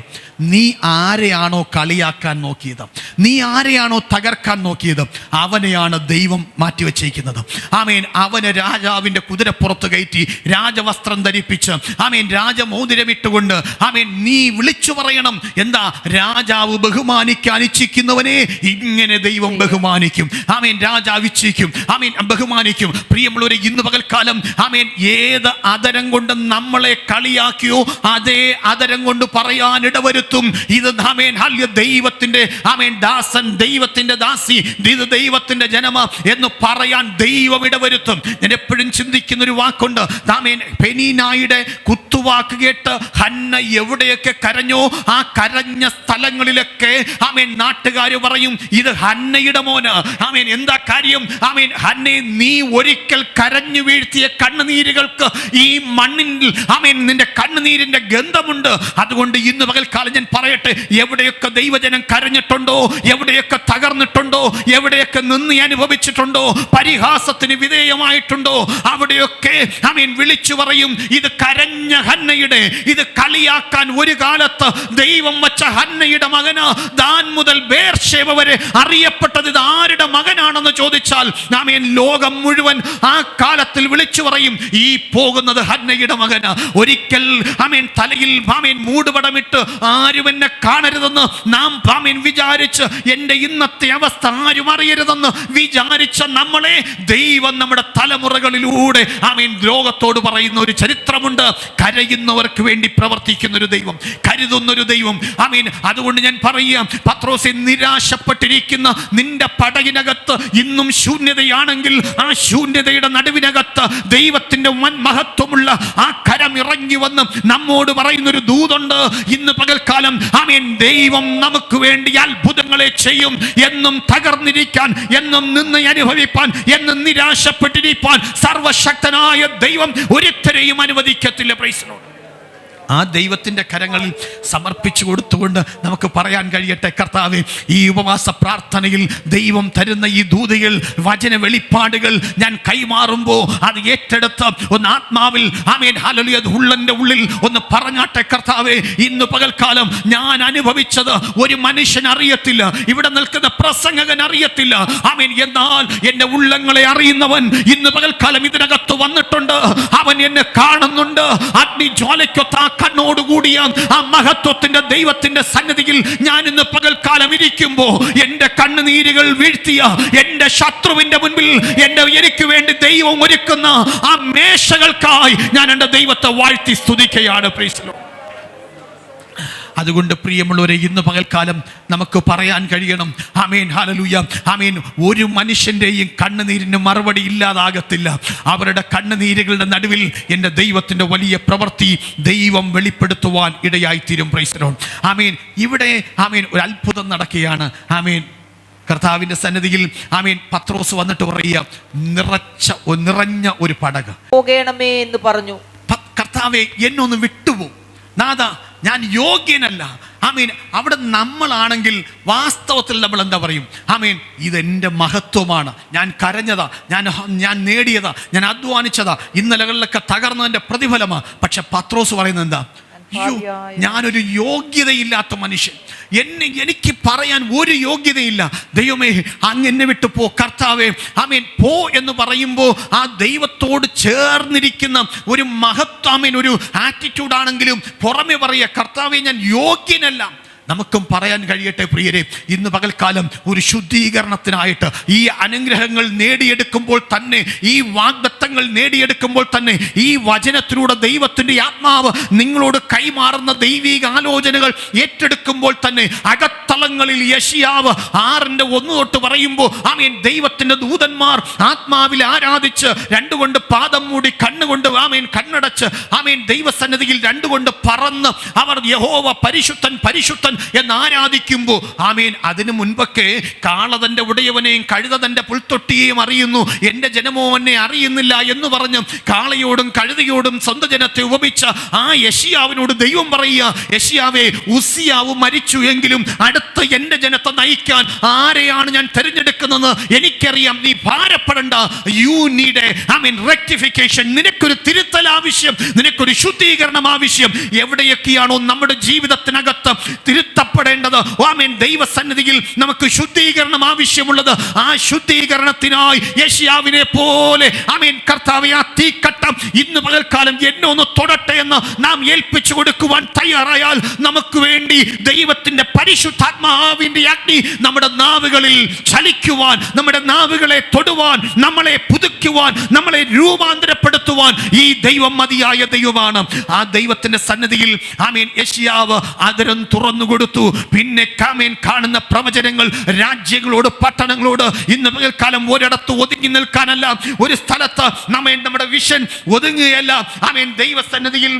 നീ ആരെയാണോ കളിയാക്കാൻ നോക്കിയത്, നീ ആരെയാണോ തകർക്കാൻ നോക്കിയത്, അവനെയാണ് ദൈവം മാറ്റിവെച്ചിരിക്കുന്നത്. ആമേൻ. അവനെ രാജാവിൻ്റെ കുതിരപ്പുറത്ത് കയറ്റി രാജവസ്ത്രം ധരിപ്പിച്ച്, ആമേൻ, രാജമോതിരമിട്ടുകൊണ്ട്, ആമേൻ, നീ വിളിച്ചു പറയണം, എന്താ? രാജാവ് ബഹുമാനിക്കാൻ ഇച്ഛിക്കുന്നവനെ ഇങ്ങനെ ദൈവം ബഹുമാനിക്കും. ആമേൻ. രാജാവ് ഇച്ഛിക്കും, ആമേൻ, ബഹുമാനിക്കും. പ്രിയമുള്ളവരെ, ഇന്ന് പകൽക്കാലം ആമേൻ, ഏത് അതരം കൊണ്ട് നമ്മളെ കളിയാക്കിയോ അതേ അതരം കൊണ്ട് പറയാൻ ഇടവരുത്തും, ഇത് ആമേൻ ദൈവത്തിന്റെ ആമേൻ ദാസൻ, ദൈവത്തിന്റെ ദാസി, ഇത് ദൈവത്തിന്റെ ജനമ എന്ന് പറയാൻ ദൈവം ഇടവരുത്തും. ഞാൻ എപ്പോഴും ചിന്തിക്കുന്ന ഒരു വാക്കുണ്ട്, ആമേൻ, പെനീനായുടെ കുത്തുവാക്ക് കേട്ട് ഹന്ന എവിടെയൊക്കെ കരഞ്ഞോ ആ കരഞ്ഞ സ്ഥലങ്ങളിലൊക്കെ ആമേൻ നാട്ടുകാർ പറയും, ഇത് ഹന്നയുടെ മോന്. ആമേൻ. എന്താ കാര്യം? ആമേൻ, ഹന്നെ, നീ ഒരിക്കൽ കരഞ്ഞു വീഴ്ത്തിയ കണ്ണുനീരുകൾക്ക് ഈ മണ്ണിൽ ആമേൻ നിന്റെ കണ്ണുനീരിന്റെ ഗന്ധമുണ്ട്. അതുകൊണ്ട് ഇന്ന് പകൽക്കാലം ഞാൻ പറയട്ടെ, എവിടെയൊക്കെ ദൈവജനം കരഞ്ഞിട്ടുണ്ടോ, എവിടെയൊക്കെ തകർന്നിട്ടുണ്ടോ, എവിടെയൊക്കെ നിന്ന് അനുഭവിച്ചിട്ടുണ്ടോ, പരിഹാസത്തിന് വിധേയമായിട്ടുണ്ടോ, അവിടെയൊക്കെ ആമേൻ വിളിച്ചു പറയും, ഇത് കരഞ്ഞ ഹന്നയുടെ, ഇത് കളിയാക്കാൻ ഒരു കാലത്ത് ദൈവം വച്ച ഹന്നയുടെ മകന്. ദാൻ മുതൽ ബേർശേബ വരെ അറിയപ്പെട്ടത് ഇത് ആരുടെ മകനാണെന്ന് ചോദിച്ചാൽ ആമേൻ ലോകം മുഴുവൻ ആ കാലത്തിൽ വിളിച്ചു പറയും, ഈ പോകുന്നത് ഹന്നയുടെ മകന്. ഒരിക്കൽ ആമേൻ തലയിൽ ആമേൻ മൂടുപടമിട്ട് ആരും എന്നെ കാണരുതെന്ന് നാം ആമേൻ വിചാരിച്ച്, എൻ്റെ ഇന്നത്തെ അവസ്ഥ ആരും അറിയരുതെന്ന് വിചാരിച്ച നമ്മളെ ദൈവം നമ്മുടെ തലമുറകളിലൂടെ ആമേൻ ലോകത്തോട് പറയുന്ന ഒരു ചരിത്രമുണ്ട്. കരയുന്നവർക്ക് വേണ്ടി പ്രവർത്തിക്കുന്ന ഒരു ദൈവം, കരുതുന്നൊരു ദൈവം. ആമേൻ. അതുകൊണ്ട് ഞാൻ പറയാം, പത്രോസേ, നിരാശപ്പെട്ടിരിക്കുന്ന നിന്റെ പടകിനകത്ത് ഇന്നും ശൂന്യതയാണെങ്കിൽ ആ ശൂന്യതയുടെ നടുവിനകത്ത് ദൈവത്തിന്റെ മഹത്വമുള്ള ആ കരം ഇറങ്ങി വന്ന് നമ്മോട് പറയുന്നൊരു ദൂതുണ്ട്. ഇന്ന് പകൽക്കാലം ആമേൻ, ദൈവം നമുക്ക് വേണ്ടി അത്ഭുതങ്ങളെ ചെയ്യും. എന്നും തകർന്നിരിക്കാൻ, എന്നും നിന്ന് അനുഭവിപ്പാൻ, എന്നും നിരാശപ്പെട്ടിരിക്കാൻ സർവശക്തനായ ദൈവം ഒരുത്തരെയും അനുവദിക്കത്തില്ല. Praise the lord. ആ ദൈവത്തിൻ്റെ കരങ്ങളിൽ സമർപ്പിച്ചു കൊടുത്തുകൊണ്ട് നമുക്ക് പറയാൻ കഴിയട്ടെ, കർത്താവേ, ഈ ഉപവാസ പ്രാർത്ഥനയിൽ ദൈവം തരുന്ന ഈ ദൂതികൾ, വചന വെളിപ്പാടുകൾ ഞാൻ കൈമാറുമ്പോൾ അത് ഏറ്റെടുത്ത് ഒന്ന് ആത്മാവിൽ ആമേൻ ഹല്ലേലൂയ ഉള്ളൻ്റെ ഉള്ളിൽ ഒന്ന് പറഞ്ഞാട്ടെ. കർത്താവേ, ഇന്ന് പകൽക്കാലം ഞാൻ അനുഭവിച്ചത് ഒരു മനുഷ്യൻ അറിയത്തില്ല, ഇവിടെ നിൽക്കുന്ന പ്രസംഗകൻ അറിയത്തില്ല, ആമേൻ. എന്നാൽ എൻ്റെ ഉള്ളങ്ങളെ അറിയുന്നവൻ ഇന്ന് പകൽക്കാലം ഇതിനകത്ത് വന്നിട്ടുണ്ട്. അവൻ എന്നെ കാണുന്നുണ്ട്. അഗ്നിജ്വാലയ്ക്കൊത്ത കണ്ണോടുകൂടിയ ആ മഹത്വത്തിന്റെ ദൈവത്തിന്റെ സന്നിധിയിൽ ഞാൻ ഇന്ന് പകൽക്കാലം ഇരിക്കുമ്പോൾ എൻ്റെ കണ്ണുനീരുകൾ വീഴ്ത്തിയ എൻ്റെ ശത്രുവിന്റെ മുൻപിൽ എനിക്ക് വേണ്ടി ദൈവം ഒരുക്കുന്ന ആ മേശകൾക്കായി ഞാൻ എൻ്റെ ദൈവത്തെ വാഴ്ത്തി സ്തുതിക്കുകയാണ്. Price the Lord. അതുകൊണ്ട് പ്രിയമുള്ളവരെ, ഇന്ന് പകൽക്കാലം നമുക്ക് പറയാൻ കഴിയണം, ആമേൻ ഹല്ലേലൂയ, ആമേൻ. ഒരു മനുഷ്യൻ്റെയും കണ്ണുനീരിന് മറുപടി ഇല്ലാതാകത്തില്ല. അവരുടെ കണ്ണുനീരുകളുടെ നടുവിൽ എൻ്റെ ദൈവത്തിൻ്റെ വലിയ പ്രവൃത്തി ദൈവം വെളിപ്പെടുത്തുവാൻ ഇടയായിത്തീരും. Praise the lord. ആമേൻ. ഇവിടെ ആമേൻ ഒരു അത്ഭുതം നടക്കുകയാണ്. ആമേൻ. കർത്താവിൻ്റെ സന്നിധിയിൽ ആമേൻ പത്രോസ് വന്നിട്ട് പറയുക, നിറഞ്ഞ ഒരു പടക് പോകണമേ എന്ന് പറഞ്ഞു. കർത്താവെ, എന്നൊന്ന് വിട്ടുപോ നാഥ, ഞാൻ യോഗ്യനല്ല. ആമീൻ. അവിടെ നമ്മളാണെങ്കിൽ വാസ്തവത്തിൽ നമ്മൾ എന്താ പറയും? ആമീൻ, ഇതെൻ്റെ മഹത്വമാണ്, ഞാൻ കരഞ്ഞതാ, ഞാൻ നേടിയതാ, ഞാൻ അധ്വാനിച്ചതാ, ഇന്നലകളിലൊക്കെ തകർന്നതിൻ്റെ പ്രതിഫലമാണ്. പക്ഷെ പത്രോസ് പറയുന്നത് എന്താ? ഞാനൊരു യോഗ്യതയില്ലാത്ത മനുഷ്യൻ, എനിക്ക് പറയാൻ ഒരു യോഗ്യതയില്ല. ദൈവമേ, അങ്ങ് എന്നെ വിട്ടു പോ. കർത്താവേ, ആമേൻ, പോ എന്ന് പറയുമ്പോൾ ആ ദൈവത്തോട് ചേർന്നിരിക്കുന്ന ഒരു മഹത്വമേൻ ഒരു ആറ്റിറ്റ്യൂഡാണെങ്കിലും പുറമെ പറയുക, കർത്താവേ, ഞാൻ യോഗ്യനല്ല. നമുക്കും പറയാൻ കഴിയട്ടെ പ്രിയരെ, ഇന്ന് പകൽക്കാലം ഒരു ശുദ്ധീകരണത്തിനായിട്ട് ഈ അനുഗ്രഹങ്ങൾ നേടിയെടുക്കുമ്പോൾ തന്നെ, ഈ വാഗ്ദത്തങ്ങൾ നേടിയെടുക്കുമ്പോൾ തന്നെ, ഈ വചനത്തിലൂടെ ദൈവത്തിൻ്റെ ആത്മാവ് നിങ്ങളോട് കൈമാറുന്ന ദൈവിക ആലോചനകൾ ഏറ്റെടുക്കുമ്പോൾ തന്നെ അകത്തളങ്ങളിൽ യെശയ്യാവ് 6:1 പറയുമ്പോൾ ആമേൻ, ദൈവത്തിൻ്റെ ദൂതന്മാർ ആത്മാവിൽ ആരാധിച്ച് രണ്ടുകൊണ്ട് പാദം മൂടി കണ്ണുകൊണ്ട് ആമേൻ കണ്ണടച്ച് ആമേൻ ദൈവസന്നിധിയിൽ രണ്ടുകൊണ്ട് പറന്ന് അവർ യഹോവ പരിശുദ്ധൻ പരിശുദ്ധൻ എന്ന് ആരാധിക്കുമ്പോൾ ആമേൻ, അതിനു മുൻപൊക്കെ കാളതൻ്റെ ഉടയവനെയും കഴുതൻ്റെ പുൽത്തൊട്ടിയെയും അറിയുന്നു, എൻ്റെ ജനമോ എന്നെ അറിയുന്നില്ല എന്ന് പറഞ്ഞ് കാളയോടും കഴുതയോടും സ്വന്തം ജനത്തെ ഉപമിച്ച ആ യെശയ്യാവിനോട് ദൈവം പറയുക, യെശയ്യാവേ, ഉസ്സിയാവ് മരിച്ചു എങ്കിലും അടുത്ത എൻ്റെ ജനത്തെ നയിക്കാൻ ആരെയാണ് ഞാൻ തിരഞ്ഞെടുക്കുന്നത് എനിക്കറിയാം. നീ ഭാരപ്പെടണ്ട. You need rectification. നിനക്കൊരു തിരുത്തൽ ആവശ്യം, നിനക്കൊരു ശുദ്ധീകരണം ആവശ്യം. എവിടെയൊക്കെയാണോ നമ്മുടെ ജീവിതത്തിനകത്ത് തിരുത്തപ്പെടേണ്ടത്, ആമേൻ, ദൈവസന്നിധിയിൽ നമുക്ക് ശുദ്ധീകരണം ആവശ്യമുള്ളത്, ആ ശുദ്ധീകരണത്തിനായി യെശയ്യാവിനെ പോലെ ആമേൻ കർത്താവേ, ആ തീക്കട്ടം ഇന്ന് പകൽക്കാലം എന്നെ ഒന്ന് തൊടട്ടെ എന്ന് നാം ഏൽപ്പിച്ചു കൊടുക്കുവാൻ തയ്യാറായാൽ നമുക്ക് വേണ്ടി ദൈവത്തിന്റെ പരിശുദ്ധാത്മാവിന്റെ അഗ്നി നമ്മുടെ നാവുകളിൽ ചലിക്കുവാൻ, നമ്മുടെ നാവുകളെ തൊടുവാൻ, നമ്മളെ പുതുക്കുവാൻ, നമ്മളെ രൂപാന്തരപ്പെടുത്തുവാൻ ഈ ദൈവം മതിയായ ദൈവമാണ്. ആ ദൈവത്തിന്റെ സന്നിധിയിൽ ആമേൻ യെശയ്യാവ് ആദരം തുറന്നു കൊടുത്തു. പിന്നെ ആമേൻ കാണുന്ന പ്രവചനങ്ങൾ രാജ്യങ്ങളോട് പട്ടണങ്ങളോട് ഇന്ന് പകൽക്കാലം ഒരിടത്ത് ഒതുങ്ങി നിൽക്കാനല്ല, ഒരു സ്ഥലത്ത് നമ്മുടെ വിഷൻ ഒതുങ്ങുകയല്ല. ആമേൻ, ദൈവസന്നിധിയിൽ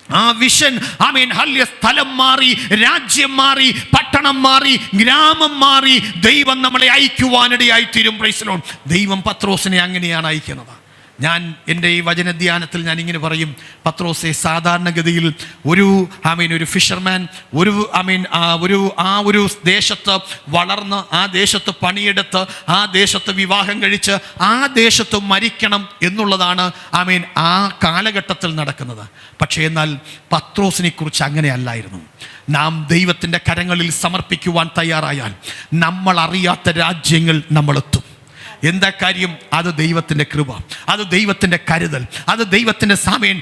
ആ വിഷൻ ആമേൻ ഹല്യ സ്ഥലം മാറി, രാജ്യം മാറി, പട്ടണം മാറി, ഗ്രാമം മാറി ദൈവം നമ്മളെ അയക്കുവാനിടയായി തീരും. Price the Lord. ദൈവം പത്രോസിനെ അങ്ങനെയാണ് അയക്കുന്നത്. ഞാൻ എൻ്റെ ഈ വചനധ്യാനത്തിൽ ഞാൻ ഇങ്ങനെ പറയും, പത്രോസെ, സാധാരണഗതിയിൽ ഒരു ഫിഷർമാൻ ഒരു ദേശത്ത് വളർന്ന്, ആ ദേശത്ത് പണിയെടുത്ത്, ആ ദേശത്ത് വിവാഹം കഴിച്ച്, ആ ദേശത്ത് മരിക്കണം എന്നുള്ളതാണ് ആ കാലഘട്ടത്തിൽ നടക്കുന്നത്. പക്ഷേ എന്നാൽ പത്രോസിനെ കുറിച്ച് അങ്ങനെ അല്ലായിരുന്നു. നാം ദൈവത്തിൻ്റെ കരങ്ങളിൽ സമർപ്പിക്കുവാൻ തയ്യാറായാൽ നമ്മൾ അറിയാത്ത രാജ്യങ്ങൾ നമ്മളെത്തും. എന്താ കാര്യം? അത് ദൈവത്തിൻ്റെ കൃപ, അത് ദൈവത്തിൻ്റെ കരുതൽ, അത് ദൈവത്തിൻ്റെ സാമേൻ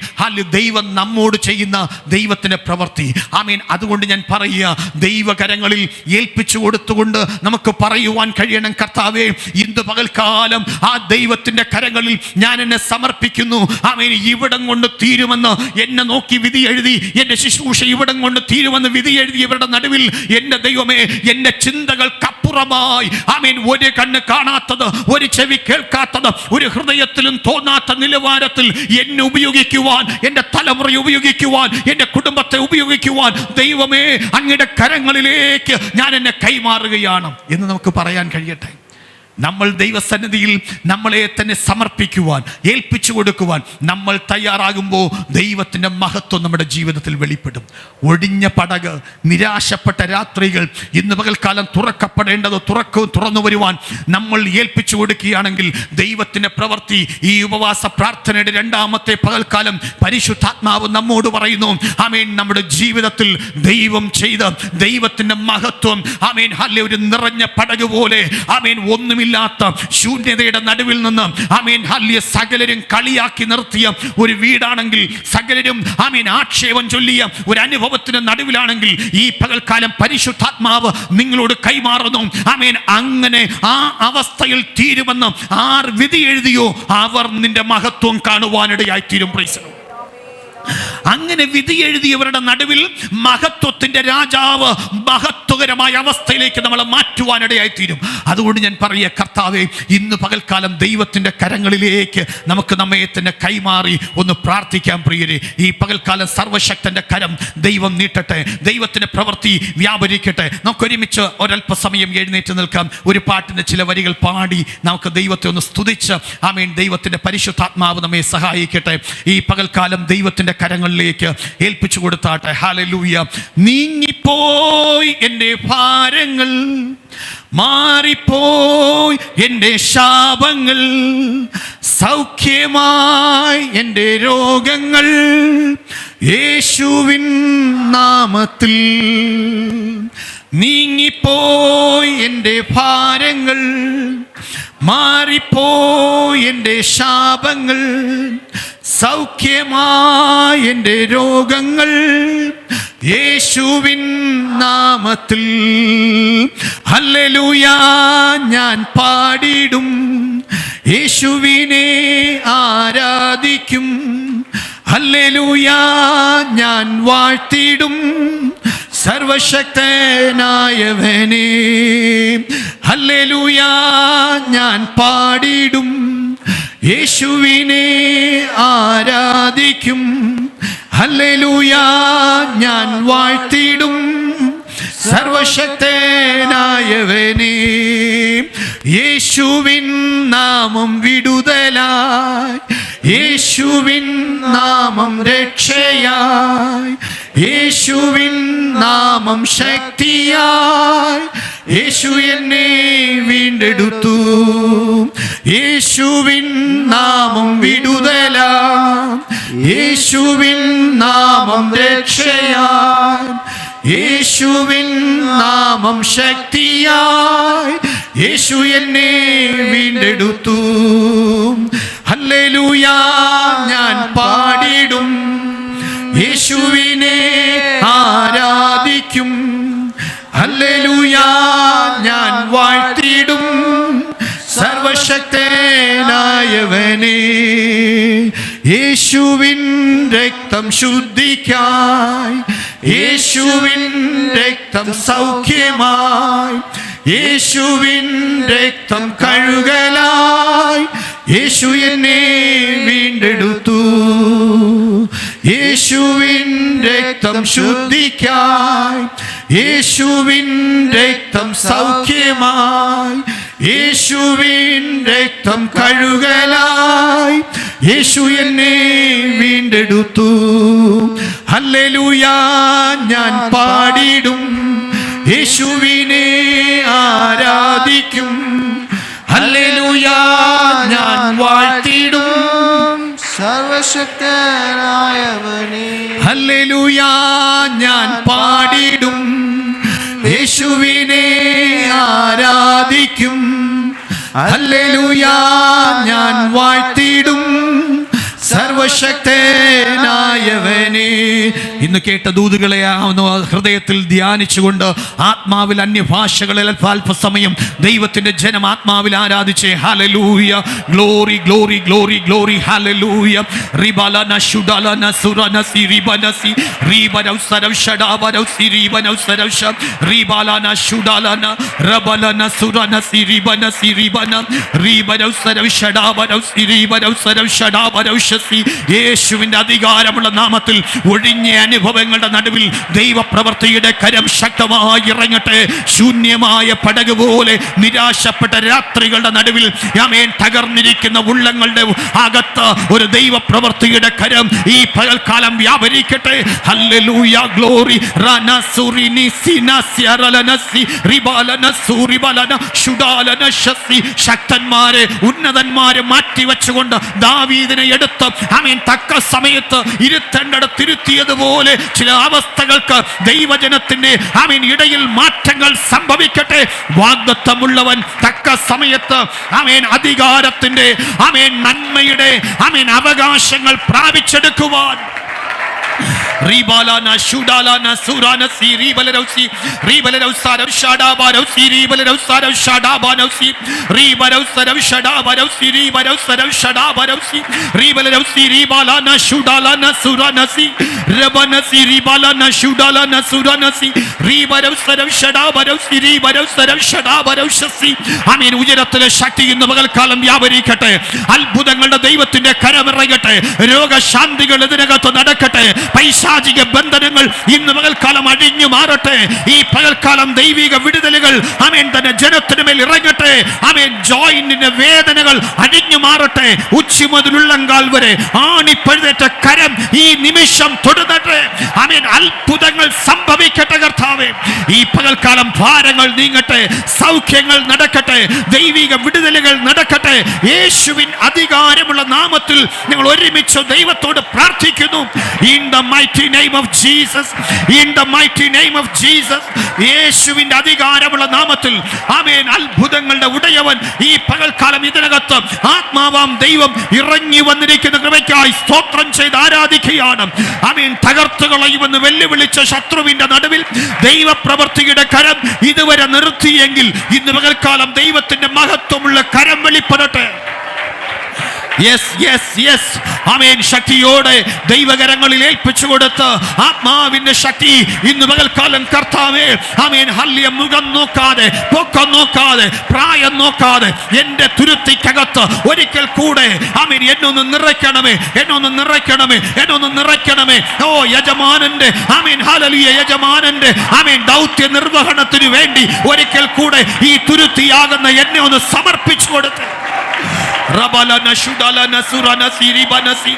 ദൈവം നമ്മോട് ചെയ്യുന്ന ദൈവത്തിൻ്റെ പ്രവൃത്തി. ആമേൻ. അതുകൊണ്ട് ഞാൻ പറയുക, ദൈവകരങ്ങളിൽ ഏൽപ്പിച്ചു കൊടുത്തുകൊണ്ട് നമുക്ക് പറയുവാൻ കഴിയണം, കർത്താവേ, ഇന്ന് പകൽക്കാലം ആ ദൈവത്തിൻ്റെ കരങ്ങളിൽ ഞാൻ എന്നെ സമർപ്പിക്കുന്നു. ആമേൻ. ഇവിടം കൊണ്ട് തീരുമെന്ന് എന്നെ നോക്കി വിധി എഴുതി, എൻ്റെ ശുശ്രൂഷ ഇവിടം കൊണ്ട് തീരുമെന്ന് വിധി എഴുതിയവരുടെ നടുവിൽ എൻ്റെ ദൈവമേ, എൻ്റെ ചിന്തകൾക്കപ്പുറമായി ആമേൻ, ഒരു കണ്ണ് കാണാത്തത്, ഒരു ചെവി കേൾക്കാത്തത്, ഒരു ഹൃദയത്തിലും തോന്നാത്ത നിലവാരത്തിൽ എന്നെ ഉപയോഗിക്കുവാൻ, എൻ്റെ തലമുറയെ ഉപയോഗിക്കുവാൻ, എൻ്റെ കുടുംബത്തെ ഉപയോഗിക്കുവാൻ ദൈവമേ, അങ്ങയുടെ കരങ്ങളിലേക്ക് ഞാൻ എന്നെ കൈമാറുകയാണ് എന്ന് നമുക്ക് പറയാൻ കഴിയട്ടെ. നമ്മൾ ദൈവസന്നിധിയിൽ നമ്മളെ തന്നെ സമർപ്പിക്കുവാൻ, ഏൽപ്പിച്ചു കൊടുക്കുവാൻ നമ്മൾ തയ്യാറാകുമ്പോൾ ദൈവത്തിൻ്റെ മഹത്വം നമ്മുടെ ജീവിതത്തിൽ വെളിപ്പെടും. ഒടിഞ്ഞ പടക്, നിരാശപ്പെട്ട രാത്രികൾ ഇന്ന് പകൽക്കാലം തുറക്കപ്പെടേണ്ടത് തുറന്നു വരുവാൻ നമ്മൾ ഏൽപ്പിച്ചു കൊടുക്കുകയാണെങ്കിൽ ദൈവത്തിൻ്റെ പ്രവൃത്തി ഈ ഉപവാസ പ്രാർത്ഥനയുടെ രണ്ടാമത്തെ പകൽക്കാലം പരിശുദ്ധാത്മാവ് നമ്മോട് പറയുന്നു, ആമേൻ, നമ്മുടെ ജീവിതത്തിൽ ദൈവം ചെയ്ത ദൈവത്തിൻ്റെ മഹത്വം, ആമേൻ, ഹല്ലേലൂയ, ഒരു നിറഞ്ഞ പടക് പോലെ, ആമേൻ, ഒന്നുമില്ലാത്ത ശൂന്യതയുടെ നടുവിൽ നിന്ന്, ആമേൻ, ഹല്ലേലൂയ, സകലരും കളിയാക്കി നിർത്തിയ ഒരു വീടാണെങ്കിൽ, സകലരും, ആമേൻ, ആക്ഷേപം ചൊല്ലിയ ഒരു അനുഭവത്തിന് നടുവിലാണെങ്കിൽ ഈ പകൽക്കാലം പരിശുദ്ധാത്മാവ് നിങ്ങളോട് കൈമാറുന്നു, ആമേൻ, അങ്ങനെ ആ അവസ്ഥയിൽ തീരുമെന്ന് ആർ വിധി എഴുതിയോ അവർ നിന്റെ മഹത്വം കാണുവാനിടയായി തീരും. പ്രൈസ്. അങ്ങനെ വിധി എഴുതിയവരുടെ നടുവിൽ മഹത്വത്തിന്റെ രാജാവ് മഹത്വകരമായ അവസ്ഥയിലേക്ക് നമ്മളെ മാറ്റുവാനിടയായി തീരും. അതുകൊണ്ട് ഞാൻ പറയുക, കർത്താവേ, ഇന്ന് പകൽക്കാലം ദൈവത്തിന്റെ കരങ്ങളിലേക്ക് നമുക്ക് നമ്മെ തന്നെ കൈമാറി ഒന്ന് പ്രാർത്ഥിക്കാം. പ്രിയരെ, ഈ പകൽക്കാലം സർവശക്തന്റെ കരം ദൈവം നീട്ടട്ടെ, ദൈവത്തിന്റെ പ്രവൃത്തി വ്യാപരിക്കട്ടെ. നമുക്കൊരുമിച്ച് ഒരല്പസമയം എഴുന്നേറ്റ് നിൽക്കാം. ഒരു പാട്ടിന്റെ ചില വരികൾ പാടി നമുക്ക് ദൈവത്തെ ഒന്ന് സ്തുതിച്ച്, ആമേൻ, ദൈവത്തിന്റെ പരിശുദ്ധാത്മാവ് നമ്മെ സഹായിക്കട്ടെ. ഈ പകൽക്കാലം ദൈവത്തിന്റെ കരങ്ങളിലേക്ക് ഏൽപ്പിച്ചു കൊടുത്താട്ടെ. ഹല്ലേലൂയ. നീങ്ങിപ്പോയി എൻ്റെ ഭാരങ്ങൾ, മാറിപ്പോയി എൻ്റെ ശാപങ്ങൾ, സൗഖ്യമായി എൻ്റെ രോഗങ്ങൾ, യേശുവിൻ നാമത്തിൽ. നീങ്ങിപ്പോയി എൻ്റെ ഭാരങ്ങൾ, മാറിപ്പോയി എൻ്റെ ശാപങ്ങൾ, സൗഖ്യമായി എൻ്റെ രോഗങ്ങൾ, യേശുവിൻ നാമത്തിൽ. ഹല്ലേലൂയ. ഞാൻ പാടിടും, യേശുവിനെ ആരാധിക്കും. ഹല്ലേലൂയ. ഞാൻ വാഴ്ത്തിടും സർവശക്തനായവനെ. ഹല്ലേലൂയ. ഞാൻ പാടിടും, യേശുവിനെ ആരാധിക്കും. ഹല്ലേലൂയ. ഞാൻ വാഴ്ത്തിടും സർവശക്തനായവനെ. യേശുവിൻ നാമം വിടുതലായി, യേശുവിൻ നാമം രക്ഷയായി, യേശുവിൻ നാമം ശക്തിയായി, യേശു എന്നെ വീണ്ടെടുത്തു. യേശുവിൻ നാമം വിടുതലായി, യേശുവിൻ നാമം രക്ഷയായി, യേശുവിൻ നാമം ശക്തിയായി, യേശു എന്നെ വീണ്ടെടുത്തു. ഹല്ലേലൂയ. ഞാൻ പാടിടും, യേശുവിനെ ആരാധിക്കും. ഹല്ലേലൂയ. ഞാൻ വാഴ്ത്തിടും സർവശക്തനായവനെ. യേശുവിൻ രക്തം ശുദ്ധിക്കായി, യേശുവിൻ രക്തം സൗഖ്യമായി, യേശുവിൻ രക്തം കഴുകലായി, യേശു എന്നെ വീണ്ടെടുത്തു. യേശുവിൻ രക്തം ശുദ്ധിക്കായി, യേശുവിൻ രക്തം സൗഖ്യമായി, യേശുവിൻ രക്തം കഴുകലായി, യേശു എന്നെ വീണ്ടെടുത്തു. ഹല്ലേലൂയ. ഞാൻ പാടിടും, യേശുവിനെ ആരാധിക്കും. ഹല്ലേലൂയ. ഞാൻ വാഴ്ത്തിടും സർവശക്തനായവനെ. ഹല്ലേലൂയ. ഞാൻ പാടിടും, യേശുവിനെ ആരാധിക്കും. ഹല്ലേലൂയ. ഞാൻ വാഴ്ത്തിടും സർവശക്തനായവനെ. ഇന്ന് കേട്ട ദൂതുകളെ ഹൃദയത്തിൽ ധ്യാനിച്ചുകൊണ്ട് ആത്മാവിൽ അന്യഭാഷകളിൽ അല്പസമയം ദൈവത്തിന്റെ ജനം ആത്മാവിൽ ആരാധിച്ചേ. ഹല്ലേലൂയ. Glory glory glory glory. ഹല്ലേലൂയ. റിബലന ശുഡലന സുരന സിരിബനസി റിബനൗസരൗ ഷഡാബനൗ സിരിബനൗസരൗ ഷ റിബലന ശുഡലന റബലന സുരന സിരിബന സിരിബന റിബനൗസരൗ ഷഡാബനൗ സിരിബനൗസരൗ ഷഡാബനൗ യേശുവിന്റെ അധികാരം അധികാരമുള്ള നാമത്തിൽ ഒഴിഞ്ഞ അനുഭവങ്ങളുടെ നടുവിൽ ദൈവപ്രവൃത്തിയുടെ കരം ശക്തമായി ഇറങ്ങട്ടെ. ശൂന്യമായ പടക് പോലെ നിരാശപ്പെട്ട രാത്രികളുടെ നടുവിൽ ആമേൻ തകർന്നിരിക്കുന്ന ഉള്ളങ്ങളുടെ അകത്ത് ഒരു ദൈവപ്രവൃത്തിയുടെ കരം ഈ പകൽക്കാലം വ്യാപരിക്കട്ടെ. Hallelujah, glory. ശക്തന്മാരെ ഉന്നതന്മാരെ മാറ്റിവെച്ചുകൊണ്ട് ദാവീദിനെ എടുത്ത് ആമേൻ തക്ക സമയത്ത് ഇരുത്തേണ്ടടുത്ത് ഇരുത്തിയതുപോലെ ചില അവസ്ഥകൾക്ക് ദൈവജനത്തിന്റെ ആമേൻ ഇടയിൽ മാറ്റങ്ങൾ സംഭവിക്കട്ടെ. വാഗ്ദത്തമുള്ളവൻ തക്ക സമയത്ത് ആമേൻ അധികാരത്തിന്റെ ആമേൻ നന്മയുടെ ആമേൻ അവകാശങ്ങൾ പ്രാപിച്ചെടുക്കുവാൻ Ribalana Shudalana Surana Si Ribalerausi Ribalerausa Shadabarausi Ribalerausa Shadabarausi Ribalerausa Shadabarausi Ribalerausa Shadabarausi Ribalerausi Ribalana Shudalana Suranasi Rabanasi Ribalana Shudalana Suranasi Ribalerausa Shadabarausi Ribalerausa Shadabarausi ആമേൻ. ഉയരത്തിലെ ശക്തി ഇന്ന് പകൽക്കാലം വ്യാപരിക്കട്ടെ. അത്ഭുതങ്ങളുടെ ദൈവത്തിന്റെ കരമിറങ്ങട്ടെ. രോഗശാന്തികൾ ഇതിനകത്ത് നടക്കട്ടെ. പൈശാചിക ബന്ധനങ്ങൾ ഇന്ന് പകൽക്കാലം അഴിഞ്ഞു മാറട്ടെ. ഈ പകൽക്കാലം ദൈവിക വിടുതലുകൾ ആമേൻ തന്നെ ജനത്തിന് മേൽ ഇറങ്ങട്ടെ. ആമേൻ. ജോയിന്റിന്റെ വേദനകൾ അഴിഞ്ഞു മാറട്ടെ. ഉച്ചി മുതൽ ഉള്ളങ്കാൽ വരെ ആണിപ്പഴുതേറ്റ കരം ഈ നിമിഷം തൊടുന്നട്ടെ. ആമേൻ. അത്ഭുതങ്ങൾ സംഭവിക്കട്ടെ കർത്താവേ. ഈ പകൽക്കാലം ഭാരങ്ങൾ നീങ്ങട്ടെ. സൗഖ്യങ്ങൾ നടക്കട്ടെ. ദൈവിക വിടുതലുകൾ നടക്കട്ടെ. യേശുവിൻ അധികാരമുള്ള നാമത്തിൽ ഞങ്ങൾ ഒരുമിച്ച് ദൈവത്തോട് പ്രാർത്ഥിക്കുന്നു. In the mighty name of Jesus, in the mighty name of Jesus, യേശുവിന്റെ അധികാരമുള്ള നാമത്തിൽ ആമേൻ. അത്ഭുതങ്ങളുടെ ഉടയവൻ ഈ പകൽക്കാലം ഇതിനകത്ത് ആത്മാവാം ദൈവം ഇറങ്ങി വന്നിരിക്കുന്ന കൃപയ്ക്കായി സ്തോത്രം ചെയ്ത് ആരാധിക്കുകയാണ്. ആമേൻ. തകർത്തുകളയുമെന്ന് വെല്ലുവിളിച്ച ശത്രുവിന്റെ നടുവിൽ ദൈവപ്രവൃത്തിയുടെ കരം ഇതുവരെ നിർത്തിയെങ്കിൽ ഇന്ന് പകൽക്കാലം ദൈവത്തിന്റെ മഹത്വമുള്ള കരം വെളിപ്പെടട്ടെ. യെസ് യെസ് യെസ് ആമേൻ. ശക്തിയോടെ ദൈവകരങ്ങളിൽ ഏൽപ്പിച്ചു കൊടുത്ത് ആത്മാവിന്റെ ശക്തി ഇന്ന് പകൽക്കാലം കർത്താവേ ആമേൻ. ഹല്യ മുഖം നോക്കാതെ, പൊക്കം നോക്കാതെ, പ്രായം നോക്കാതെ എന്റെ തുരുത്തിക്കകത്ത് ഒരിക്കൽ കൂടെ ആമേൻ എന്നൊന്ന് നിറയ്ക്കണമേ, എന്നൊന്ന് നിറയ്ക്കണമേ, എന്നൊന്ന് നിറയ്ക്കണമേ. ഓ യജമാനന്റെ ആമേൻ ഹല്ലേലൂയ, യജമാനന്റെ ആമേൻ ദൗത്യ നിർവഹണത്തിന് വേണ്ടി ഒരിക്കൽ കൂടെ ഈ തുരുത്തിയാകുന്ന എന്നെ ഒന്ന് സമർപ്പിച്ചു കൊടുത്ത് Rabalana Shudalana Surana Siri Banasi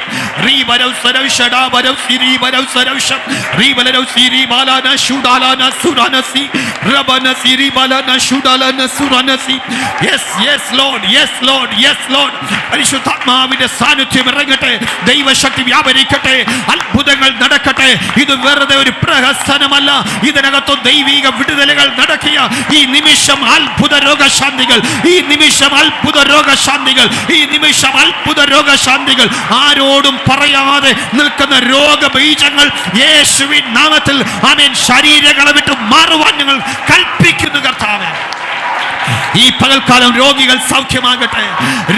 Ribarau Sarau Shada Barau Siri Barau Sarau Shab Ribarau Siri Balana Shudalana Suranasi Rabana Siri Balana Shudalana Suranasi. Yes, yes Lord, yes Lord, yes Lord. പരിശുദ്ധാത്മാവിന്റെ സാന്നിധ്യം ഇറങ്ങട്ടെ. ദൈവശക്തി വ്യാപരിക്കട്ടെ. അത്ഭുതങ്ങൾ നടക്കട്ടെ. ഇത് വെറുതെ ഒരു പ്രഹസനമല്ല. ഇതിനകത്ത് ദൈവിക വിടുതലുകൾ നടക്കുക. ഈ നിമിഷം അത്ഭുത രോഗശാന്തികൾ, ഈ നിമിഷം അത്ഭുത രോഗശാന്തികൾ, ഈ നിമിഷം അത്ഭുത രോഗശാന്തികൾ. ആരോടും പറയാതെ നിൽക്കുന്ന രോഗബീജങ്ങൾ യേശുവിൻ നാമത്തിൽ ആമേൻ ശരീരങ്ങളെ വിട്ട് മാറുവാൻ ഞങ്ങൾ കൽപ്പിക്കുന്നു കർത്താവേ. ഈ പകൽക്കാലം രോഗികൾ സൗഖ്യമാകട്ടെ.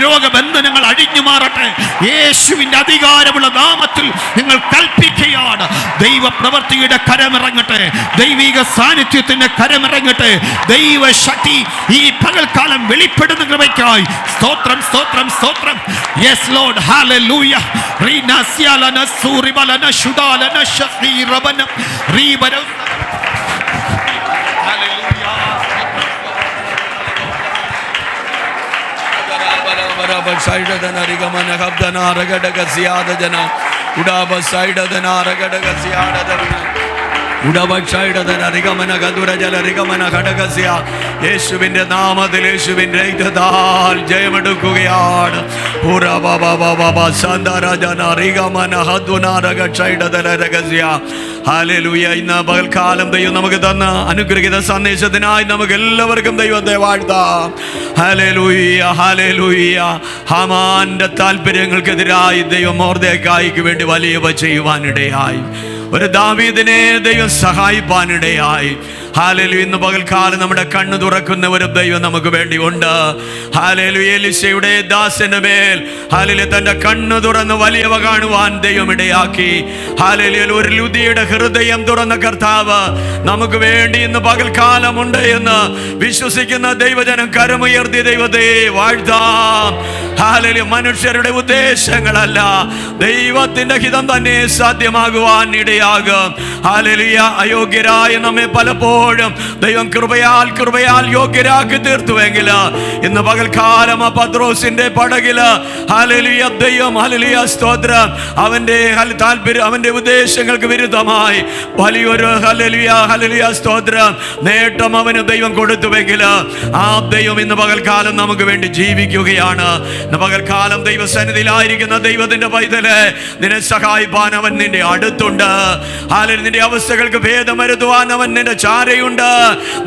രോഗബന്ധനങ്ങൾ അഴിഞ്ഞു മാറട്ടെ. യേശുവിന്റെ അധികാരമുള്ള നാമത്തിൽ നിങ്ങൾ കൽപ്പിക്കുകയാണ്. ദൈവപ്രവൃത്തിയുടെ കരമിറങ്ങട്ടെ. ദൈവിക സാന്നിധ്യത്തിന്റെ കരമിറങ്ങട്ടെ. ദൈവശക്തി ഈ പകൽക്കാലം വെളിപ്പെടുന്ന കൃപയ്ക്കായി സ്തോത്രം, സ്തോത്രം, സ്തോത്രം. യെസ് ലോർഡ്, ഹല്ലേലൂയ. റീനാസ്യാലന സൂറിബലന ശുഡാലന ശഫീറബന റീബര. Side the Narigamana Habdana Ragadaga Siada Jana Udaba side the Naragadaga Siada Udaba side the Narigamana Gadura Jala Rigamana Hadagasia യേശുവിന്റെ നാമത്തിൽ യേശുവിന്റെ രക്തത്താൽ ജയമെടുക്കുകയാണ്. Pura Baba Baba Sandarajana Rigamana Haduna Ragachida Ragasia. Hallelujah. ഇന്ന് പകൽക്കാലം ദൈവം നമുക്ക് തന്ന അനുഗ്രഹീത സന്ദേശത്തിനായി നമുക്ക് എല്ലാവർക്കും ദൈവത്തെ വാഴ്ത്താം. Hallelujah, hallelujah. ഹാമാന്റെ താല്പര്യങ്ങൾക്കെതിരായി ദൈവം മൊർദെഖായിക്ക് വേണ്ടി വലിയവ ചെയ്യുവാനിടയായി. ഒരു ദാവീദിനെ ദൈവം സഹായിപ്പാനിടയായി. ഹല്ലേലൂയ. ഇന്ന് പകൽക്കാലം നമ്മുടെ കണ്ണ് തുറക്കുന്ന ഒരു ദൈവം നമുക്ക് വേണ്ടി ഉണ്ട്. ഹല്ലേലൂയ. എലീശയുടെ ദാസന്റെ മേൽ ഹല്ലേലൂയ തന്റെ കണ്ണ് തുറന്ന് വലിയവ കാണുവാൻ ദൈവം ഇടയാക്കി. ഹല്ലേലൂയ. ഒരു ലുദിയുടെ ഹൃദയം തുറന്ന കർത്താവ് നമുക്ക് വേണ്ടി ഇന്ന് പകൽക്കാലം ഉണ്ട് എന്ന് വിശ്വസിക്കുന്ന ദൈവജനം കരമുയർത്തി ദൈവത്തെ വാഴ്ത്താം. ഹല്ലേലൂയ. മനുഷ്യരുടെ ഉദ്ദേശങ്ങളല്ല, ദൈവത്തിന്റെ ഹിതം തന്നെ സാധ്യമാകുവാൻ ഇടയാകും. ഹല്ലേലൂയ. അയോഗ്യരായ നമ്മെ പലപ്പോഴും ദൈവം കൃപയാൽ യോഗ്യരാക്കി തീർത്തുവെങ്കിൽ ഇന്ന് പകൽക്കാലം ആ പത്രോസിന്റെ പടകില് ഹല്ലേലൂയ ദൈവം ഹല്ലേലൂയ സ്തോത്രം അവന്റെ താല്പര്യം അവന്റെ ഉദ്ദേശങ്ങൾക്ക് വിരുദ്ധമായി വലിയൊരു ഹല്ലേലൂയ സ്തോത്രം നേട്ടം അവന് ദൈവം കൊടുത്തുവെങ്കിൽ ആ ദൈവം ഇന്ന് പകൽക്കാലം നമുക്ക് വേണ്ടി ജീവിക്കുകയാണ്. ഇന്ന് പകൽക്കാലം ദൈവസന്നിധിയിലായിരിക്കുന്ന ദൈവത്തിന്റെ പൈതലെ, നിന്നെ സഹായിപ്പാൻ അവൻ നിന്റെ അടുത്തുണ്ട്. ഹല്ലേലൂയ. നിന്റെ അവസ്ഥകൾക്ക് ഭേദം വരുത്തുവാൻ അവൻ നിന്റെ ചാരയുണ്ട്.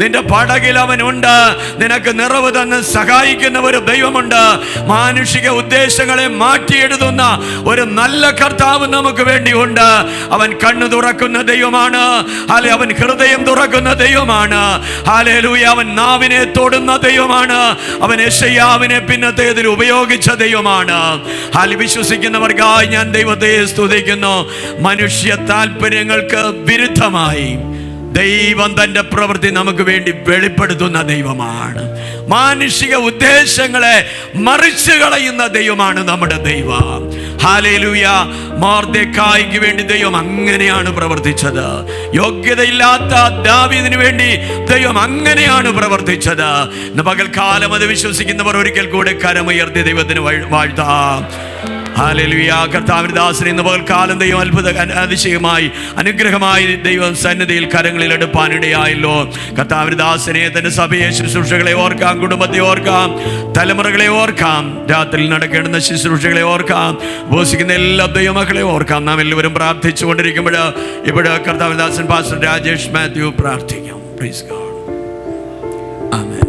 നിന്റെ പടകിൽ അവനുണ്ട്. നിനക്ക് നിറവ് തന്ന് സഹായിക്കുന്ന ഒരു ദൈവമുണ്ട്. മാനുഷിക ഉദ്ദേശങ്ങളെ മാറ്റിയെഴുതുന്ന ഒരു നല്ല കർത്താവ് നമുക്ക് വേണ്ടിയുണ്ട്. അവൻ കണ്ണു തുറക്കുന്ന ദൈവമാണ്. അവൻ ഹൃദയം തുറക്കുന്ന ദൈവമാണ്. ഹല്ലേലൂയ. അവൻ നാവിനെ തൊടുന്ന ദൈവമാണ്. അവൻ യെശയ്യാവിനെ പിന്നത്തേതിൽ ഉപയോഗിച്ച ദൈവമാണ്. വിശ്വസിക്കുന്നവർക്കായി ഞാൻ ദൈവത്തെ സ്തുതിക്കുന്നു. മനുഷ്യ താല്പര്യങ്ങൾക്ക് വിരുദ്ധമായി ദൈവം തന്റെ പ്രവൃത്തി നമുക്ക് വേണ്ടി വെളിപ്പെടുത്തുന്ന ദൈവമാണ്. മാനുഷിക ഉദ്ദേശങ്ങളെ മറിച്ചു കളയുന്ന ദൈവമാണ് നമ്മുടെ ദൈവം. ഹല്ലേലൂയ. മൊർദെഖായിക്ക് വേണ്ടി ദൈവം അങ്ങനെയാണ് പ്രവർത്തിച്ചത്. യോഗ്യതയില്ലാത്ത ദാവീദിന് വേണ്ടി ദൈവം അങ്ങനെയാണ് പ്രവർത്തിച്ചത്. ഇന്ന് പകൽക്കാലം അത് വിശ്വസിക്കുന്നവർ ഒരിക്കൽ കൂടെ കരമുയർത്തി ദൈവത്തിന് വാഴ്ത്താം. ഹല്ലേലൂയ. കർത്താവിന്റെ ദാസനെ ഇന്ന് പകൽക്കാലം ദൈവം അത്ഭുത അതിശയമായി അനുഗ്രഹമായി ദൈവം സന്നിധിയിൽ കരങ്ങളിൽ എടുപ്പാനിടയായല്ലോ. കർത്താവിന്റെ ദാസനെ, തന്റെ സഭയെ, ശുശ്രൂഷകളെ ഓർക്കാം, കുടുംബത്തെ ഓർക്കാം, തലമുറകളെ ഓർക്കാം, രാത്രിയിൽ നടക്കേണ്ടുന്ന ശുശ്രൂഷകളെ ഓർക്കാം, ഉപവസിക്കുന്ന എല്ലാ ദൈവമക്കളെ ഓർക്കാം. നാം എല്ലാവരും പ്രാർത്ഥിച്ചു കൊണ്ടിരിക്കുമ്പോൾ ഇവിടെ കർത്താവിന്റെ ദാസൻ പാസ്റ്റർ രാജേഷ് മാത്യു പ്രാർത്ഥിക്കാം. Praise god. ആമേൻ.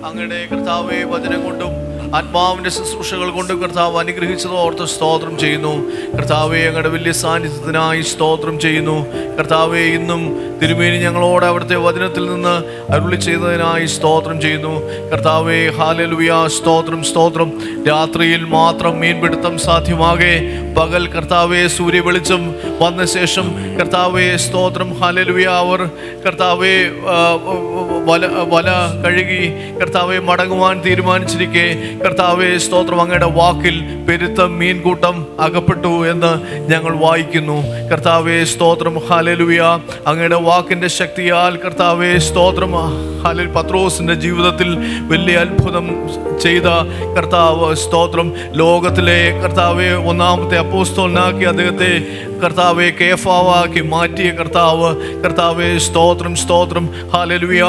അങ്ങയുടെ കർത്താവെ വചനം കൊണ്ടും ആത്മാവിൻ്റെ ശുശ്രൂഷകൾ കൊണ്ടും കർത്താവ് അനുഗ്രഹിച്ചത് ഓർത്ത് സ്തോത്രം ചെയ്യുന്നു. കർത്താവെ, അങ്ങയുടെ വലിയ സാന്നിധ്യത്തിനായി സ്തോത്രം ചെയ്യുന്നു. കർത്താവെ, ഇന്നും തിരുമേനി ഞങ്ങളോട് അവിടുത്തെ വചനത്തിൽ നിന്ന് അരുളി ചെയ്തതിനായി സ്തോത്രം ചെയ്യുന്നു. കർത്താവെ, ഹല്ലേലൂയ, സ്തോത്രം സ്തോത്രം. രാത്രിയിൽ മാത്രം മീൻപിടുത്തം സാധ്യമാകെ പകൽ കർത്താവെ സൂര്യ വെളിച്ചം വന്ന ശേഷം കർത്താവെ സ്തോത്രം ഹല്ലേലൂയ അവർ കർത്താവെ വല കഴുകി കർത്താവെ മടങ്ങുവാൻ തീരുമാനിച്ചിരിക്കെ കർത്താവെ സ്തോത്രം അങ്ങയുടെ വാക്കിൽ പെരുത്ത മീൻകൂട്ടം അകപ്പെട്ടു എന്ന് ഞങ്ങൾ വായിക്കുന്നു. കർത്താവെ സ്തോത്രം ഹല്ലേലൂയ. അങ്ങയുടെ വാക്കിൻ്റെ ശക്തിയാൽ കർത്താവെ സ്തോത്രം ഹല്ലേലൂയ പത്രോസിൻ്റെ ജീവിതത്തിൽ വലിയ അത്ഭുതം ചെയ്ത കർത്താവ് സ്തോത്രം, ലോകത്തിലെ കർത്താവെ ഒന്നാമത്തെ അപ്പോസ്തലനാക്കി അദ്ദേഹത്തെ കർത്താവെ കേഫാവാക്കി മാറ്റിയ കർത്താവ്, കർത്താവെ സ്തോത്രം സ്തോത്രം ഹല്ലേലൂയ.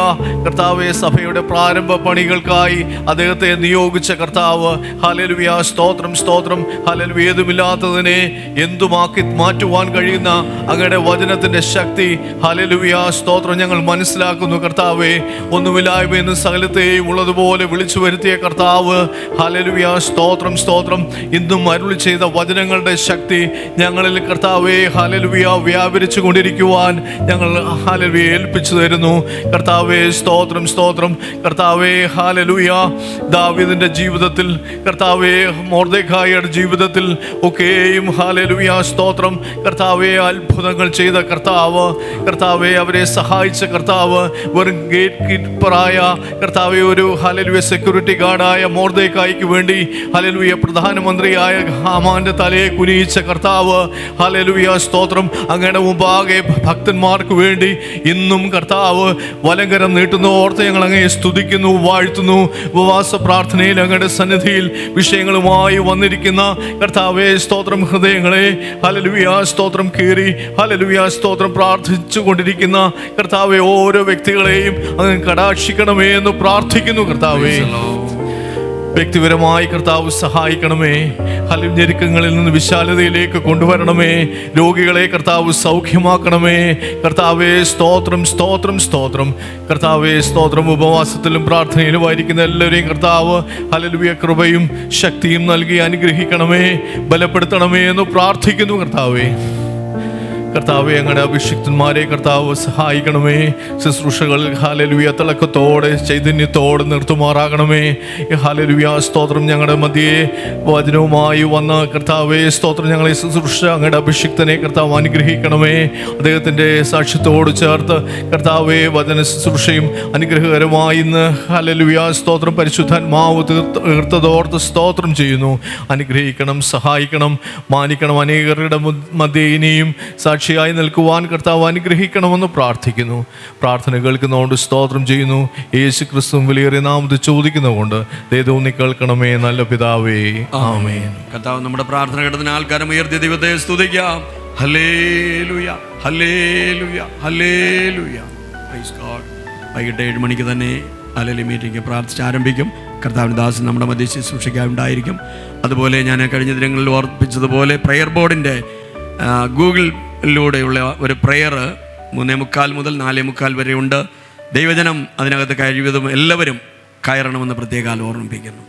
കർത്താവെ സഭയുടെ പ്രാരംഭ പണികൾക്കായി അദ്ദേഹത്തെ നിയോഗിച്ച കർത്താവ്, ഹല്ലേലൂയ, സ്തോത്രം സ്തോത്രം ഹല്ലേലൂയ. ഏതുമില്ലാത്തതിനെ എന്തുമാക്കി മാറ്റുവാൻ കഴിയുന്ന അങ്ങയുടെ വചനത്തിൻ്റെ ശക്തി, ഹല്ലേലൂയ, സ്തോത്രം ഞങ്ങൾ മനസ്സിലാക്കുന്നു. കർത്താവെ, ഒന്നുമില്ലായ്മയെന്ന് സകലത്തെയും ഉള്ളതുപോലെ വിളിച്ചു വരുത്തിയ കർത്താവ്, ഹല്ലേലൂയ, സ്തോത്രം സ്തോത്രം. ഇന്നും അരുളി ചെയ്ത വചനങ്ങളുടെ ശക്തി ഞങ്ങളിൽ കർത്താവെ ഹല്ലേലൂയ വ്യാപരിച്ചു കൊണ്ടിരിക്കുവാൻ ഞങ്ങൾ ഹല്ലേലൂയ ഏൽപ്പിച്ചു തരുന്നു. കർത്താവെ സ്തോത്രം സ്തോത്രം. കർത്താവെ ഹല്ലേലൂയ, ദാവീദിന്റെ ജീവിതത്തിൽ കർത്താവെ മൊർദെഖായിയുടെ ജീവിതത്തിൽ ഒക്കെയും ഹല്ലേലൂയ സ്തോത്രം കർത്താവെ അത്ഭുതങ്ങൾ ചെയ്ത കർത്താവ്, കർത്താവെ അവരെ സഹായിച്ച കർത്താവ്, വെറും ഗേറ്റ് കീപ്പറായ കർത്താവെ ഒരു ഹല്ലേലൂയ സെക്യൂരിറ്റി ഗാർഡായ മൊർദെഖായിക്ക് വേണ്ടി ഹല്ലേലൂയ പ്രധാനമന്ത്രിയായ ഹാമാന്റെ തലയെ കുനിയിച്ച കർത്താവ്, ഹല്ലേലൂയ സ്തോത്രം. അങ്ങയുടെ മുമ്പാകെ ഭക്തന്മാർക്ക് വേണ്ടി ഇന്നും കർത്താവ് വലങ്കരം നീട്ടുന്നു. ഓർത്ത് ഞങ്ങൾ അങ്ങയെ സ്തുതിക്കുന്നു, വാഴ്ത്തുന്നു. ഉപവാസ പ്രാർത്ഥനയിൽ അങ്ങയുടെ സന്നിധിയിൽ വിഷയങ്ങളുമായി വന്നിരിക്കുന്ന കർത്താവെ സ്തോത്രം ഹൃദയങ്ങളെ ഹല്ലേലൂയ സ്തോത്രം കീറി ഹല്ലേലൂയ സ്തോത്രം പ്രാർത്ഥിച്ചു കൊണ്ടിരിക്കുന്ന കർത്താവെ ഓരോ വ്യക്തികളെയും അങ്ങ് കടാക്ഷിക്കണമേ എന്ന് പ്രാർത്ഥിക്കുന്നു. കർത്താവെ, വ്യക്തിപരമായി കർത്താവ് സഹായിക്കണമേ. ഹല്ലേലൂയ, ഞെരുക്കങ്ങളിൽ നിന്ന് വിശാലതയിലേക്ക് കൊണ്ടുവരണമേ. രോഗികളെ കർത്താവ് സൗഖ്യമാക്കണമേ. കർത്താവെ സ്തോത്രം സ്തോത്രം സ്തോത്രം. കർത്താവെ സ്തോത്രം. ഉപവാസത്തിലും പ്രാർത്ഥനയിലും ആയിരിക്കുന്ന എല്ലാവരെയും കർത്താവ് ഹല്ലേലൂയ കൃപയും ശക്തിയും നൽകി അനുഗ്രഹിക്കണമേ, ബലപ്പെടുത്തണമേ എന്ന് പ്രാർത്ഥിക്കുന്നു. കർത്താവെ, കർത്താവെ ഞങ്ങളുടെ അഭിഷിക്തന്മാരെ കർത്താവ് സഹായിക്കണമേ. ശുശ്രൂഷകൾ ഹല്ലേലൂയ തിളക്കത്തോടെ ചൈതന്യത്തോടെ നിർത്തുമാറാകണമേ. ഹല്ലേലൂയ സ്തോത്രം. ഞങ്ങളുടെ മധ്യേ വചനവുമായി വന്ന കർത്താവെ സ്തോത്രം, ഞങ്ങളെ ശുശ്രൂഷ അങ്ങയുടെ അഭിഷിക്തനെ കർത്താവ് അനുഗ്രഹിക്കണമേ. അദ്ദേഹത്തിൻ്റെ സാക്ഷ്യത്തോട് ചേർത്ത് കർത്താവെ വചന ശുശ്രൂഷയും അനുഗ്രഹകരമായി ഇന്ന് ഹല്ലേലൂയ സ്തോത്രം പരിശുദ്ധാത്മാവ് തീർത്തതോർത്ത് സ്തോത്രം ചെയ്യുന്നു. അനുഗ്രഹിക്കണം, സഹായിക്കണം, മാനിക്കണം. അനേകരുടെ മധ്യേ ഇനിയും സാക്ഷിയായി നിൽക്കുവാൻ കർത്താവ് അനുഗ്രഹിക്കണമെന്ന് പ്രാർത്ഥിക്കുന്നു. പ്രാർത്ഥന കേൾക്കുന്നതുകൊണ്ട് സ്തോത്രം ചെയ്യുന്നു. യേശു ക്രിസ്തു വിലയേറിയ നാമത്തിൽ ചോദിക്കുന്നതുകൊണ്ട് ദൈവം കേൾക്കണമേ നല്ല പിതാവേ, ആമേൻ. കർത്താവ് നമ്മുടെ പ്രാർത്ഥന കേട്ടതിന് ആൾക്കാരും ഉയർത്തിയ ദൈവത്തെ സ്തുതിക്കാം. Hallelujah, hallelujah, hallelujah. Praise God. വൈകിട്ട് 7 മണിക്ക് തന്നെ ഹല്ലേലൂയ മീറ്റിംഗ് പ്രാർത്ഥിച്ച് ആരംഭിക്കും. കർത്താവിൻ്റെ ദാസൻ നമ്മുടെ മധ്യ ശുശ്രൂഷിക്കാനുണ്ടായിരിക്കും. അതുപോലെ ഞാൻ കഴിഞ്ഞ ദിനങ്ങളിൽ ഓർപ്പിച്ചതുപോലെ പ്രെയർ ബോർഡിൻ്റെ ഗൂഗിളിലൂടെയുള്ള ഒരു പ്രെയർ 3:45 മുതൽ 4:45 വരെ ഉണ്ട്. ദൈവജനം അതിനകത്ത് കഴിവതും എല്ലാവരും കയറണമെന്ന് പ്രത്യേകം ഓർമ്മിപ്പിക്കുന്നു.